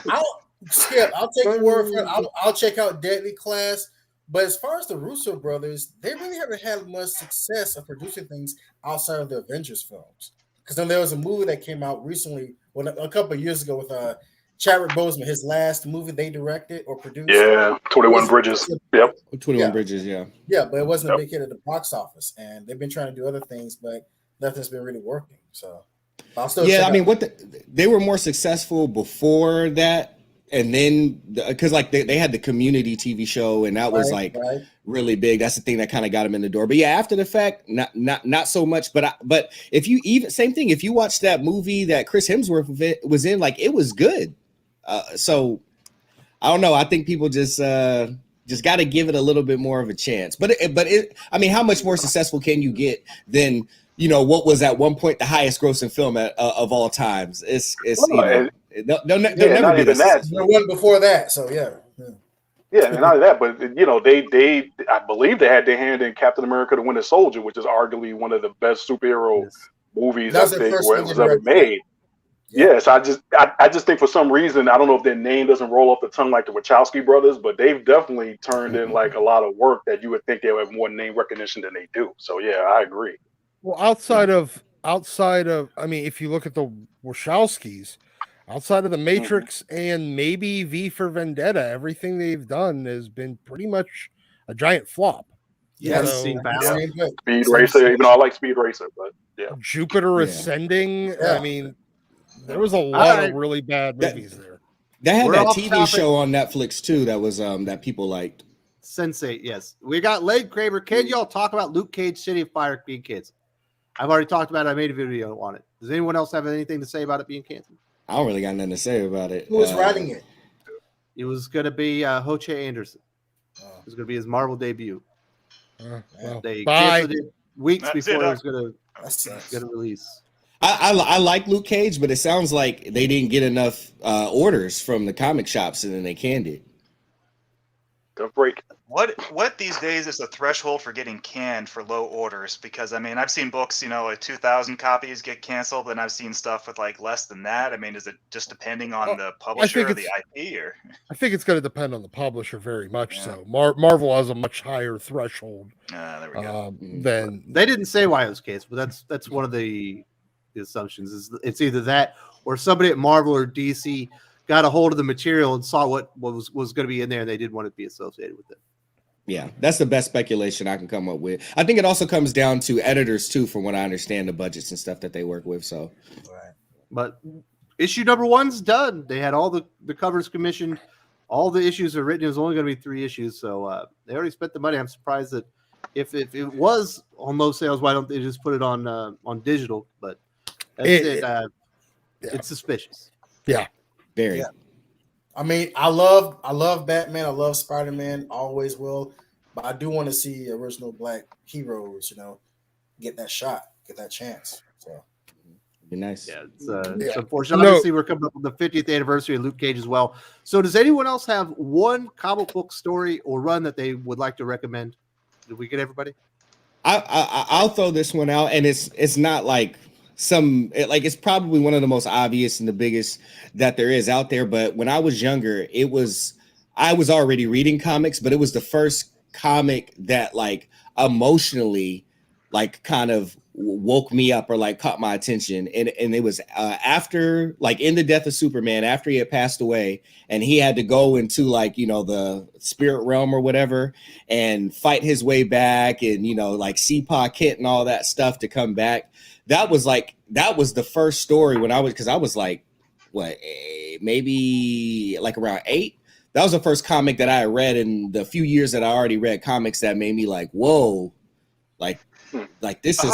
I'll take your word for it. I'll check out Deadly Class. But as far as the Russo brothers, they really haven't had much success of producing things outside of the Avengers films. Because then there was a movie that came out recently, a couple of years ago, with Chadwick Boseman, his last movie they directed or produced. Yeah, 21 Bridges. Yep. 21 Bridges, yeah. Yeah, but it wasn't a big hit at the box office. And they've been trying to do other things, but nothing's been really working. So I'll still they were more successful before that. And then because like they had the Community TV show, and that was really big. That's the thing that kind of got them in the door. But yeah, after the fact, not so much. But if you same thing, if you watch that movie that Chris Hemsworth was in, like it was good. So I don't know. I think people just got to give it a little bit more of a chance. But I mean, how much more successful can you get than what was at one point the highest grossing film of all times? They'll never be that. There one before that, so yeah. Yeah, and not only that, but they I believe they had their hand in Captain America: The Winter Soldier, which is arguably one of the best superhero movies I think was ever made. Yes, I just think for some reason, I don't know if their name doesn't roll off the tongue like the Wachowski brothers, but they've definitely turned in like a lot of work that you would think they would have more name recognition than they do. So yeah, I agree. Well, outside of, I mean, if you look at the Wachowskis, outside of the Matrix and maybe V for Vendetta, everything they've done has been pretty much a giant flop. Yeah, Speed Racer, even though I like Speed Racer, but yeah. Jupiter Ascending. I mean, there was a lot of really bad movies there. They had that TV show on Netflix too that was that people liked. Sense8, yes. We got Lane Kramer. Can y'all talk about Luke Cage, City of Fire being canceled? I've already talked about it. I made a video on it. Does anyone else have anything to say about it being canceled? I don't really got nothing to say about it. Who was writing it? It was going to be Hoche Anderson. It was going to be his Marvel debut. They canceled it weeks before it was going to release. I like Luke Cage, but it sounds like they didn't get enough orders from the comic shops, and then they canned it. Good break. What these days is the threshold for getting canned for low orders? Because I mean, I've seen books, like 2,000 copies get canceled, and I've seen stuff with like less than that. I mean, is it just depending on the publisher or the IP? Or I think it's going to depend on the publisher very much. So Marvel has a much higher threshold. There we go. Than they didn't say why it was canceled, but that's one of the assumptions. Is it's either that or somebody at Marvel or DC got a hold of the material and saw what was going to be in there, and they didn't want it to be associated with it. Yeah, that's the best speculation I can come up with. I think it also comes down to editors too, from what I understand, the budgets and stuff that they work with. So, But issue number 1's done. They had all the covers commissioned. All the issues are written. It was only going to be 3 issues, so they already spent the money. I'm surprised that if it was on low sales, why don't they just put it on digital? But that's it. It's suspicious. Yeah, very. Yeah. I mean, I love Batman. I love Spider-Man. Always will. But I do want to see original Black heroes, get that shot, get that chance. So Be nice. Yeah, it's unfortunate. Obviously, we're coming up on the 50th anniversary of Luke Cage as well. So, does anyone else have one comic book story or run that they would like to recommend? Did we get everybody? I'll throw this one out, and it's not like it's probably one of the most obvious and the biggest that there is out there. But when I was younger, I was already reading comics, but it was the first comic that like emotionally like kind of woke me up or like caught my attention, and it was after like in the death of Superman, after he had passed away and he had to go into like the spirit realm or whatever and fight his way back and like see Pa Kent and all that stuff to come back. That was the first story when I was like maybe like around 8. That was the first comic that I read in the few years that I already read comics that made me like, whoa, like this is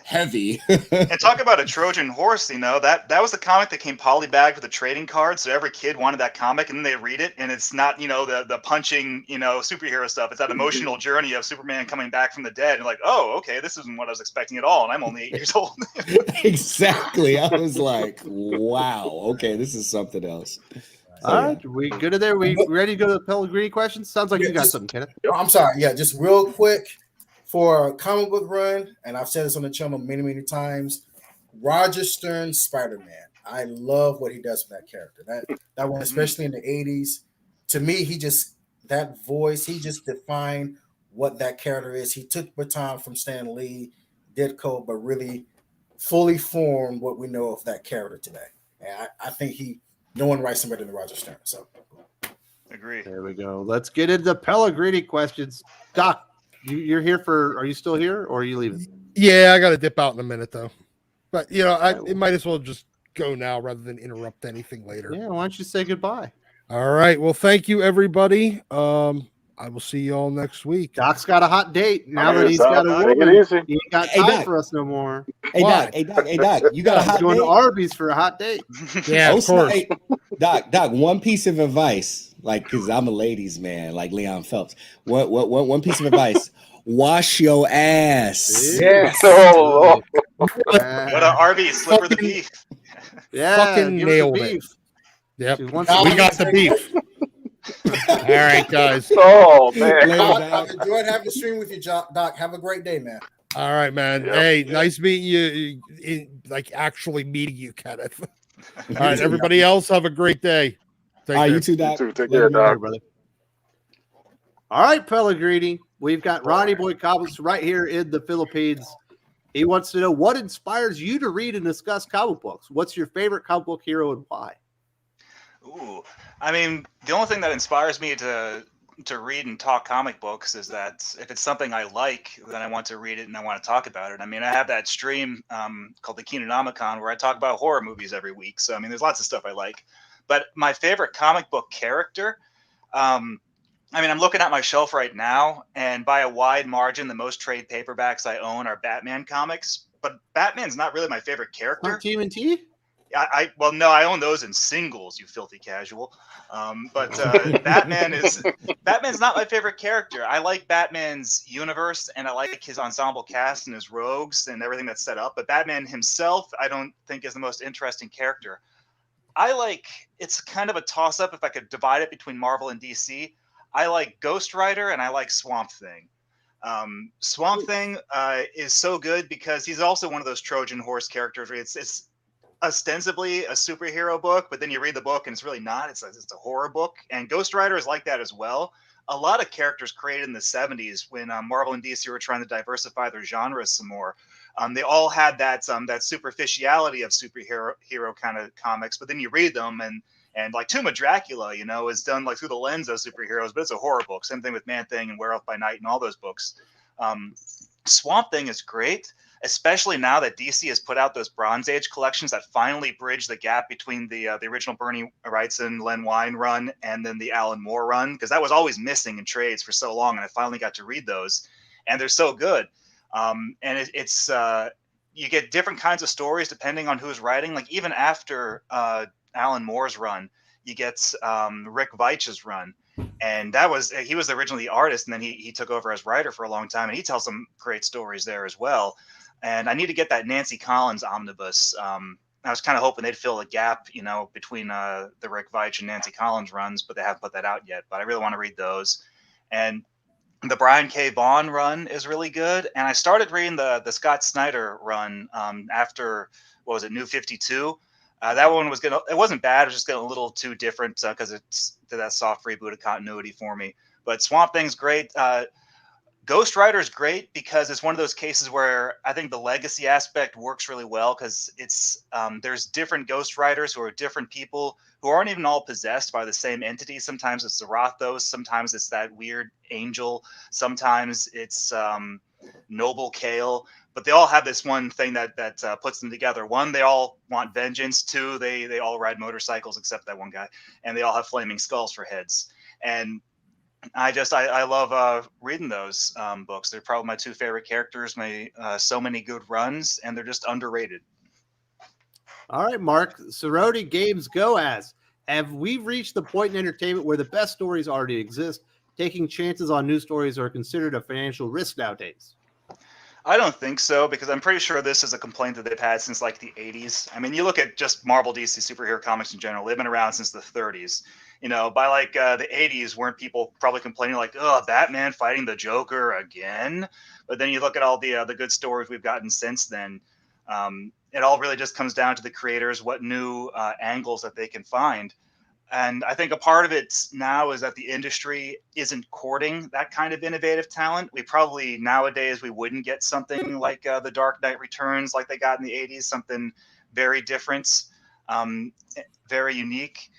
heavy. And talk about a Trojan horse, that was the comic that came polybagged with a trading card. So every kid wanted that comic, and then they read it, and it's not, the punching, superhero stuff. It's that emotional journey of Superman coming back from the dead. And like, oh, okay, this isn't what I was expecting at all. And I'm only 8 years old. Exactly. I was like, wow, okay, this is something else. All right, we good in there? We ready to go to the Pellegrini questions? Sounds like you got something, Kenneth. I'm sorry. Yeah, just real quick for a comic book run, and I've said this on the channel many, many times. Roger Stern's Spider-Man. I love what he does with that character. That one, especially in the 80s. To me, that voice, he just defined what that character is. He took baton from Stan Lee, Ditko, but really fully formed what we know of that character today. And I think no one writes him better than Roger Stern. So Agree. There we go. Let's get into Pellegrini questions. Doc, you're here are you still here or are you leaving? Yeah, I got to dip out in a minute though. But it might as well just go now rather than interrupt anything later. Yeah, why don't you say goodbye? All right. Well, thank you everybody. I will see you all next week. Doc's got a hot date now that he's got a woman. He ain't got time for us no more. Hey Doc, you got a hot going date? to Arby's for a hot date. Yeah, of course. Hey, Doc, one piece of advice, like because I'm a ladies' man, like Leon Phelps. One piece of advice: wash your ass. yes. Oh, Lord. Go to Arby's, slipper the beef. Yeah, Fucking nailed it. Yep, we got the beef. All right, guys. Oh, man. I've enjoyed having the stream with you, Doc. Have a great day, man. All right, man. Yep. Hey, nice meeting you. Actually meeting you, Kenneth. All right, everybody else, have a great day. All right, you too, Doc. You too. Take care, Doc. brother. All right, Pellegrini. We've got Ronnie Boy Comics right here in the Philippines. He wants to know what inspires you to read and discuss comic books. What's your favorite comic book hero and why? Ooh, I mean, the only thing that inspires me to read and talk comic books is that if it's something I like, then I want to read it and I want to talk about it. I mean, I have that stream called the Keenanomicon where I talk about horror movies every week. So, I mean, there's lots of stuff I like. But my favorite comic book character, I mean, I'm looking at my shelf right now, and by a wide margin, the most trade paperbacks I own are Batman comics. But Batman's not really my favorite character. Not TMNT? Well, no, I own those in singles, you filthy casual. But Batman's not my favorite character. I like Batman's universe, and I like his ensemble cast and his rogues and everything that's set up. But Batman himself, I don't think is the most interesting character. It's kind of a toss-up if I could divide it between Marvel and DC. I like Ghost Rider and I like Swamp Thing. Swamp Thing is so good because he's also one of those Trojan horse characters where it's ostensibly a superhero book, but then you read the book and it's really not. It's a horror book. And Ghost Rider is like that as well. A lot of characters created in the 70s when Marvel and DC were trying to diversify their genres some more. They all had that superficiality of superhero kind of comics, but then you read them and like Tomb of Dracula, is done like through the lens of superheroes, but it's a horror book. Same thing with Man-Thing and Werewolf by Night and all those books. Swamp Thing is great. especially now that DC has put out those Bronze Age collections that finally bridge the gap between the original Bernie Wrightson, Len Wein run and then the Alan Moore run, because that was always missing in trades for so long, and I finally got to read those, and they're so good. And it's you get different kinds of stories depending on who's writing. Like even after Alan Moore's run, you get Rick Veitch's run, and he was originally the artist, and then he took over as writer for a long time, and he tells some great stories there as well. And I need to get that Nancy Collins omnibus. I was kind of hoping they'd fill a gap, between the Rick Veitch and Nancy Collins runs, but they haven't put that out yet. But I really want to read those. And the Brian K. Vaughan run is really good, and I started reading the Scott Snyder run after New 52. That one it wasn't bad. It was just getting a little too different because it's that soft reboot of continuity for me. But Swamp Thing's great. Ghost Rider is great because it's one of those cases where I think the legacy aspect works really well, because it's there's different Ghost Riders who are different people who aren't even all possessed by the same entity. Sometimes it's Zarathos, sometimes it's that weird angel, sometimes it's Noble Kale, but they all have this one thing that puts them together. One, they all want vengeance. Two, they all ride motorcycles except that one guy, and they all have flaming skulls for heads. And I love reading those books. They're probably my two favorite characters. So many good runs, and they're just underrated. All right, Mark. Sorority Games Go asks, have we reached the point in entertainment where the best stories already exist? Taking chances on new stories are considered a financial risk nowadays. I don't think so, because I'm pretty sure this is a complaint that they've had since like the 80s. I mean, you look at just Marvel, DC, superhero comics in general. They've been around since the 30s. By like the 80s, weren't people probably complaining like, oh, Batman fighting the Joker again? But then you look at all the good stories we've gotten since then. It all really just comes down to the creators, what new angles that they can find. And I think a part of it now is that the industry isn't courting that kind of innovative talent. Nowadays, we wouldn't get something like The Dark Knight Returns like they got in the 80s, something very different, very unique.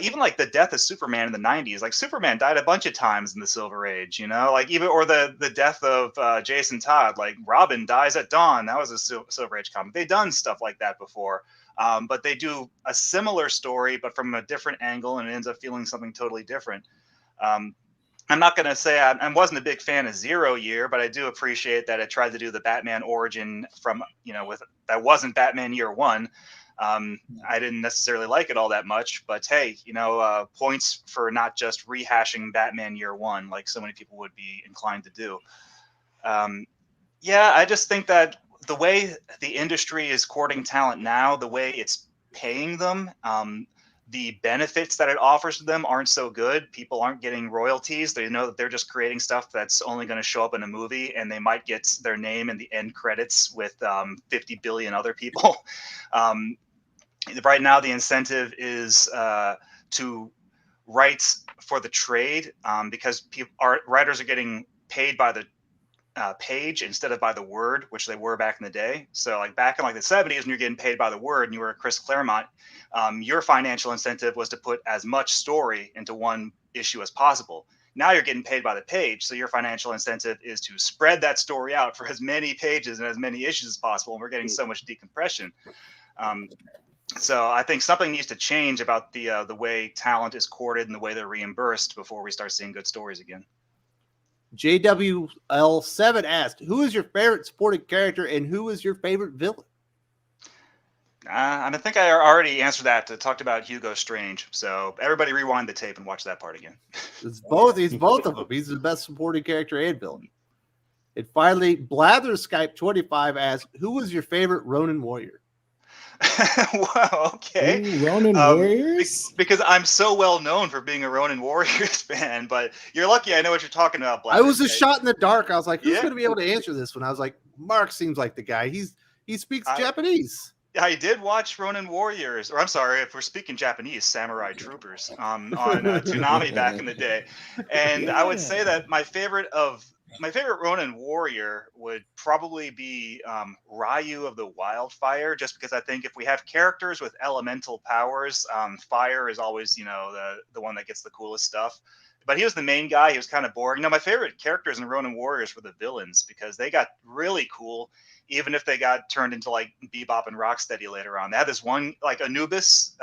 Even like the death of Superman in the 90s, like Superman died a bunch of times in the Silver Age, or the death of Jason Todd, like Robin dies at dawn. That was a Silver Age comic. They've done stuff like that before. But they do a similar story, but from a different angle, and it ends up feeling something totally different. I'm not going to say I wasn't a big fan of Zero Year, but I do appreciate that it tried to do the Batman origin from, that wasn't Batman Year One. I didn't necessarily like it all that much, but hey, points for not just rehashing Batman Year One like so many people would be inclined to do. I just think that the way the industry is courting talent now, the way it's paying them, the benefits that it offers to them aren't so good. People aren't getting royalties. They know that they're just creating stuff that's only going to show up in a movie, and they might get their name in the end credits with 50 billion other people. Right now, the incentive is to write for the trade, because writers are getting paid by the page instead of by the word, which they were back in the day. So like back in like the 70s, when you're getting paid by the word and you were Chris Claremont, your financial incentive was to put as much story into one issue as possible. Now you're getting paid by the page, so your financial incentive is to spread that story out for as many pages and as many issues as possible, and we're getting so much decompression. So I think something needs to change about the way talent is courted and the way they're reimbursed before we start seeing good stories again. JWL7 asked, who is your favorite supporting character and who is your favorite villain? I think I already answered that. Talked about Hugo Strange. So everybody rewind the tape and watch that part again. He's both of them. He's the best supporting character and villain. And finally, Blather Skype 25 asked, who was your favorite Ronin warrior? Well, okay. Ooh, Ronin Warriors? Because I'm so well known for being a Ronin Warriors fan, but you're lucky I know what you're talking about, I was a shot in the dark. I was like, who's going to be able to answer this one? I was like, Mark seems like the guy. He speaks Japanese. I did watch Ronin Warriors, or I'm sorry, if we're speaking Japanese, Samurai Troopers on Toonami back in the day. And I would say that my favorite Ronin warrior would probably be Ryu of the Wildfire, just because I think if we have characters with elemental powers, fire is always, the one that gets the coolest stuff, but he was the main guy. He was kind of boring. My favorite characters in Ronin Warriors were the villains because they got really cool, even if they got turned into like Bebop and Rocksteady later on. They had this one, like Anubis.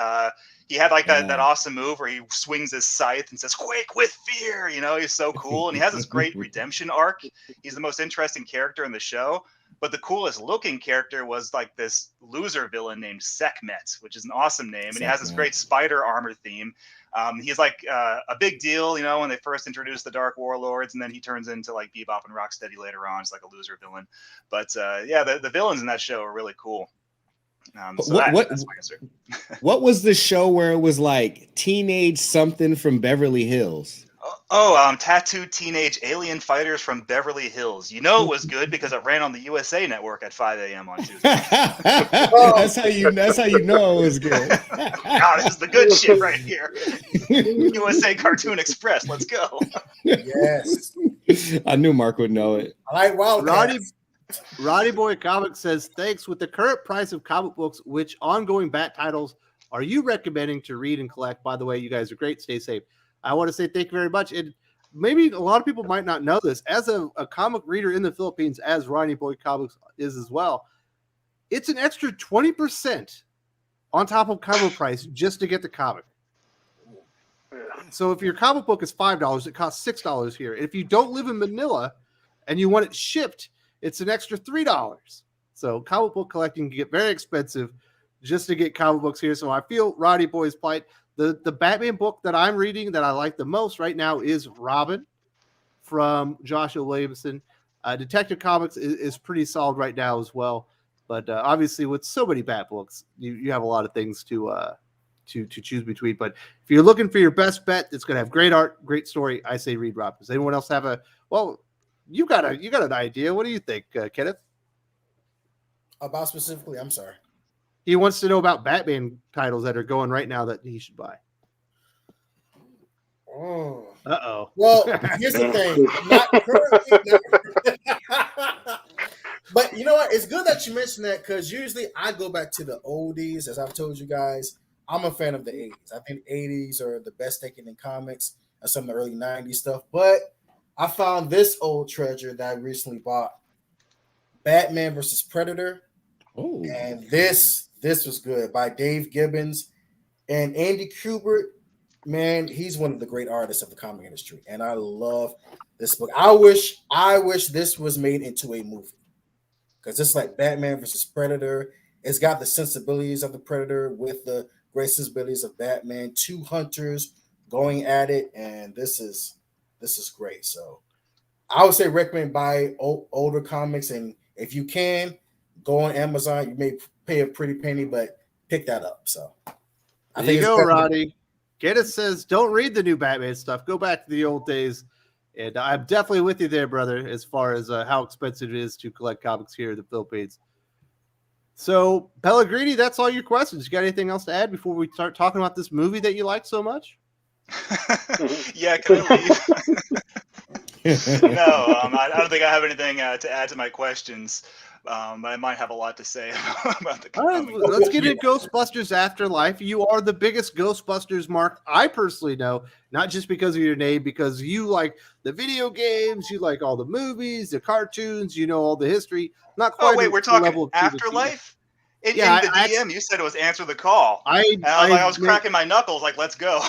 He had like that awesome move where he swings his scythe and says, "Quake with fear." He's so cool. And he has this great redemption arc. He's the most interesting character in the show. But the coolest looking character was like this loser villain named Sekhmet, which is an awesome name. And he has this great spider armor theme. He's like a big deal, when they first introduced the Dark Warlords, and then he turns into like Bebop and Rocksteady later on. It's like a loser villain. But the villains in that show are really cool. That's my answer. What was the show where it was like teenage something from Beverly Hills? Tattooed Teenage Alien Fighters from Beverly Hills. It was good because it ran on the USA Network at 5 a.m. on Tuesday. That's how you know it was good. This is the good shit right here. USA Cartoon Express. Let's go. Yes. I knew Mark would know it. I like Wildcats. Roddy Boy Comics says, thanks. With the current price of comic books, which ongoing Bat titles are you recommending to read and collect? By the way, you guys are great. Stay safe. I want to say thank you very much. And maybe a lot of people might not know this. As a comic reader in the Philippines, as Roddy Boy Comics is as well, it's an extra 20% on top of cover price just to get the comic. So if your comic book is $5, it costs $6 here. If you don't live in Manila and you want it shipped, it's an extra $3. So comic book collecting can get very expensive just to get comic books here. So I feel Roddy Boy's plight. The Batman book that I'm reading that I like the most right now is Robin from Joshua Williamson. Detective Comics is pretty solid right now as well. But obviously with so many Bat books, you have a lot of things to choose between. But if you're looking for your best bet, it's going to have great art, great story, I say read Robin. Does anyone else have you got an idea? What do you think, Kenneth? About specifically, I'm sorry. He wants to know about Batman titles that are going right now that he should buy. Oh. Uh-oh. Well, here's the thing. Not currently. But you know what? It's good that you mentioned that because usually I go back to the oldies. As I've told you guys, I'm a fan of the 80s. I think 80s are the best taken in comics and some of the early 90s stuff. But I found this old treasure that I recently bought. Batman versus Predator. Oh. And this was good by Dave Gibbons and Andy Kubert. Man, he's one of the great artists of the comic industry, and I love this book. I wish this was made into a movie because it's like Batman versus Predator. It's got the sensibilities of the Predator with the great sensibilities of Batman. Two hunters going at it, and this is great. So I would say recommend buy older comics, and if you can, go on Amazon. You may pay a pretty penny, but pick that up. So I think you go, Roddy. Kenneth says, don't read the new Batman stuff. Go back to the old days. And I'm definitely with you there, brother, as far as how expensive it is to collect comics here in the Philippines. So, Pellegrini, that's all your questions. You got anything else to add before we start talking about this movie that you like so much? Yeah, can I leave? No, I don't think I have anything to add to my questions. I might have a lot to say about the comic. All right, let's get into Ghostbusters Afterlife. You are the biggest Ghostbusters mark I personally know, not just because of your name, because you like the video games, you like all the movies, the cartoons, you know all the history. Not quite. Oh wait, we're talking Afterlife? In the DM, you said it was answer the call. I was cracking my knuckles, like, let's go.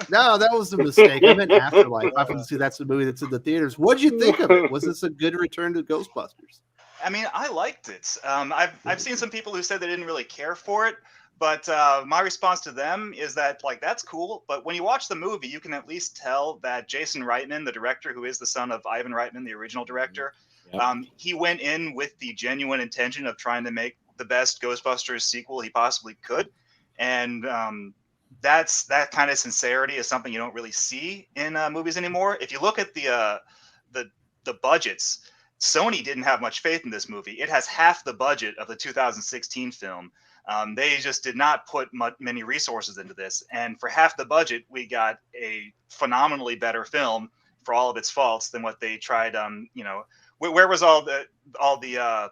No, that was a mistake. I meant Afterlife. Obviously, that's the movie that's in the theaters. What did you think of it? Was this a good return to Ghostbusters? I mean, I liked it. I've seen some people who said they didn't really care for it, but my response to them is that, like, that's cool. But when you watch the movie, you can at least tell that Jason Reitman, the director, who is the son of Ivan Reitman, the original director, he went in with the genuine intention of trying to make the best Ghostbusters sequel he possibly could. And that kind of sincerity is something you don't really see in movies anymore. If you look at the budgets, Sony didn't have much faith in this movie. It has half the budget of the 2016 film. They just did not put many resources into this. And for half the budget, we got a phenomenally better film for all of its faults than what they tried. Where was all the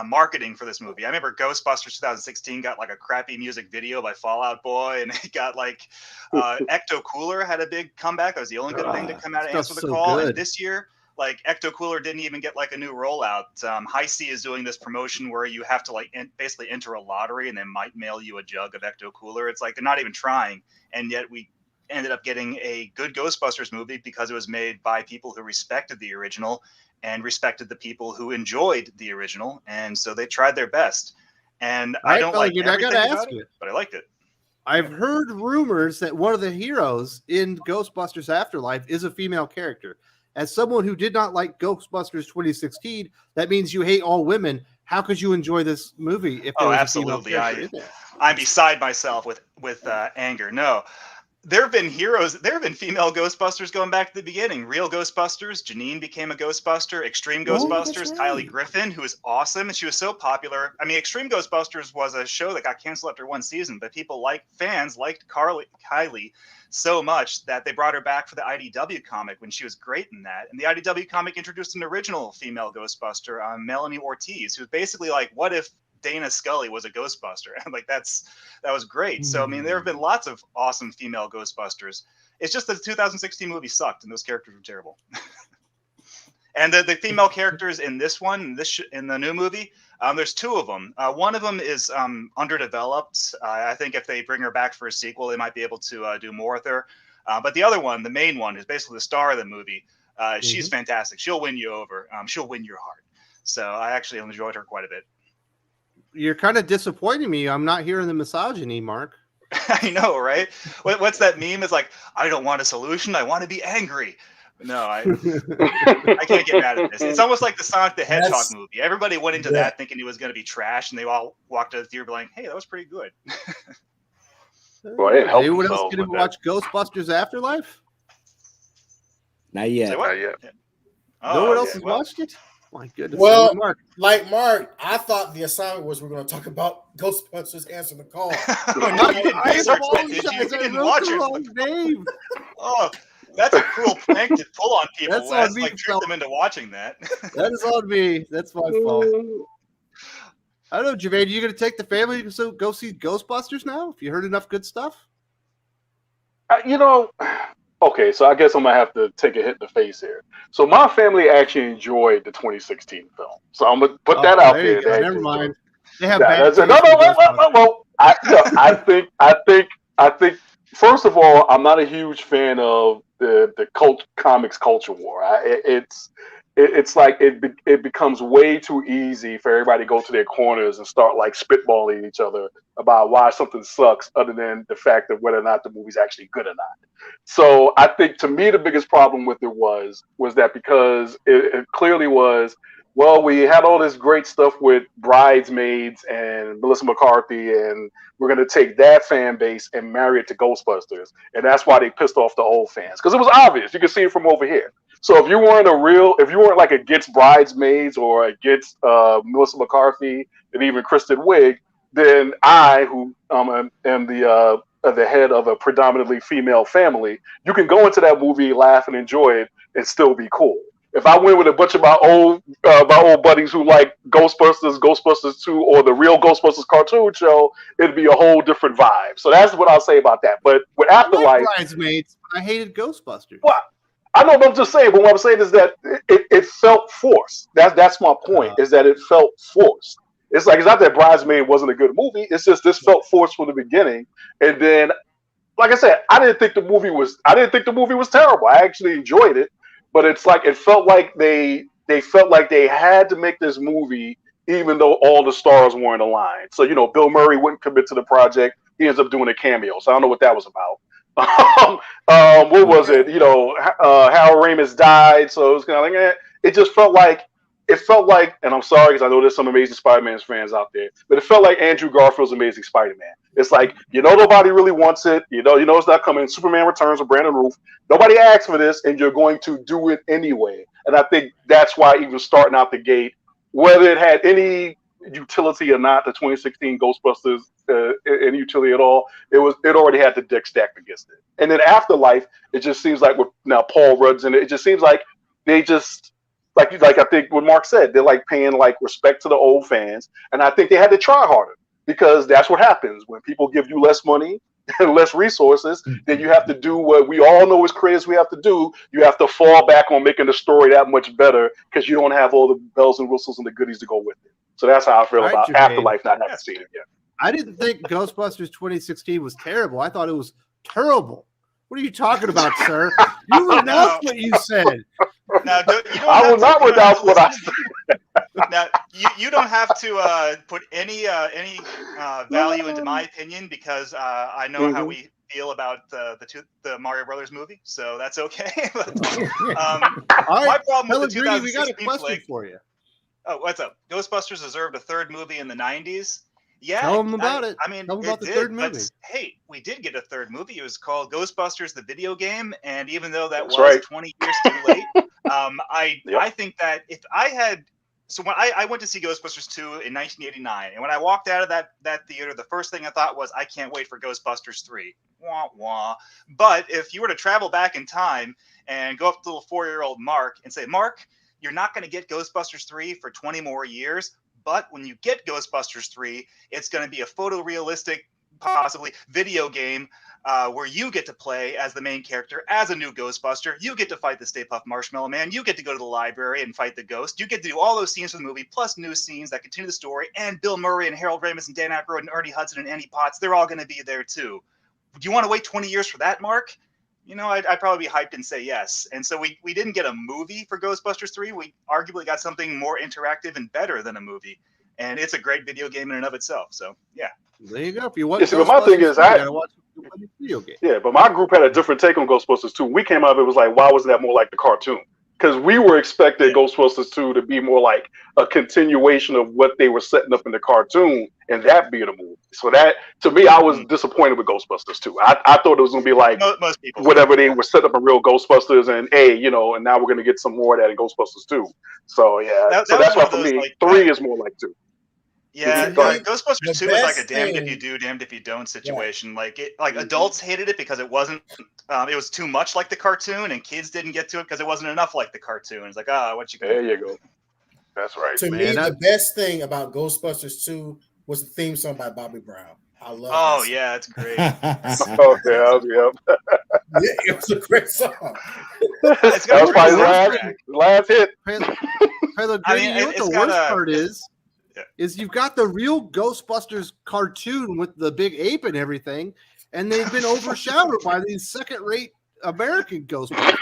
marketing for this movie. I remember Ghostbusters 2016 got like a crappy music video by Fall Out Boy, and it got like Ecto Cooler had a big comeback. That was the only good thing to come out and answer the call. And this year, like Ecto Cooler didn't even get like a new rollout. High C is doing this promotion where you have to like basically enter a lottery, and they might mail you a jug of Ecto Cooler. It's like they're not even trying, and yet we ended up getting a good Ghostbusters movie because it was made by people who respected the original and respected the people who enjoyed the original, and so they tried their best. And I don't like everything about it, but I liked it. I've heard rumors that one of the heroes in Ghostbusters Afterlife is a female character. As someone who did not like Ghostbusters 2016, that means you hate all women. How could you enjoy this movie if there was absolutely. a female character in there? I'm beside myself with anger. No. There have been heroes. There have been female Ghostbusters going back to the beginning. Real Ghostbusters. Janine became a Ghostbuster. Extreme Ghostbusters. Kylie Griffin, who is awesome. And she was so popular. I mean, Extreme Ghostbusters was a show that got canceled after one season, but fans liked Kylie so much that they brought her back for the IDW comic when she was great in that. And the IDW comic introduced an original female Ghostbuster, Melanie Ortiz, who's basically like, what if Dana Scully was a Ghostbuster? Like that was great. So I mean, there have been lots of awesome female Ghostbusters. It's just that the 2016 movie sucked and those characters were terrible. And the female characters in this one, in the new movie, there's two of them. One of them is underdeveloped. I think if they bring her back for a sequel, they might be able to do more with her. But the other one, the main one, who's basically the star of the movie, she's fantastic. She'll win you over. She'll win your heart. So I actually enjoyed her quite a bit. You're kind of disappointing me. I'm not hearing the misogyny, Mark. I know, right? What's that meme? It's like, I don't want a solution. I want to be angry. No, I can't get mad at this. It's almost like the Sonic the Hedgehog movie. Everybody went into that thinking it was going to be trash, and they all walked out of the theater like, hey, that was pretty good. Well, anyone else going to watch Ghostbusters Afterlife? Not yet. Not yet. No one else has watched it? My goodness. Well, Mark. like Mark, I thought the assignment was we're going to talk about Ghostbusters Answer the Call. I apologize. I wrote the wrong name. Oh, that's a cruel prank to pull on people. That's on me, like trick them into watching that. That is on me. That's my fault. I don't know, Gevian, you going to take the family to go see Ghostbusters now? If you heard enough good stuff? Okay, so I guess I'm going to have to take a hit in the face here. So my family actually enjoyed the 2016 film. So I'm going to put that out there. Never mind. They have I think first of all, I'm not a huge fan of the comics culture war. It's like it becomes way too easy for everybody to go to their corners and start like spitballing each other about why something sucks, other than the fact of whether or not the movie's actually good or not. So I think, to me, the biggest problem with it was that because it clearly was, well, we had all this great stuff with Bridesmaids and Melissa McCarthy, and we're going to take that fan base and marry it to Ghostbusters. And that's why they pissed off the old fans, because it was obvious. You could see it from over here. So if you weren't like against Bridesmaids or against Melissa McCarthy and even Kristen Wiig, then I, who am the head of a predominantly female family, you can go into that movie, laugh, and enjoy it, and still be cool. If I went with a bunch of my old buddies who like Ghostbusters, Ghostbusters 2, or the real Ghostbusters cartoon show, it'd be a whole different vibe. So that's what I'll say about that. But with Afterlife, Bridesmaids, I hated Ghostbusters. Well, I know what I'm just saying, but what I'm saying is that it felt forced. That's my point, is that it felt forced. It's like, it's not that Bridesmaid wasn't a good movie. It's just this felt forced from the beginning. And then, like I said, I didn't think the movie was terrible. I actually enjoyed it, but it's like, it felt like they felt like they had to make this movie even though all the stars weren't aligned. So, Bill Murray wouldn't commit to the project. He ends up doing a cameo. So I don't know what that was about. What was it? Harold Ramis died, so it was kind of like, it just felt like, and I'm sorry because I know there's some Amazing Spider-Man fans out there, but it felt like Andrew Garfield's Amazing Spider-Man. It's like, nobody really wants it. It's not coming. Superman Returns with Brandon Routh. Nobody asked for this, and you're going to do it anyway. And I think that's why, even starting out the gate, whether it had any utility or not, the 2016 Ghostbusters, any utility at all, it already had the deck stacked against it. And then Afterlife, it just seems like, with now Paul Rudd's in it, it just seems like they just like I think what Mark said, they're like paying like respect to the old fans, and I think they had to try harder because that's what happens when people give you less money and less resources. Then you have to do what we all know as creators we have to do. You have to fall back on making the story that much better because you don't have all the bells and whistles and the goodies to go with it. So that's how I feel about Afterlife. Not having seen it yet. I didn't think Ghostbusters 2016 was terrible. I thought it was terrible. What are you talking about, sir? You renounced what you said. Now, I will not renounce what I said. Now, you don't have to put any value into my opinion because I know how we feel about the Mario Brothers movie, so that's okay. But, All right, my problem with the Pellegrini, we got a 2016 question for you. Oh, what's up? Ghostbusters deserved a third movie in the 90s. Yeah, Tell them about it. I mean, tell them about the did, third movie. But, hey, we did get a third movie. It was called Ghostbusters: The Video Game, and even though that That's was right. 20 years too late, I think that if I had, so when I went to see Ghostbusters 2 in 1989, and when I walked out of that theater, the first thing I thought was, I can't wait for Ghostbusters 3. Wah wah. But if you were to travel back in time and go up to little 4-year-old Mark and say, Mark, you're not going to get Ghostbusters 3 for 20 more years. But when you get Ghostbusters 3, it's going to be a photorealistic, possibly video game where you get to play as the main character, as a new Ghostbuster. You get to fight the Stay Puft Marshmallow Man. You get to go to the library and fight the ghost. You get to do all those scenes from the movie, plus new scenes that continue the story. And Bill Murray and Harold Ramis and Dan Aykroyd and Ernie Hudson and Annie Potts, they're all going to be there too. Do you want to wait 20 years for that, Mark? You know, I'd probably be hyped and say yes. And so we didn't get a movie for Ghostbusters 3. We arguably got something more interactive and better than a movie. And it's a great video game in and of itself. So, yeah. There you go. If you want but my thing is, you gotta watch a video game. Yeah, but my group had a different take on Ghostbusters 2. We came out of it, was like, why wasn't that more like the cartoon? Because we were expecting Ghostbusters 2 to be more like a continuation of what they were setting up in the cartoon, and that being a movie. So that, to me, I was disappointed with Ghostbusters 2. I thought it was going to be like most people, whatever they were setting up a real Ghostbusters, and and now we're going to get some more of that in Ghostbusters 2. So yeah, so that's why for me, 3 is more like 2. Yeah, Ghostbusters 2 is like a damned if you thing- do, damned if you don't situation. Like adults hated it because it wasn't, it was too much like the cartoon, and kids didn't get to it because it wasn't enough like the cartoon. It's like, what you gonna There do? you go. That's right. To me, the best thing about Ghostbusters 2 was the theme song by Bobby Brown. I love Oh that yeah, it's great. Oh yeah. Yeah, it was a great song. That was probably his last hit. Pellegrini, you know what the worst part is you've got the real Ghostbusters cartoon with the big ape and everything, and they've been overshadowed by these second-rate American Ghostbusters.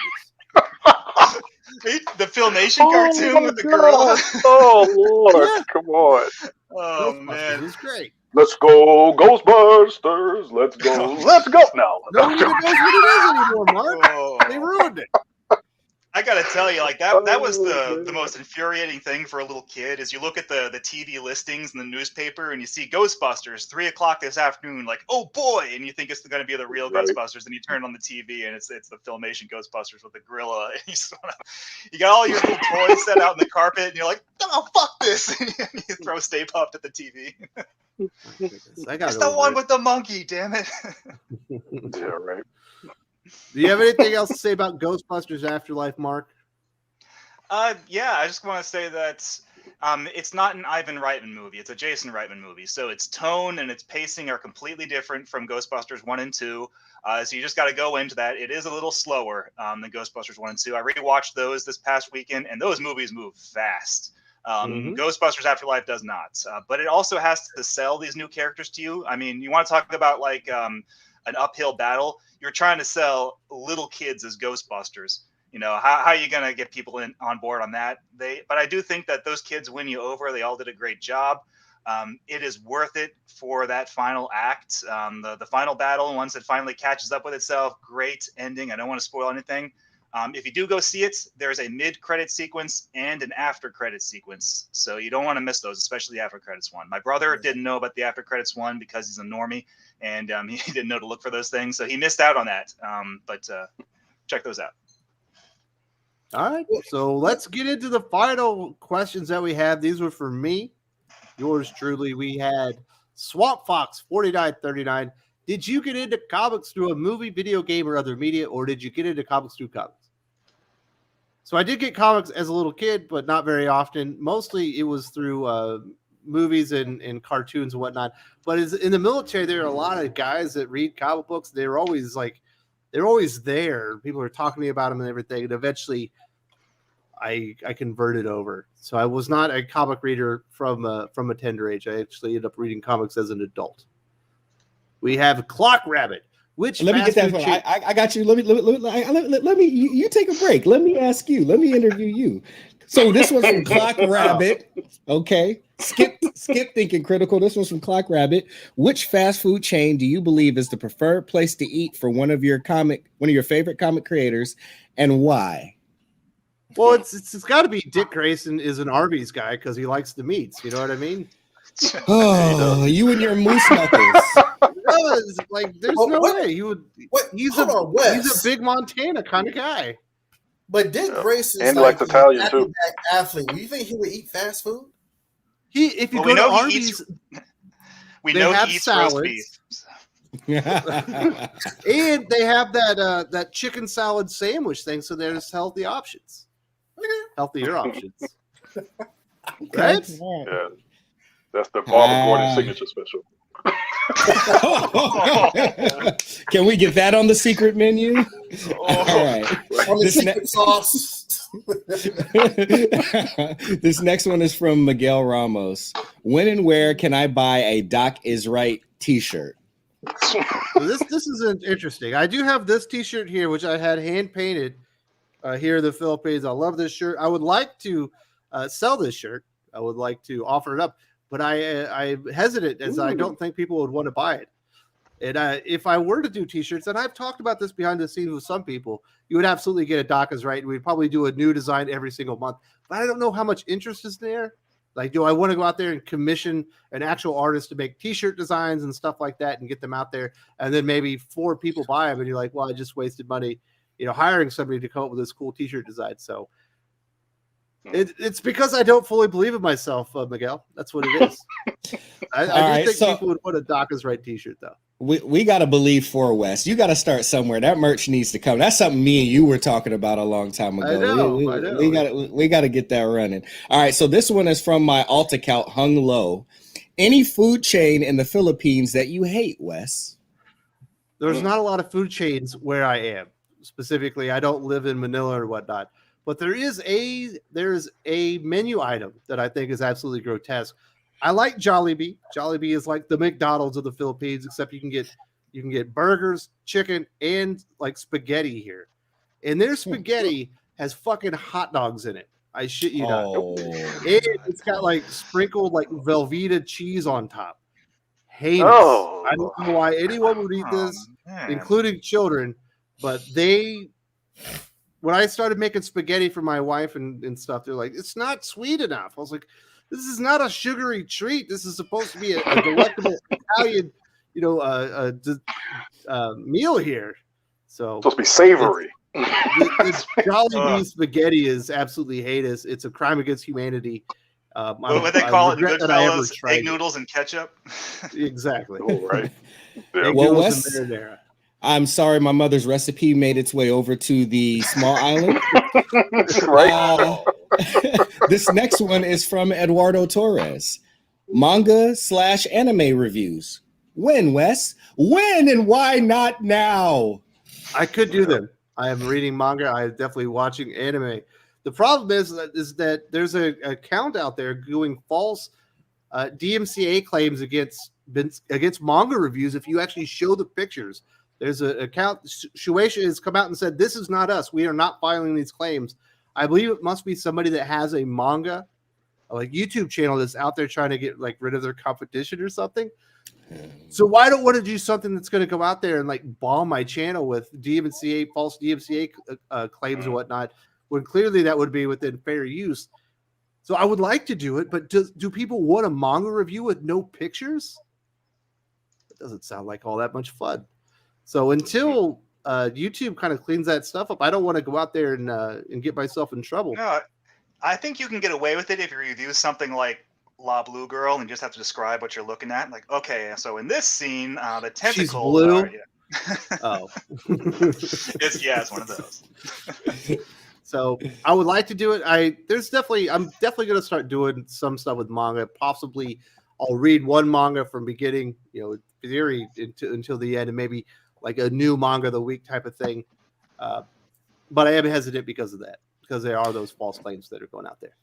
The Filmation cartoon with the gorilla. Oh Lord, come on. Oh Ghostbusters man, is great. Let's go, Ghostbusters. Let's go. Let's go now. No one even knows what it is anymore, Mark. They ruined it. I gotta tell you, like that was the most infuriating thing for a little kid. Is you look at the TV listings in the newspaper and you see Ghostbusters 3:00 this afternoon, like, oh boy, and you think it's going to be the real Ghostbusters, and you turn on the TV and it's the Filmation Ghostbusters with the gorilla. And you got all your little toys set out in the carpet, and you're like, oh fuck this, and you throw Stay Puft at the TV. It's the one with the monkey, damn it. Yeah, right. Do you have anything else to say about Ghostbusters Afterlife, Mark? Yeah, I just want to say that it's not an Ivan Reitman movie. It's a Jason Reitman movie. So its tone and its pacing are completely different from Ghostbusters 1 and 2. So you just got to go into that. It is a little slower than Ghostbusters 1 and 2. I rewatched those this past weekend, and those movies move fast. Ghostbusters Afterlife does not. But it also has to sell these new characters to you. I mean, you want to talk about like an uphill battle. You're trying to sell little kids as Ghostbusters. You know, how are you going to get people on board on that? But I do think that those kids win you over. They all did a great job. It is worth it for that final act. The final battle, once it finally catches up with itself, great ending. I don't want to spoil anything. If you do go see it, there's a mid-credit sequence and an after-credit sequence. So you don't want to miss those, especially the after-credits one. My brother didn't know about the after-credits one because he's a normie, and he didn't know to look for those things. So he missed out on that. But check those out. All right. So let's get into the final questions that we have. These were for me, yours truly. We had Swamp Fox 4939. Did you get into comics through a movie, video game, or other media, or did you get into comics through comics? So I did get comics as a little kid, but not very often. Mostly it was through movies and cartoons and whatnot. But in the military, there are a lot of guys that read comic books. They're always there. People are talking to me about them and everything. And eventually I converted over. So I was not a comic reader from a tender age. I actually ended up reading comics as an adult. We have Clock Rabbit. Which let me get that. I got you. Let me. You take a break. Let me ask you. Let me interview you. So this was from Clock Rabbit. Okay. Skip thinking critical. This was from Clock Rabbit. Which fast food chain do you believe is the preferred place to eat for one of your favorite comic creators, and why? Well, it's got to be Dick Grayson is an Arby's guy because he likes the meats. You know what I mean? Oh, you and your moose knuckles. There's no way he would. He's a big Montana kind of guy. But Dick Grayson and like Italian too. Athlete. Do you think he would eat fast food? If you go to Arby's, we know have he eats salads. roast beef. And they have that chicken salad sandwich thing, so there's healthier options. Right? Yeah. That's the Barbara Gordon signature special. Can we get that on the secret menu? All right. On the secret sauce. This next one is from Miguel Ramos. When and where can I buy a Doc is Right t-shirt? So this is interesting. I do have this t-shirt here, which I had hand painted here in the Philippines. I love this shirt. I would like to sell this shirt. I would like to offer it up, but I hesitate as I don't think people would want to buy it. And if I were to do t-shirts, and I've talked about this behind the scenes with some people, you would absolutely get a Doc is Right. We'd probably do a new design every single month, but I don't know how much interest is there. Like, do I want to go out there and commission an actual artist to make t-shirt designs and stuff like that and get them out there? And then maybe 4 people buy them and you're like, well, I just wasted money, hiring somebody to come up with this cool t-shirt design. So it's because I don't fully believe in myself, Miguel. That's what it is. I do think people would want a Doc is Right t-shirt though. We got to believe for Wes. You got to start somewhere. That merch needs to come. That's something me and you were talking about a long time ago. I know. We got to get that running. All right. So this one is from my alt account, Hung Low. Any food chain in the Philippines that you hate, Wes? There's not a lot of food chains where I am. Specifically, I don't live in Manila or whatnot. But there's a menu item that I think is absolutely grotesque. I like Jollibee. Jollibee is like the McDonald's of the Philippines, except you can get burgers, chicken, and like spaghetti here. And their spaghetti has fucking hot dogs in it. I shit you not. It's got like sprinkled like Velveeta cheese on top. Heinous. I don't know why anyone would eat this, including children. But when I started making spaghetti for my wife and stuff, they're like, it's not sweet enough. I was like, this is not a sugary treat. This is supposed to be a delectable Italian, meal here. So it's supposed to be savory. This Jollibee spaghetti is absolutely heinous. It's a crime against humanity. What they call it, Goodfellas, egg noodles and ketchup. Exactly. Oh, right. Yeah. Well, Wes, I'm sorry, my mother's recipe made its way over to the small island. Right. This next one is from Eduardo Torres. Manga/anime reviews. When, Wes? When and why not now? I could do them. I am reading manga. I am definitely watching anime. The problem is that there's an account out there doing false DMCA claims against manga reviews if you actually show the pictures. There's an account, Shueisha has come out and said, this is not us. We are not filing these claims. I believe it must be somebody that has a manga, like YouTube channel that's out there trying to get like rid of their competition or something. So why don't want to do something that's going to go out there and like bomb my channel with false DMCA claims and whatnot, when clearly that would be within fair use. So I would like to do it, but do people want a manga review with no pictures? It doesn't sound like all that much fun. So until YouTube kind of cleans that stuff up, I don't want to go out there and get myself in trouble. No, I think you can get away with it if you review something like La Blue Girl and just have to describe what you're looking at. Like, okay, so in this scene, the tentacles. She's blue. Are, yeah. Oh, it's one of those. So I would like to do it. I'm definitely going to start doing some stuff with manga. Possibly I'll read one manga from beginning, theory until the end, and maybe like a new manga of the week type of thing. But I am hesitant because of that, because there are those false claims that are going out there.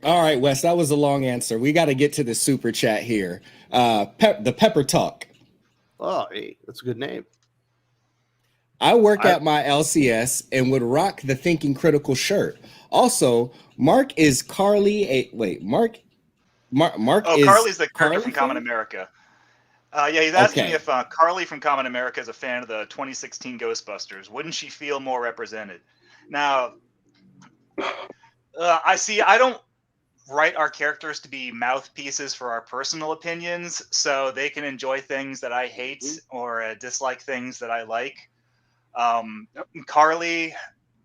All right, Wes, that was a long answer. We got to get to the super chat here. The Pepper Talk. Oh, hey, that's a good name. I work at my LCS and would rock the Thinking Critical shirt. Also, Mark is Carly. Mark is Carly's the character Carly from Common America. Yeah, he's asking if Carly from Common America is a fan of the 2016 Ghostbusters. Wouldn't she feel more represented? Now, I don't write our characters to be mouthpieces for our personal opinions, so they can enjoy things that I hate or dislike things that I like. Carly,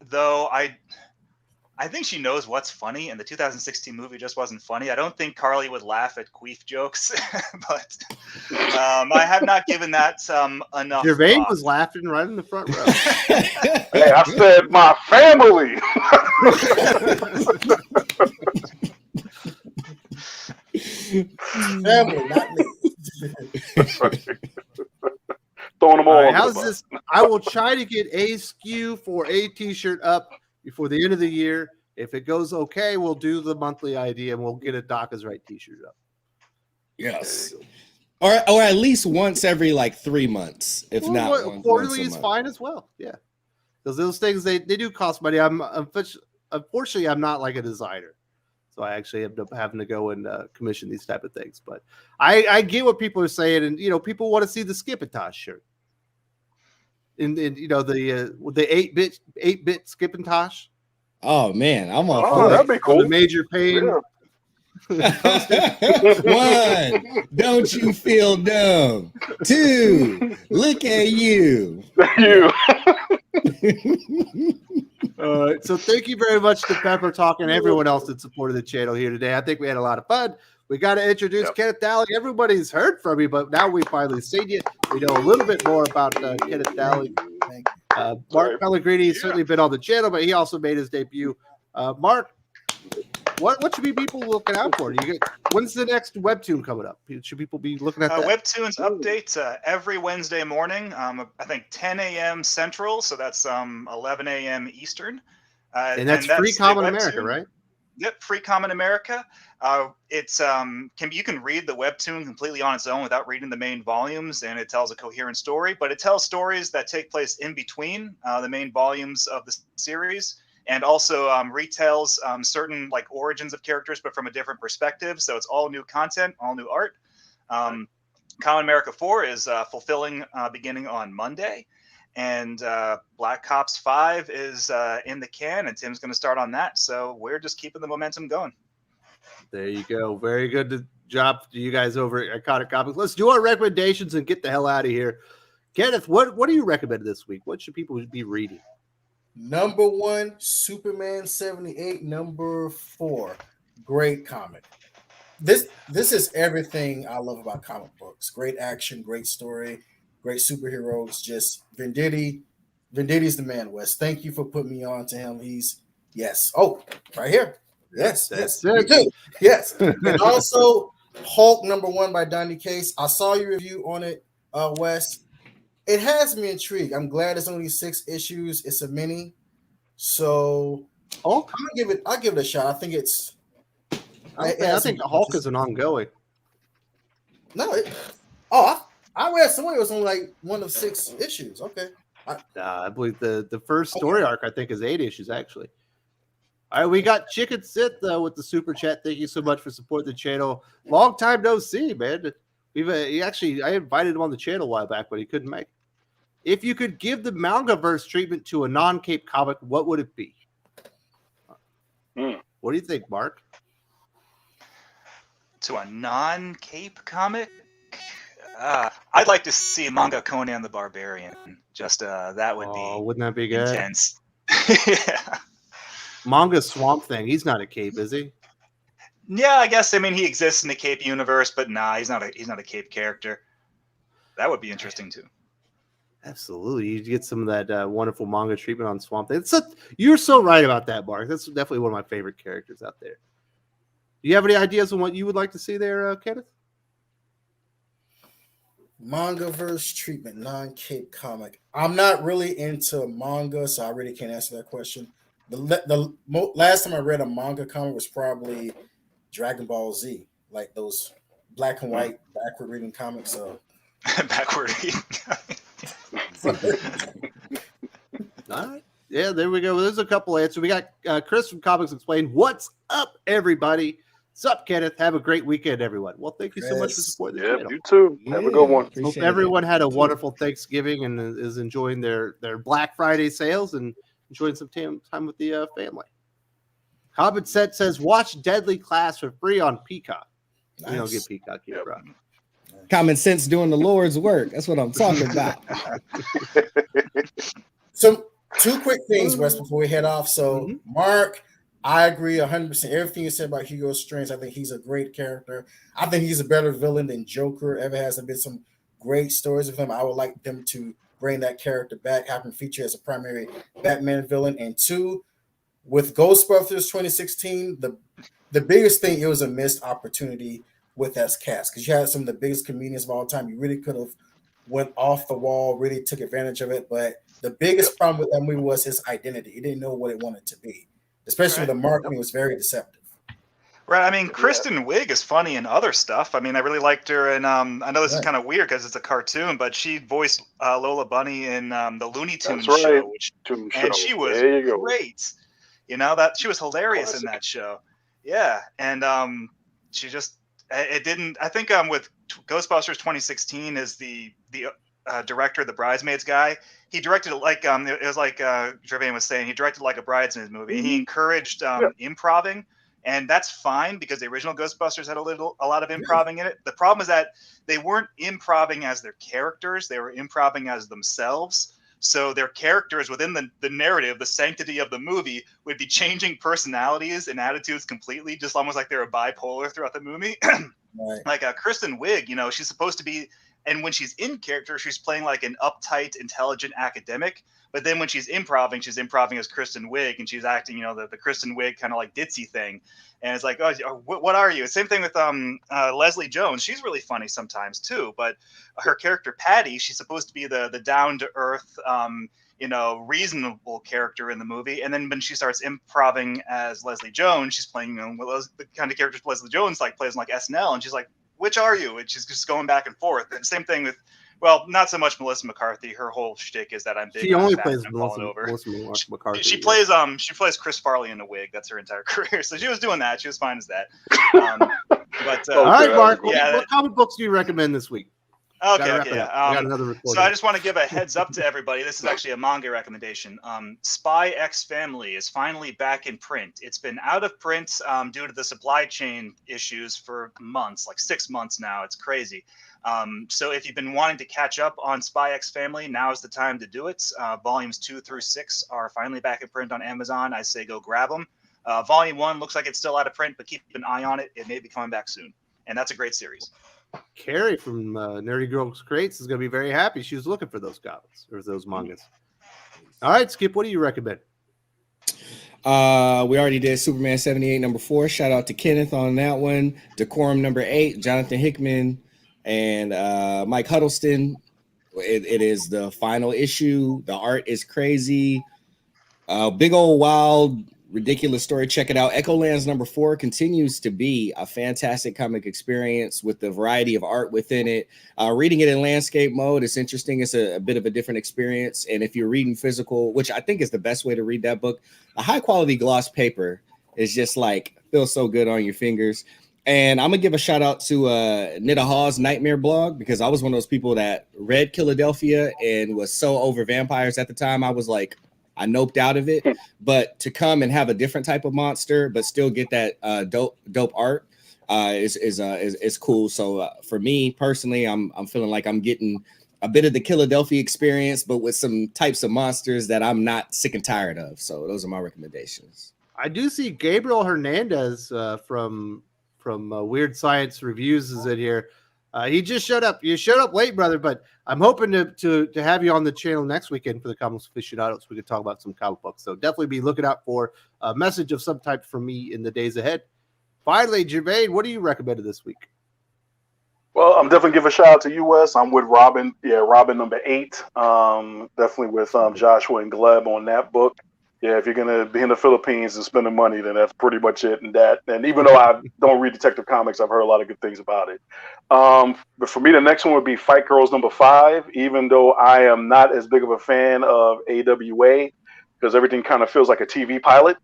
though, I think she knows what's funny, and the 2016 movie just wasn't funny. I don't think Carly would laugh at queef jokes, but I have not given that enough. Gervain was laughing right in the front row. Hey, I said my family. Family, not me. Throwing them all. Right, how's this? I will try to get a SKU for a T-shirt up before the end of the year. If it goes okay, we'll do the monthly idea and we'll get a Doc is Right T-shirt up. Yes. Or at least once every like 3 months, if not quarterly is fine as well. Yeah, because those things they do cost money. Unfortunately I'm not like a designer, so I actually end up having to go and commission these type of things. But I get what people are saying, and people want to see the Skipntosh shirt. In the 8-bit Skipntosh. Oh man, I'm all for that'd be cool. The Major Pain. Yeah. One, don't you feel dumb? Two, look at you. You. So thank you very much to Pepper Talk and everyone else that supported the channel here today. I think we had a lot of fun. We got to introduce Kenneth Dowling. Everybody's heard from you, but now we finally seen you. We know a little bit more about Kenneth Dowling. Mark Pellegrini has certainly been on the channel, but he also made his debut. Mark, what should be people looking out for? When's the next webtoon coming up? Should people be looking at that? Webtoons updates every Wednesday morning. I think 10 a.m. Central, so that's 11 a.m. Eastern. And that's Free Common America, right? Yep, Free Common America. You can read the webtoon completely on its own without reading the main volumes, and it tells a coherent story. But it tells stories that take place in between the main volumes of the series, and also retells certain like origins of characters, but from a different perspective. So it's all new content, all new art. Common America 4 is fulfilling beginning on Monday. And Black Ops 5 is in the can, and Tim's going to start on that. So we're just keeping the momentum going. There you go. Very good job to you guys over at Iconic Comics. Let's do our recommendations and get the hell out of here. Kenneth, what do you recommend this week? What should people be reading? Number 1, Superman 78. Number 4, great comic. This is everything I love about comic books. Great action, great story. Great superheroes, just Venditti. Venditti's the man, Wes. Thank you for putting me on to him. Right here. Yes. Me too. Yes. And also Hulk #1 by Donny Case. I saw your review on it, Wes. It has me intrigued. I'm glad it's only 6 issues. It's a mini. So I'll give it a shot. I think I think Hulk is an ongoing. No, I read somewhere it was only like 1 of 6 issues. Okay. I believe the first story arc, I think, is 8 issues, actually. All right, we got Chicken Sit, though, with the super chat. Thank you so much for supporting the channel. Long time no see, man. I invited him on the channel a while back, but he couldn't make it. If you could give the manga-verse treatment to a non-Cape comic, what would it be? What do you think, Mark? To a non-Cape comic? I'd like to see manga Conan the Barbarian. Just that would be. Wouldn't that be good? Intense. Yeah. Manga Swamp Thing. He's not a Cape, is he? Yeah, I guess. I mean, he exists in the Cape universe, but nah, he's not a Cape character. That would be interesting too. Absolutely, you get some of that wonderful manga treatment on Swamp Thing. You're so right about that, Mark. That's definitely one of my favorite characters out there. Do you have any ideas on what you would like to see there, Kenneth? Manga-verse treatment, non-cape comic. I'm not really into manga, so I really can't answer that question. Last time I read a manga comic was probably Dragon Ball Z, like those black and white backward reading comics. So Backward. All right. Yeah, there we go. There's a couple answers. We got Chris from Comics Explained. What's up, everybody? What's up, Kenneth? Have a great weekend, everyone. Well, thank you so much for supporting the channel. You too. Have a good one. Hope everyone had a wonderful Thanksgiving and is enjoying their Black Friday sales and enjoying some time with the family. Hobbit Set says, watch Deadly Class for free on Peacock. Nice. We don't get Peacock here, bro. Common sense doing the Lord's work. That's what I'm talking about. So, two quick things, Wes, before we head off. So, Mark, I agree 100%. Everything you said about Hugo Strange, I think he's a great character. I think he's a better villain than Joker ever has. There been some great stories of him. I would like them to bring that character back, have him feature as a primary Batman villain. And two, with Ghostbusters 2016, the biggest thing, it was a missed opportunity with that cast because you had some of the biggest comedians of all time. You really could have went off the wall, really took advantage of it. But the biggest problem with that movie was his identity. He didn't know what it wanted to be, especially the marketing was very deceptive. Right. I mean, Kristen Wiig is funny in other stuff. I mean, I really liked her, and I know this is kind of weird because it's a cartoon, but she voiced Lola Bunny in the Looney Tunes show, and she was great. You know, that she was hilarious in that show. Yeah, and she just it didn't. I think with Ghostbusters 2016 is the director, the Bridesmaids guy. He directed it like it was like Gevian was saying. He directed like a Bridesmaids movie. He encouraged improving. And that's fine because the original Ghostbusters had a lot of improving in it. The problem is that they weren't improving as their characters; they were improving as themselves. So their characters within the narrative, the sanctity of the movie, would be changing personalities and attitudes completely, just almost like they were bipolar throughout the movie. Right. Like Kristen Wiig, you know, she's supposed to be, and when she's in character, she's playing like an uptight, intelligent academic. But then when she's improving as Kristen Wiig, and she's acting, you know, the Kristen Wiig kind of like ditzy thing. And it's like, oh, what are you? Same thing with Leslie Jones. She's really funny sometimes too. But her character Patty, she's supposed to be the down to earth, you know, reasonable character in the movie. And then when she starts improving as Leslie Jones, she's playing, you know, the kind of characters Leslie Jones like plays like SNL, and she's like, which are you? And she's just going back and forth. And same thing with. Well, not so much Melissa McCarthy. Her whole shtick is that I'm big. She only plays Melissa McCarthy. She plays Chris Farley in a wig. That's her entire career. So she was doing that. She was fine as that. All right, Mark. What comic books do you recommend this week? Okay. Got another report. So I just want to give a heads up to everybody. This is actually a manga recommendation. Spy X Family is finally back in print. It's been out of print due to the supply chain issues for months, like 6 months now. It's crazy. So if you've been wanting to catch up on Spy X Family, now is the time to do it. Volumes 2 through 6 are finally back in print on Amazon. I say go grab them. Volume 1 looks like it's still out of print, but keep an eye on it. It may be coming back soon. And that's a great series. Carrie from Nerdy Girls Crates is going to be very happy. She was looking for those comics or those mangas. All right, Skip, what do you recommend? We already did Superman 78 number 4. Shout out to Kenneth on that one. Decorum number 8, Jonathan Hickman and Mike Huddleston. It is the final issue. The art is crazy. Big old wild ridiculous story. Check it out. Echolands number 4 continues to be a fantastic comic experience with the variety of art within it. Reading it in landscape mode, it's interesting. It's a bit of a different experience. And if you're reading physical, which I think is the best way to read that book, a high quality gloss paper is just like feels so good on your fingers. And I'm gonna give a shout out to Nita Hawes' Nightmare blog, because I was one of those people that read Philadelphia and was so over vampires at the time. I was like, I noped out of it. But to come and have a different type of monster, but still get that dope art is cool. So for me personally, I'm feeling like I'm getting a bit of the Philadelphia experience, but with some types of monsters that I'm not sick and tired of. So those are my recommendations. I do see Gabriel Hernandez from Weird Science Reviews is in here. He just showed up. You showed up late, brother, but I'm hoping to have you on the channel next weekend for the Comics Aficionados. We could talk about some comic books. So definitely be looking out for a message of some type from me in the days ahead. Finally, Gevian, what do you recommend this week? Well, I'm definitely give a shout out to you, Wes. I'm with Robin. Yeah, Robin number 8. Definitely with Joshua and Gleb on that book. Yeah, if you're gonna be in the Philippines and spending money, then that's pretty much it. And even though I don't read Detective Comics, I've heard a lot of good things about it. But for me, the next one would be Fight Girls number 5. Even though I am not as big of a fan of AWA, because everything kind of feels like a TV pilot,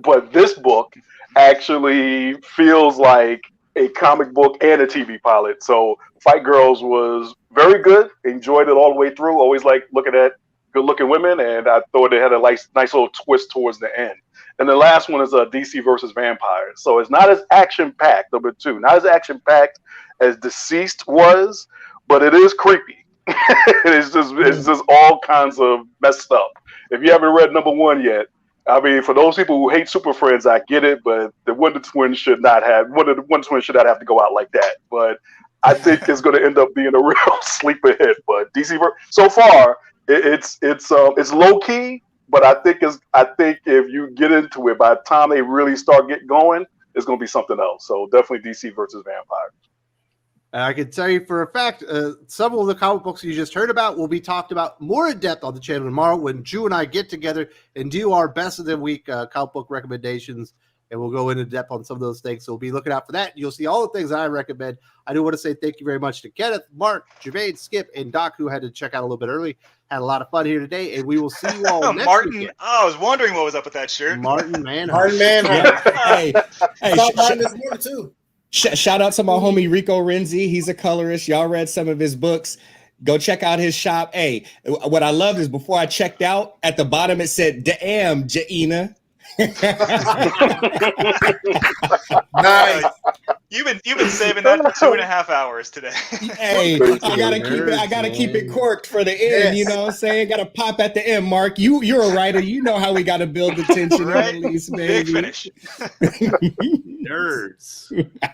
but this book actually feels like a comic book and a TV pilot. So Fight Girls was very good. Enjoyed it all the way through. Always like looking at good-looking women, and I thought it had a nice little twist towards the end. And the last one is DC versus Vampires. So it's not as action-packed, number 2. Not as action-packed as Deceased was, but it is creepy. it's just all kinds of messed up. If you haven't read number 1 yet, I mean, for those people who hate Super Friends, I get it, but the Wonder Twins should not have to go out like that. But I think it's going to end up being a real sleeper hit. But DC, so far, it's low key, but I think if you get into it, by the time they really start getting going, it's going to be something else. So definitely DC versus Vampires. I can tell you for a fact, some of the comic books you just heard about will be talked about more in depth on the channel tomorrow when Drew and I get together and do our best of the week comic book recommendations, and we'll go into depth on some of those things. So we'll be looking out for that. You'll see all the things that I recommend. I do want to say thank you very much to Kenneth, Mark, Gevian, Skip, and Dok, who had to check out a little bit early. Had a lot of fun here today, and we will see you all next Martin, weekend. I was wondering what was up with that shirt. Martin Manhunter. Martin Manhunter. Hey, Saw Martin this morning too. Shout out to my homie Rico Renzi. He's a colorist. Y'all read some of his books. Go check out his shop. Hey, what I loved is before I checked out, at the bottom it said, "Damn, Jaina." Nice. You've been saving that for 2.5 hours today. Hey, I gotta keep it corked for the end. Yes. You know what I'm saying? Gotta pop at the end, Mark. You're a writer. You know how we gotta build the tension Right? and release, Big baby. finish. Nerds.